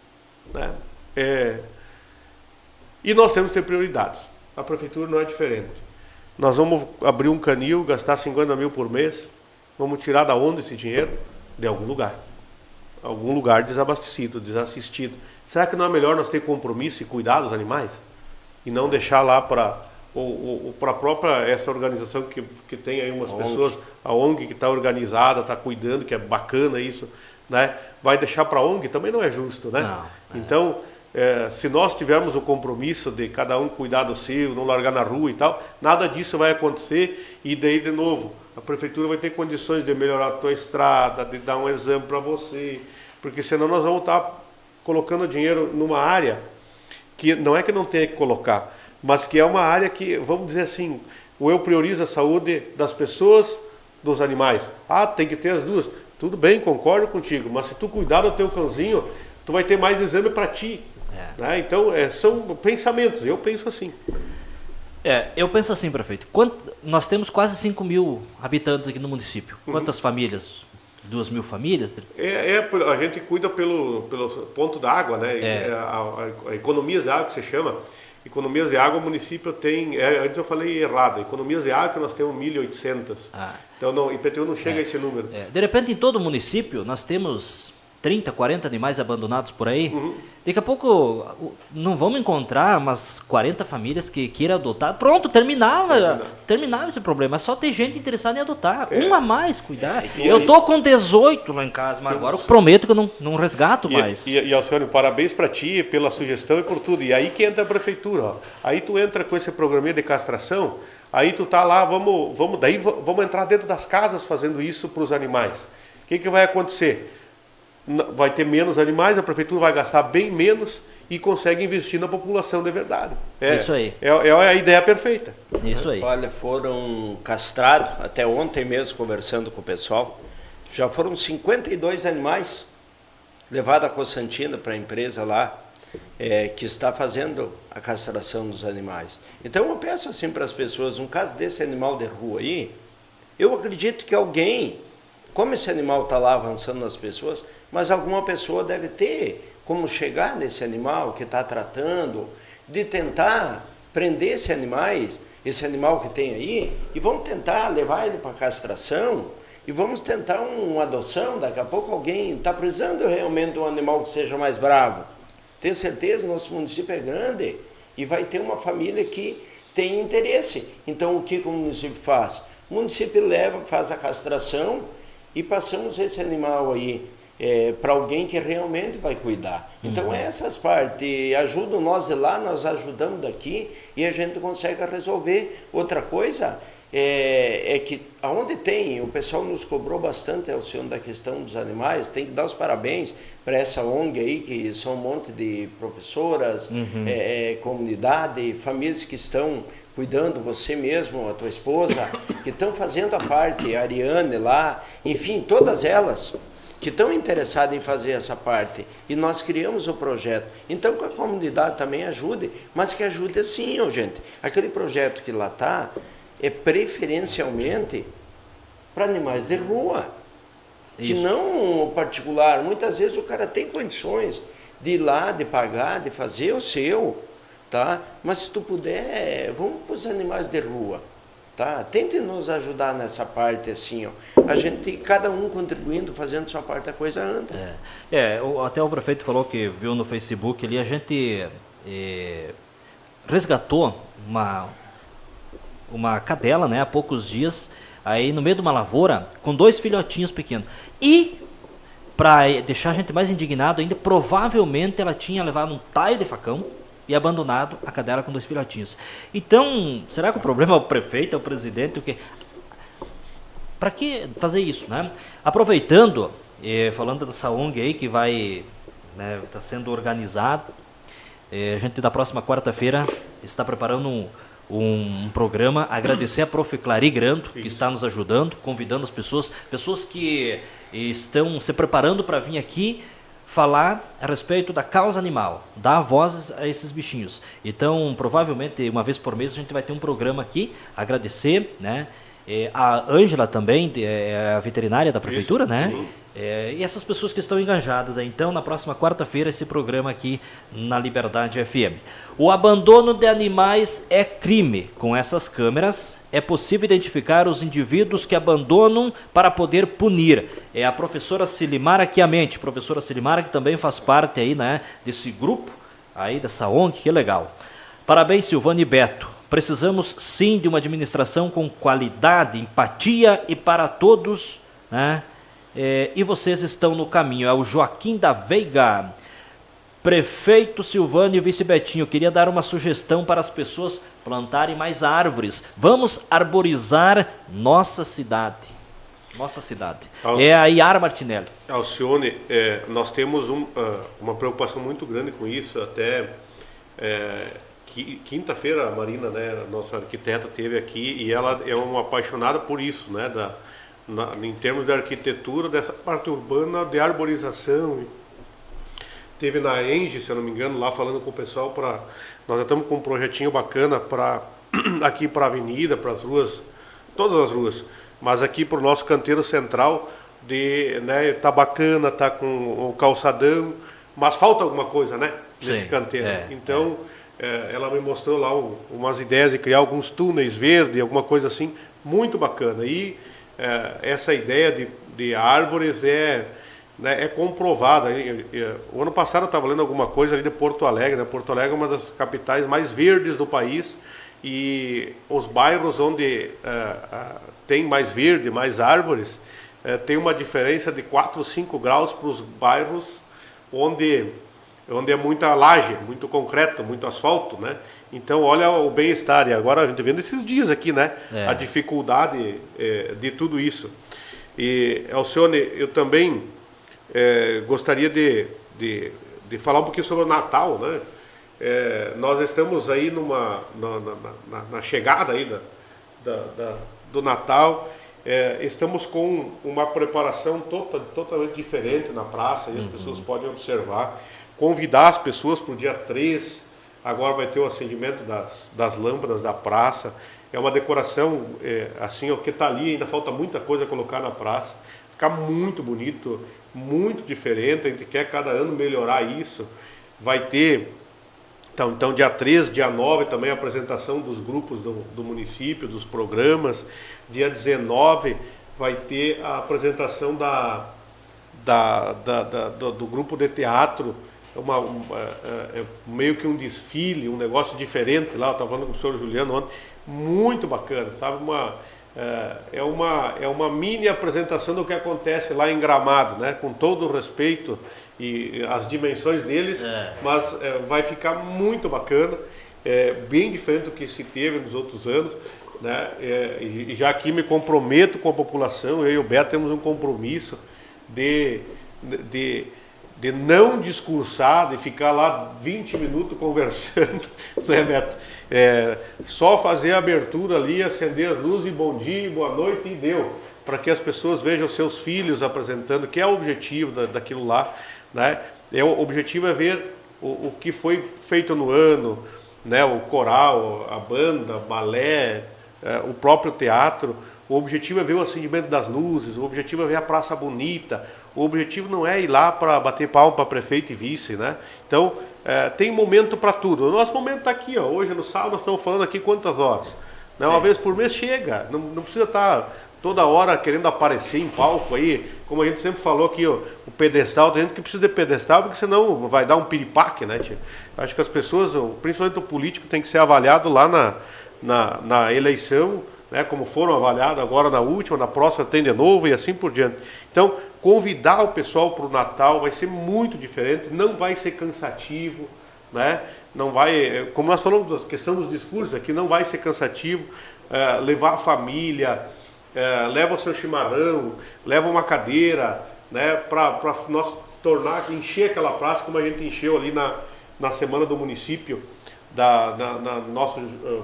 né? E nós temos que ter prioridades. A prefeitura não é diferente. Nós vamos abrir um canil, gastar 50 mil por mês, vamos tirar da onde esse dinheiro? De algum lugar. Algum lugar desabastecido, desassistido. Será que não é melhor nós ter compromisso e cuidar dos animais? E não deixar lá para a própria essa organização que tem aí umas pessoas, a ONG que está organizada, está cuidando, que é bacana isso, né? Vai deixar para a ONG? Também não é justo, né? Não, então, se nós tivermos o compromisso de cada um cuidar do seu, não largar na rua e tal, nada disso vai acontecer e daí, de novo, a prefeitura vai ter condições de melhorar a tua estrada, de dar um exame para você, porque senão nós vamos estar colocando dinheiro numa área que não é que não tenha que colocar, mas que é uma área que, vamos dizer assim, o eu priorizo a saúde das pessoas, dos animais. Tem que ter as duas. Tudo bem, concordo contigo, mas se tu cuidar do teu cãozinho, tu vai ter mais exame para ti. Né? Então, são pensamentos, eu penso assim. Eu penso assim, prefeito. Nós temos quase 5 mil habitantes aqui no município. Quantas famílias? 2 mil famílias? A gente cuida pelo ponto da água, né? A economias de água que se chama. Economias de água, o município tem... antes eu falei errado. Economias de água que nós temos 1.800. Então, IPTU não chega a esse número. De repente, em todo o município, nós temos 30, 40 animais abandonados por aí. Daqui a pouco não vamos encontrar umas 40 famílias que queiram adotar. Pronto, terminava esse problema. É só ter gente interessada em adotar. Um a mais cuidar. Eu estou com 18 lá em casa, mas agora eu prometo que eu não resgato mais. E Alcione, parabéns para ti pela sugestão e por tudo. E aí que entra a prefeitura. Ó. Aí tu entra com esse programinha de castração, aí tu tá lá, vamos entrar dentro das casas fazendo isso para os animais. O que vai acontecer? Vai ter menos animais, a prefeitura vai gastar bem menos e consegue investir na população de verdade. Isso aí. É a ideia perfeita. Isso aí. Olha, foram castrados, até ontem mesmo conversando com o pessoal, já foram 52 animais levados a Constantina para a empresa lá, que está fazendo a castração dos animais. Então eu peço assim para as pessoas, um caso desse animal de rua aí, eu acredito que alguém, como esse animal está lá avançando nas pessoas, mas alguma pessoa deve ter como chegar nesse animal que está tratando, de tentar prender esse animal que tem aí, e vamos tentar levar ele para castração, e vamos tentar uma adoção. Daqui a pouco alguém está precisando realmente de um animal que seja mais bravo. Tenho certeza que nosso município é grande e vai ter uma família que tem interesse. Então, o que o município faz? O município leva, faz a castração e passamos esse animal aí para alguém que realmente vai cuidar. Então essas partes ajudam nós de lá, nós ajudamos daqui e a gente consegue resolver. Outra coisa é que aonde tem, o pessoal nos cobrou bastante, Alcione, da questão dos animais, tem que dar os parabéns para essa ONG aí, que são um monte de professoras, comunidade, famílias que estão cuidando, você mesmo, a tua esposa, que estão fazendo a parte, a Ariane lá, enfim, todas elas que estão interessadas em fazer essa parte. E nós criamos o projeto. Então, que a comunidade também ajude, mas que ajude assim, gente. Aquele projeto que lá está é preferencialmente para animais de rua. Que não particular. Muitas vezes o cara tem condições de ir lá, de pagar, de fazer o seu, tá? Mas se tu puder, vamos para os animais de rua. Tá? Tente nos ajudar nessa parte assim, ó. A gente, cada um contribuindo, fazendo sua parte, a coisa anda. Até o prefeito falou que viu no Facebook ali, a gente resgatou uma cadela, né, há poucos dias, aí no meio de uma lavoura, com 2 filhotinhos pequenos. E, para deixar a gente mais indignado ainda, provavelmente ela tinha levado um taio de facão e abandonado a cadela com 2 filhotinhos. Então, será que o problema é o prefeito, é o presidente, o quê? Para que fazer isso, né? Aproveitando, falando dessa ONG aí que vai, né, tá sendo organizado, a gente da próxima quarta-feira está preparando um programa, agradecer a Prof. Clary Grando, que está nos ajudando, convidando as pessoas que estão se preparando para vir aqui falar a respeito da causa animal, dar vozes a esses bichinhos. Então, provavelmente, uma vez por mês, a gente vai ter um programa aqui, agradecer, né? A Ângela também, é a veterinária da prefeitura, né? Sim. E essas pessoas que estão engajadas aí. Então, na próxima quarta-feira, esse programa aqui na Liberdade FM. O abandono de animais é crime. Com essas câmeras, é possível identificar os indivíduos que abandonam para poder punir. É a professora Silimara Chiamente. Professora Silimara, que também faz parte aí, né, desse grupo, aí dessa ONG, que legal. Parabéns, Silvane e Beto. Precisamos sim de uma administração com qualidade, empatia e para todos, né? E vocês estão no caminho. É o Joaquim da Veiga. Prefeito Silvane e Vice Betinho, queria dar uma sugestão para as pessoas plantarem mais árvores. Vamos arborizar nossa cidade. Nossa cidade. É a Iara Martinelli. Alcione, nós temos uma preocupação muito grande com isso. Até quinta-feira a Marina, né, a nossa arquiteta, esteve aqui e ela é uma apaixonada por isso, né, em termos de arquitetura, dessa parte urbana, de arborização. Teve na Engie, se eu não me engano, lá falando com o pessoal, nós já estamos com um projetinho bacana aqui para a avenida, para as ruas, todas as ruas, mas aqui para o nosso canteiro central, né, tá bacana, tá com o calçadão, mas falta alguma coisa, né, nesse canteiro. Então, ela me mostrou lá umas ideias de criar alguns túneis verdes, alguma coisa assim, muito bacana. E essa ideia de árvores é comprovada. O ano passado eu estava lendo alguma coisa ali de Porto Alegre, né? Porto Alegre é uma das capitais mais verdes do país, e os bairros onde tem mais verde, mais árvores, tem uma diferença de 4 ou 5 graus para os bairros onde é muita laje, muito concreto, muito asfalto, né? Então, olha o bem-estar. E agora a gente vendo esses dias aqui, né? A dificuldade de tudo isso. E, Alcione, eu também gostaria de falar um pouquinho sobre o Natal, né? Nós estamos aí na chegada aí do Natal. Estamos com uma preparação totalmente diferente na praça, e as pessoas podem observar. Convidar as pessoas para o dia 3, agora vai ter o acendimento das lâmpadas da praça. É uma decoração, assim, o que está ali, ainda falta muita coisa a colocar na praça. Ficar muito bonito, muito diferente, a gente quer cada ano melhorar isso. Vai ter, então dia 3, dia 9 também a apresentação dos grupos do município, dos programas. Dia 19 vai ter a apresentação do grupo de teatro, meio que um desfile, um negócio diferente lá. Eu estava falando com o senhor Juliano ontem, muito bacana, sabe? É uma mini apresentação do que acontece lá em Gramado, né? Com todo o respeito e as dimensões deles, mas vai ficar muito bacana, bem diferente do que se teve nos outros anos, né? E já aqui me comprometo com a população, eu e o Beto temos um compromisso de não discursar, de ficar lá 20 minutos conversando, né, Beto? Só fazer a abertura ali, acender as luzes, bom dia, boa noite, e deu. Para que as pessoas vejam seus filhos apresentando, que é o objetivo daquilo lá, né? O objetivo é ver o que foi feito no ano, né? O coral, a banda, balé, o próprio teatro. O objetivo é ver o acendimento das luzes, o objetivo é ver a praça bonita. O objetivo não é ir lá para bater palma para prefeito e vice, né? Então, tem momento para tudo. O nosso momento está aqui, ó. Hoje, no sábado, nós estamos falando aqui quantas horas? Né? Uma vez por mês chega. Não precisa estar toda hora querendo aparecer em palco aí. Como a gente sempre falou aqui, ó, o pedestal. Tem gente que precisa de pedestal, porque senão vai dar um piripaque, né, tia? Acho que as pessoas, principalmente o político, tem que ser avaliado lá na eleição, né, como foram avaliados agora na última, na próxima tem de novo e assim por diante. Então, convidar o pessoal para o Natal vai ser muito diferente, não vai ser cansativo, né? Não vai, como nós falamos da questão dos discursos aqui, não vai ser cansativo. Levar a família, leva o seu chimarrão, leva uma cadeira, né, para nós encher aquela praça como a gente encheu ali na semana do município, na nosso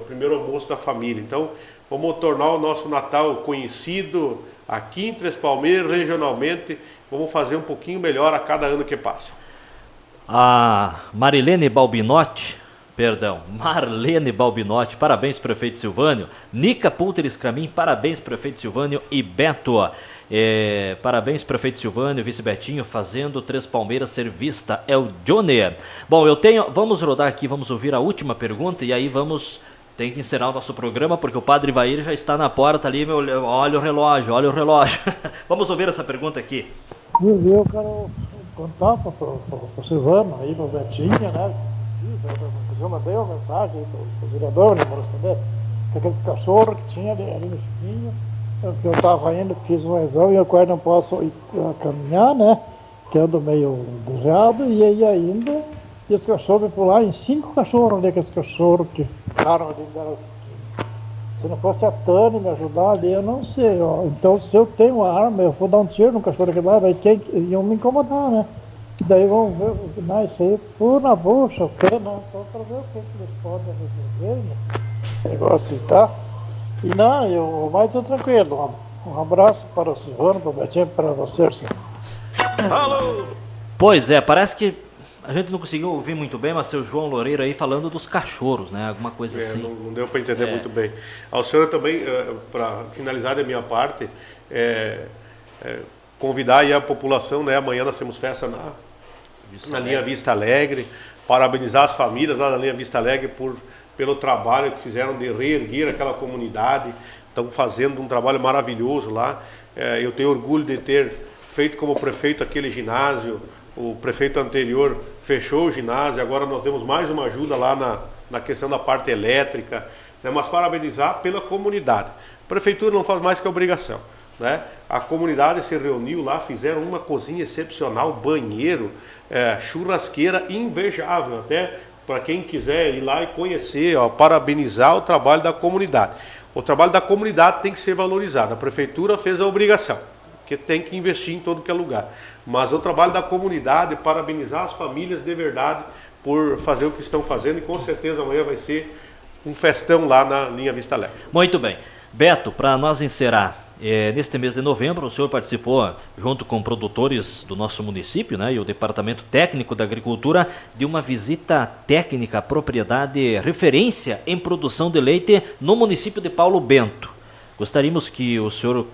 primeiro almoço da família. Então, vamos tornar o nosso Natal conhecido aqui em Três Palmeiras, regionalmente. Vamos fazer um pouquinho melhor a cada ano que passa. A Marilene Balbinotti Perdão, Marlene Balbinotti, parabéns, prefeito Silvânio. Nica Pulteres Cramin, parabéns, prefeito Silvânio. E Beto, parabéns, prefeito Silvânio, vice Betinho, fazendo Três Palmeiras ser vista. É o Johnny. Bom, vamos rodar aqui, vamos ouvir a última pergunta e aí tem que encerrar o nosso programa, porque o Padre Vair já está na porta ali, olha o relógio. Vamos ouvir essa pergunta aqui. Eu quero contar para o Silvano aí, para o Betinho, né? Eu mandei uma mensagem para o vereador, não vou responder, que aqueles cachorros que tinha ali no Chiquinho, que eu estava indo, fiz um exame e eu quase não posso ir caminhar, né? Que ando meio desejado, e aí ainda, e os cachorros me pularam em 5 cachorros ali, aqueles cachorros que ficaram ali. Se não fosse a Tânia me ajudar ali, eu não sei, ó. Então, se eu tenho uma arma, eu vou dar um tiro no cachorro aqui lá, iam me incomodar, né? Daí vamos ver, isso aí, pôr na bucha, o pé, né? Então, para ver o que eles podem resolver, esse negócio e tá. E não, mas estou tranquilo. Um abraço para o Silvano, para o Betinho, para você, senhor. Pois é, parece que a gente não conseguiu ouvir muito bem, mas seu João Loureiro aí falando dos cachorros, né? Alguma coisa assim. Não deu para entender muito bem. Ao senhor também, para finalizar da minha parte, convidar aí a população, né? Amanhã nós temos festa na linha Vista Alegre, parabenizar as famílias lá na linha Vista Alegre pelo trabalho que fizeram de reerguer aquela comunidade, estão fazendo um trabalho maravilhoso lá. Eu tenho orgulho de ter feito como prefeito aquele ginásio, o prefeito anterior fechou o ginásio, agora nós demos mais uma ajuda lá na questão da parte elétrica, né? Mas parabenizar pela comunidade. A prefeitura não faz mais que obrigação, né? A comunidade se reuniu lá, fizeram uma cozinha excepcional, banheiro, churrasqueira invejável, até para quem quiser ir lá e conhecer, parabenizar o trabalho da comunidade. O trabalho da comunidade tem que ser valorizado. A prefeitura fez a obrigação, que tem que investir em todo que é lugar. Mas o trabalho da comunidade, parabenizar as famílias de verdade por fazer o que estão fazendo, e com certeza amanhã vai ser um festão lá na linha Vista Alegre. Muito bem. Beto, para nós encerrar, neste mês de novembro, o senhor participou, junto com produtores do nosso município, né, e o Departamento Técnico da Agricultura, de uma visita técnica à propriedade referência em produção de leite no município de Paulo Bento. Gostaríamos que o senhor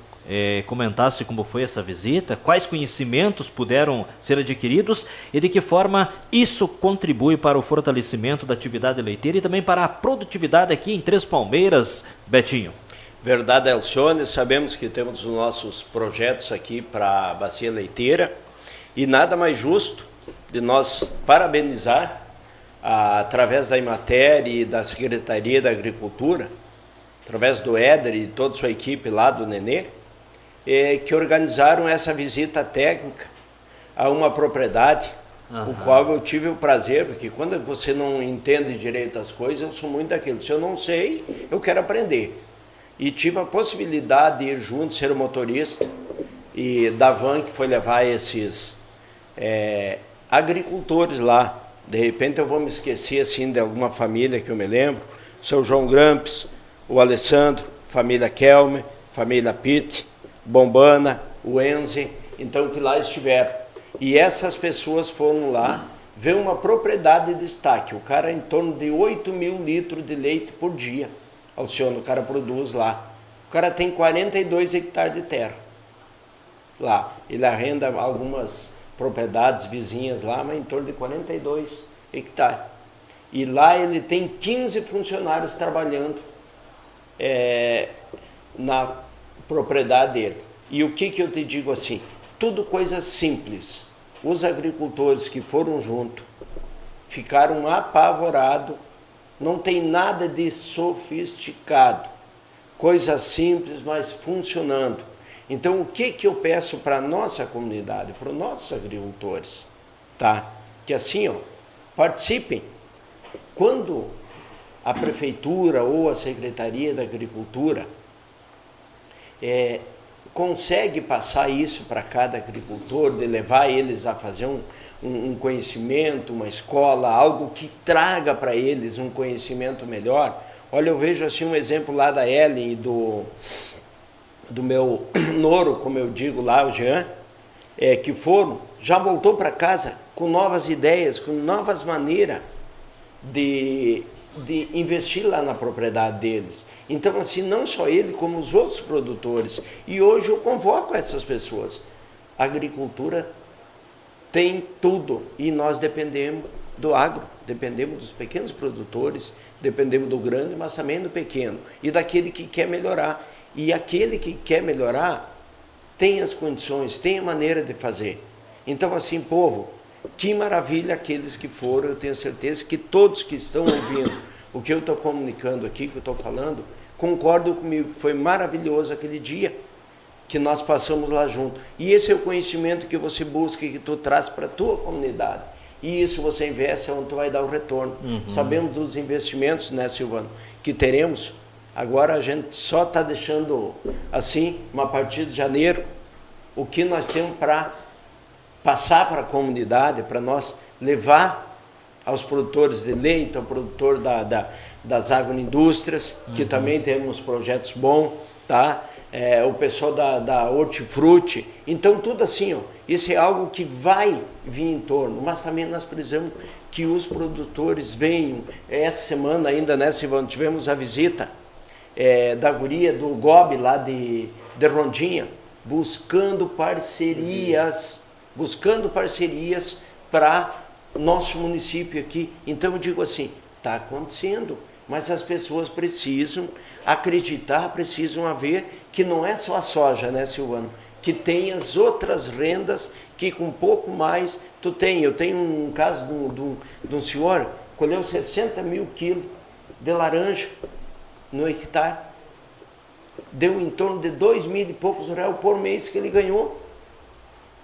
comentasse como foi essa visita, quais conhecimentos puderam ser adquiridos e de que forma isso contribui para o fortalecimento da atividade leiteira e também para a produtividade aqui em Três Palmeiras, Betinho. Verdade, Alcione, sabemos que temos os nossos projetos aqui para a bacia leiteira e nada mais justo de nós parabenizar, através da Imater e da Secretaria da Agricultura, através do Éder e toda a sua equipe lá do Nenê, que organizaram essa visita técnica a uma propriedade, o qual eu tive o prazer, porque quando você não entende direito as coisas, eu sou muito daquilo, se eu não sei, eu quero aprender. E tive a possibilidade de ir junto, ser o motorista, e da van que foi levar esses agricultores lá. De repente eu vou me esquecer assim de alguma família que eu me lembro, o seu João Grampes, o Alessandro, família Kelme, família Pitt, Bombana, o Enze, então que lá estiveram. E essas pessoas foram lá ver uma propriedade de destaque. O cara em torno de 8.000 litros de leite por dia. Alcione, o cara produz lá. O cara tem 42 hectares de terra lá. Ele arrenda algumas propriedades vizinhas lá, mas em torno de 42 hectares. E lá ele tem 15 funcionários trabalhando na propriedade dele. E o que eu te digo assim? Tudo coisas simples. Os agricultores que foram junto ficaram apavorados. Não tem nada de sofisticado. Coisas simples, mas funcionando. Então, o que eu peço para a nossa comunidade, para os nossos agricultores? Tá? Que assim, participem. Quando a prefeitura ou a Secretaria da Agricultura consegue passar isso para cada agricultor, de levar eles a fazer um conhecimento, uma escola, algo que traga para eles um conhecimento melhor. Olha, eu vejo assim um exemplo lá da Ellen e do meu noro, como eu digo lá, o Jean, que já voltou para casa com novas ideias, com novas maneiras de investir lá na propriedade deles. Então, assim, não só ele, como os outros produtores. E hoje eu convoco essas pessoas. A agricultura tem tudo e nós dependemos do agro, dependemos dos pequenos produtores, dependemos do grande, mas também do pequeno e daquele que quer melhorar. E aquele que quer melhorar tem as condições, tem a maneira de fazer. Então, assim, povo, que maravilha aqueles que foram. Eu tenho certeza que todos que estão ouvindo o que eu estou comunicando aqui, que eu estou falando, concordam comigo. Foi maravilhoso aquele dia que nós passamos lá junto. E esse é o conhecimento que você busca e que tu traz para a tua comunidade. E isso você investe onde tu vai dar o retorno. Sabemos dos investimentos, né, Silvano, que teremos. Agora a gente só está deixando, assim, a partir de janeiro, o que nós temos para passar para a comunidade, para nós levar aos produtores de leite, ao produtor das agroindústrias, que também temos projetos bons, tá? O pessoal da hortifruti. Então, tudo assim, ó, isso é algo que vai vir em torno, mas também nós precisamos que os produtores venham. Essa semana ainda, né, Silvano, tivemos a visita da guria do GOB lá de Rondinha, buscando parcerias para nosso município aqui. Então eu digo assim, está acontecendo, mas as pessoas precisam acreditar, precisam ver que não é só a soja, né, Silvano? Que tem as outras rendas que com um pouco mais tu tem. Eu tenho um caso de um senhor, colheu 60 mil quilos de laranja no hectare, deu em torno de 2 mil e poucos reais por mês que ele ganhou.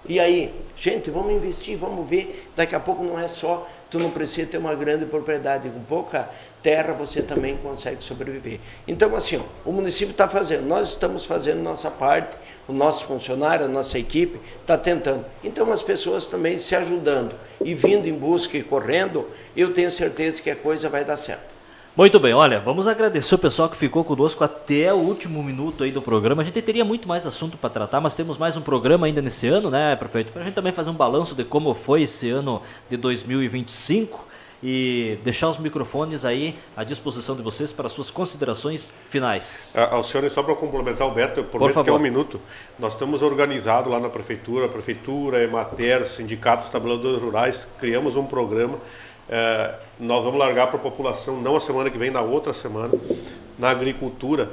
E aí, gente, vamos investir, vamos ver, daqui a pouco não é só, tu não precisa ter uma grande propriedade, com pouca terra você também consegue sobreviver. Então assim, ó, o município está fazendo, nós estamos fazendo nossa parte, o nosso funcionário, a nossa equipe está tentando. Então as pessoas também se ajudando e vindo em busca e correndo, eu tenho certeza que a coisa vai dar certo. Muito bem, olha, vamos agradecer o pessoal que ficou conosco até o último minuto aí do programa. A gente teria muito mais assunto para tratar, mas temos mais um programa ainda nesse ano, né, prefeito? Para a gente também fazer um balanço de como foi esse ano de 2025 e deixar os microfones aí à disposição de vocês para suas considerações finais. Alcione, só para complementar o Beto, eu prometo que é um minuto. Nós estamos organizados lá na prefeitura, Emater, sindicatos, trabalhadores rurais, criamos um programa. Nós vamos largar para a população, não a semana que vem, na outra semana, na agricultura.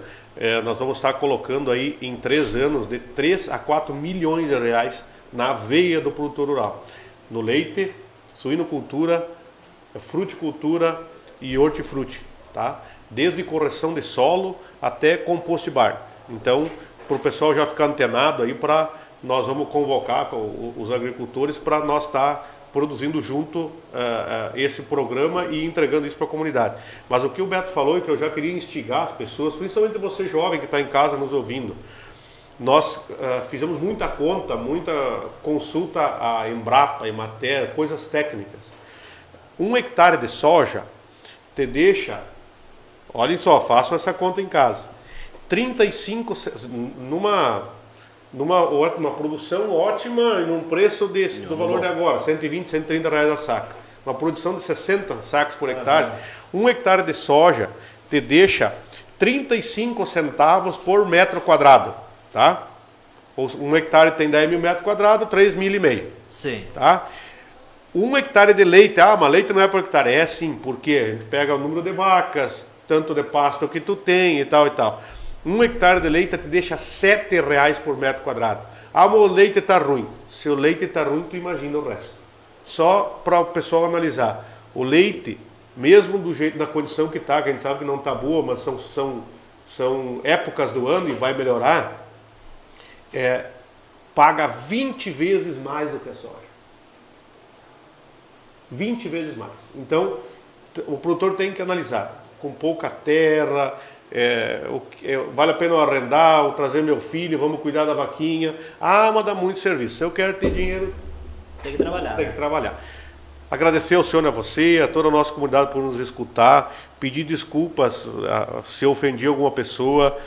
Nós vamos estar colocando aí em 3 anos de 3 a 4 milhões de reais na veia do produtor rural, no leite, suinocultura, fruticultura e hortifruti, tá? Desde correção de solo até compost bar. Então, para o pessoal já ficar antenado aí, nós vamos convocar os agricultores para nós estar produzindo junto esse programa e entregando isso para a comunidade. Mas o que o Beto falou e que eu já queria instigar as pessoas, principalmente você jovem que está em casa nos ouvindo, nós fizemos muita consulta à Embrapa, Emater, coisas técnicas. 1 hectare de soja te deixa, olhem só, façam essa conta em casa, 35, numa produção ótima e num preço do valor de agora, 120, 130 reais a saca. Uma produção de 60 sacos por hectare. 1 hectare de soja te deixa 35 centavos por metro quadrado, tá? 1 hectare tem 10 mil metros quadrados, 3,5 mil. Sim. Tá? 1 hectare de leite, mas leite não é por hectare. É sim, porque a gente pega o número de vacas, tanto de pasto que tu tem e tal e tal. 1 hectare de leite te deixa R$7 por metro quadrado. Mas o leite está ruim. Se o leite está ruim, tu imagina o resto. Só para o pessoal analisar. O leite, mesmo do jeito, na condição que está, que a gente sabe que não está boa, mas são épocas do ano e vai melhorar, paga 20 vezes mais do que a soja. 20 vezes mais. Então, o produtor tem que analisar. Com pouca terra, vale a pena eu arrendar, ou trazer meu filho, vamos cuidar da vaquinha. Mas dá muito serviço. Se eu quero ter dinheiro, tem que trabalhar. Tem que trabalhar. Agradecer ao senhor, a você, a toda a nossa comunidade por nos escutar, pedir desculpas se eu ofendi alguma pessoa,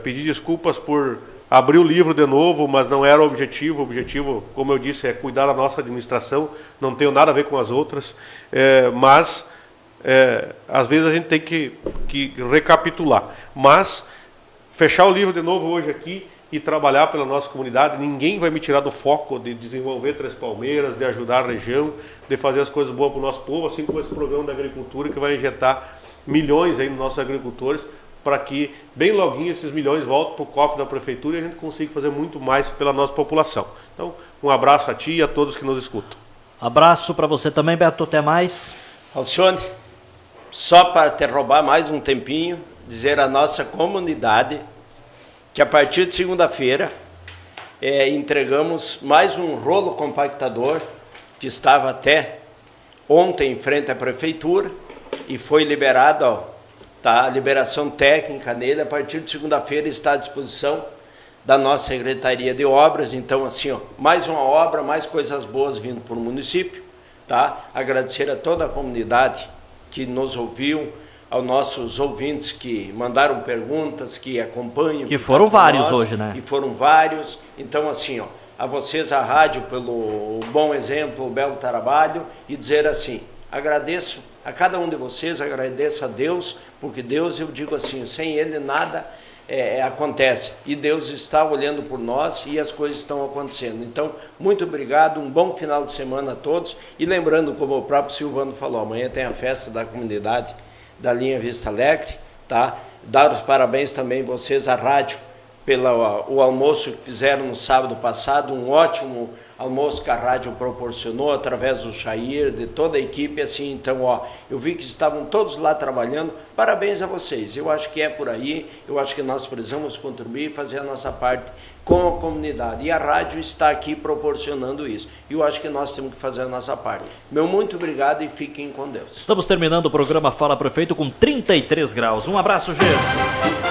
pedir desculpas por abrir o livro de novo, mas não era o objetivo. O objetivo, como eu disse, é cuidar da nossa administração, não tenho nada a ver com as outras, mas às vezes a gente tem que recapitular. Mas fechar o livro de novo hoje aqui e trabalhar pela nossa comunidade, ninguém vai me tirar do foco de desenvolver Três Palmeiras, de ajudar a região, de fazer as coisas boas para o nosso povo, assim como esse programa da agricultura que vai injetar milhões aí nos nossos agricultores, para que bem loguinho esses milhões voltem para o cofre da prefeitura e a gente consiga fazer muito mais pela nossa população. Então, um abraço a ti e a todos que nos escutam. Abraço para você também, Beto, até mais. Alcione, só para te roubar mais um tempinho, dizer à nossa comunidade que a partir de segunda-feira entregamos mais um rolo compactador que estava até ontem em frente à prefeitura e foi liberado, tá, a liberação técnica nele. A partir de segunda-feira está à disposição da nossa Secretaria de Obras. Então, assim, mais uma obra, mais coisas boas vindo para o município, tá? Agradecer a toda a comunidade que nos ouviu, aos nossos ouvintes que mandaram perguntas, que acompanham. Que foram vários hoje, né? E foram vários. Então, assim, a vocês, a rádio, pelo bom exemplo, o belo trabalho, e dizer assim, agradeço a cada um de vocês, agradeço a Deus, porque Deus, eu digo assim, sem Ele nada acontece. E Deus está olhando por nós e as coisas estão acontecendo. Então, muito obrigado, um bom final de semana a todos. E lembrando, como o próprio Silvano falou, amanhã tem a festa da comunidade da linha Vista Alegre, tá? Dar os parabéns também vocês, a rádio, pelo almoço que fizeram no sábado passado, um ótimo almoço que a rádio proporcionou através do Jair, de toda a equipe, assim. Então, eu vi que estavam todos lá trabalhando, parabéns a vocês. Eu acho que é por aí, eu acho que nós precisamos contribuir e fazer a nossa parte com a comunidade, e a rádio está aqui proporcionando isso, e eu acho que nós temos que fazer a nossa parte. Meu muito obrigado e fiquem com Deus. Estamos terminando o programa Fala Prefeito com 33 graus. Um abraço, gente.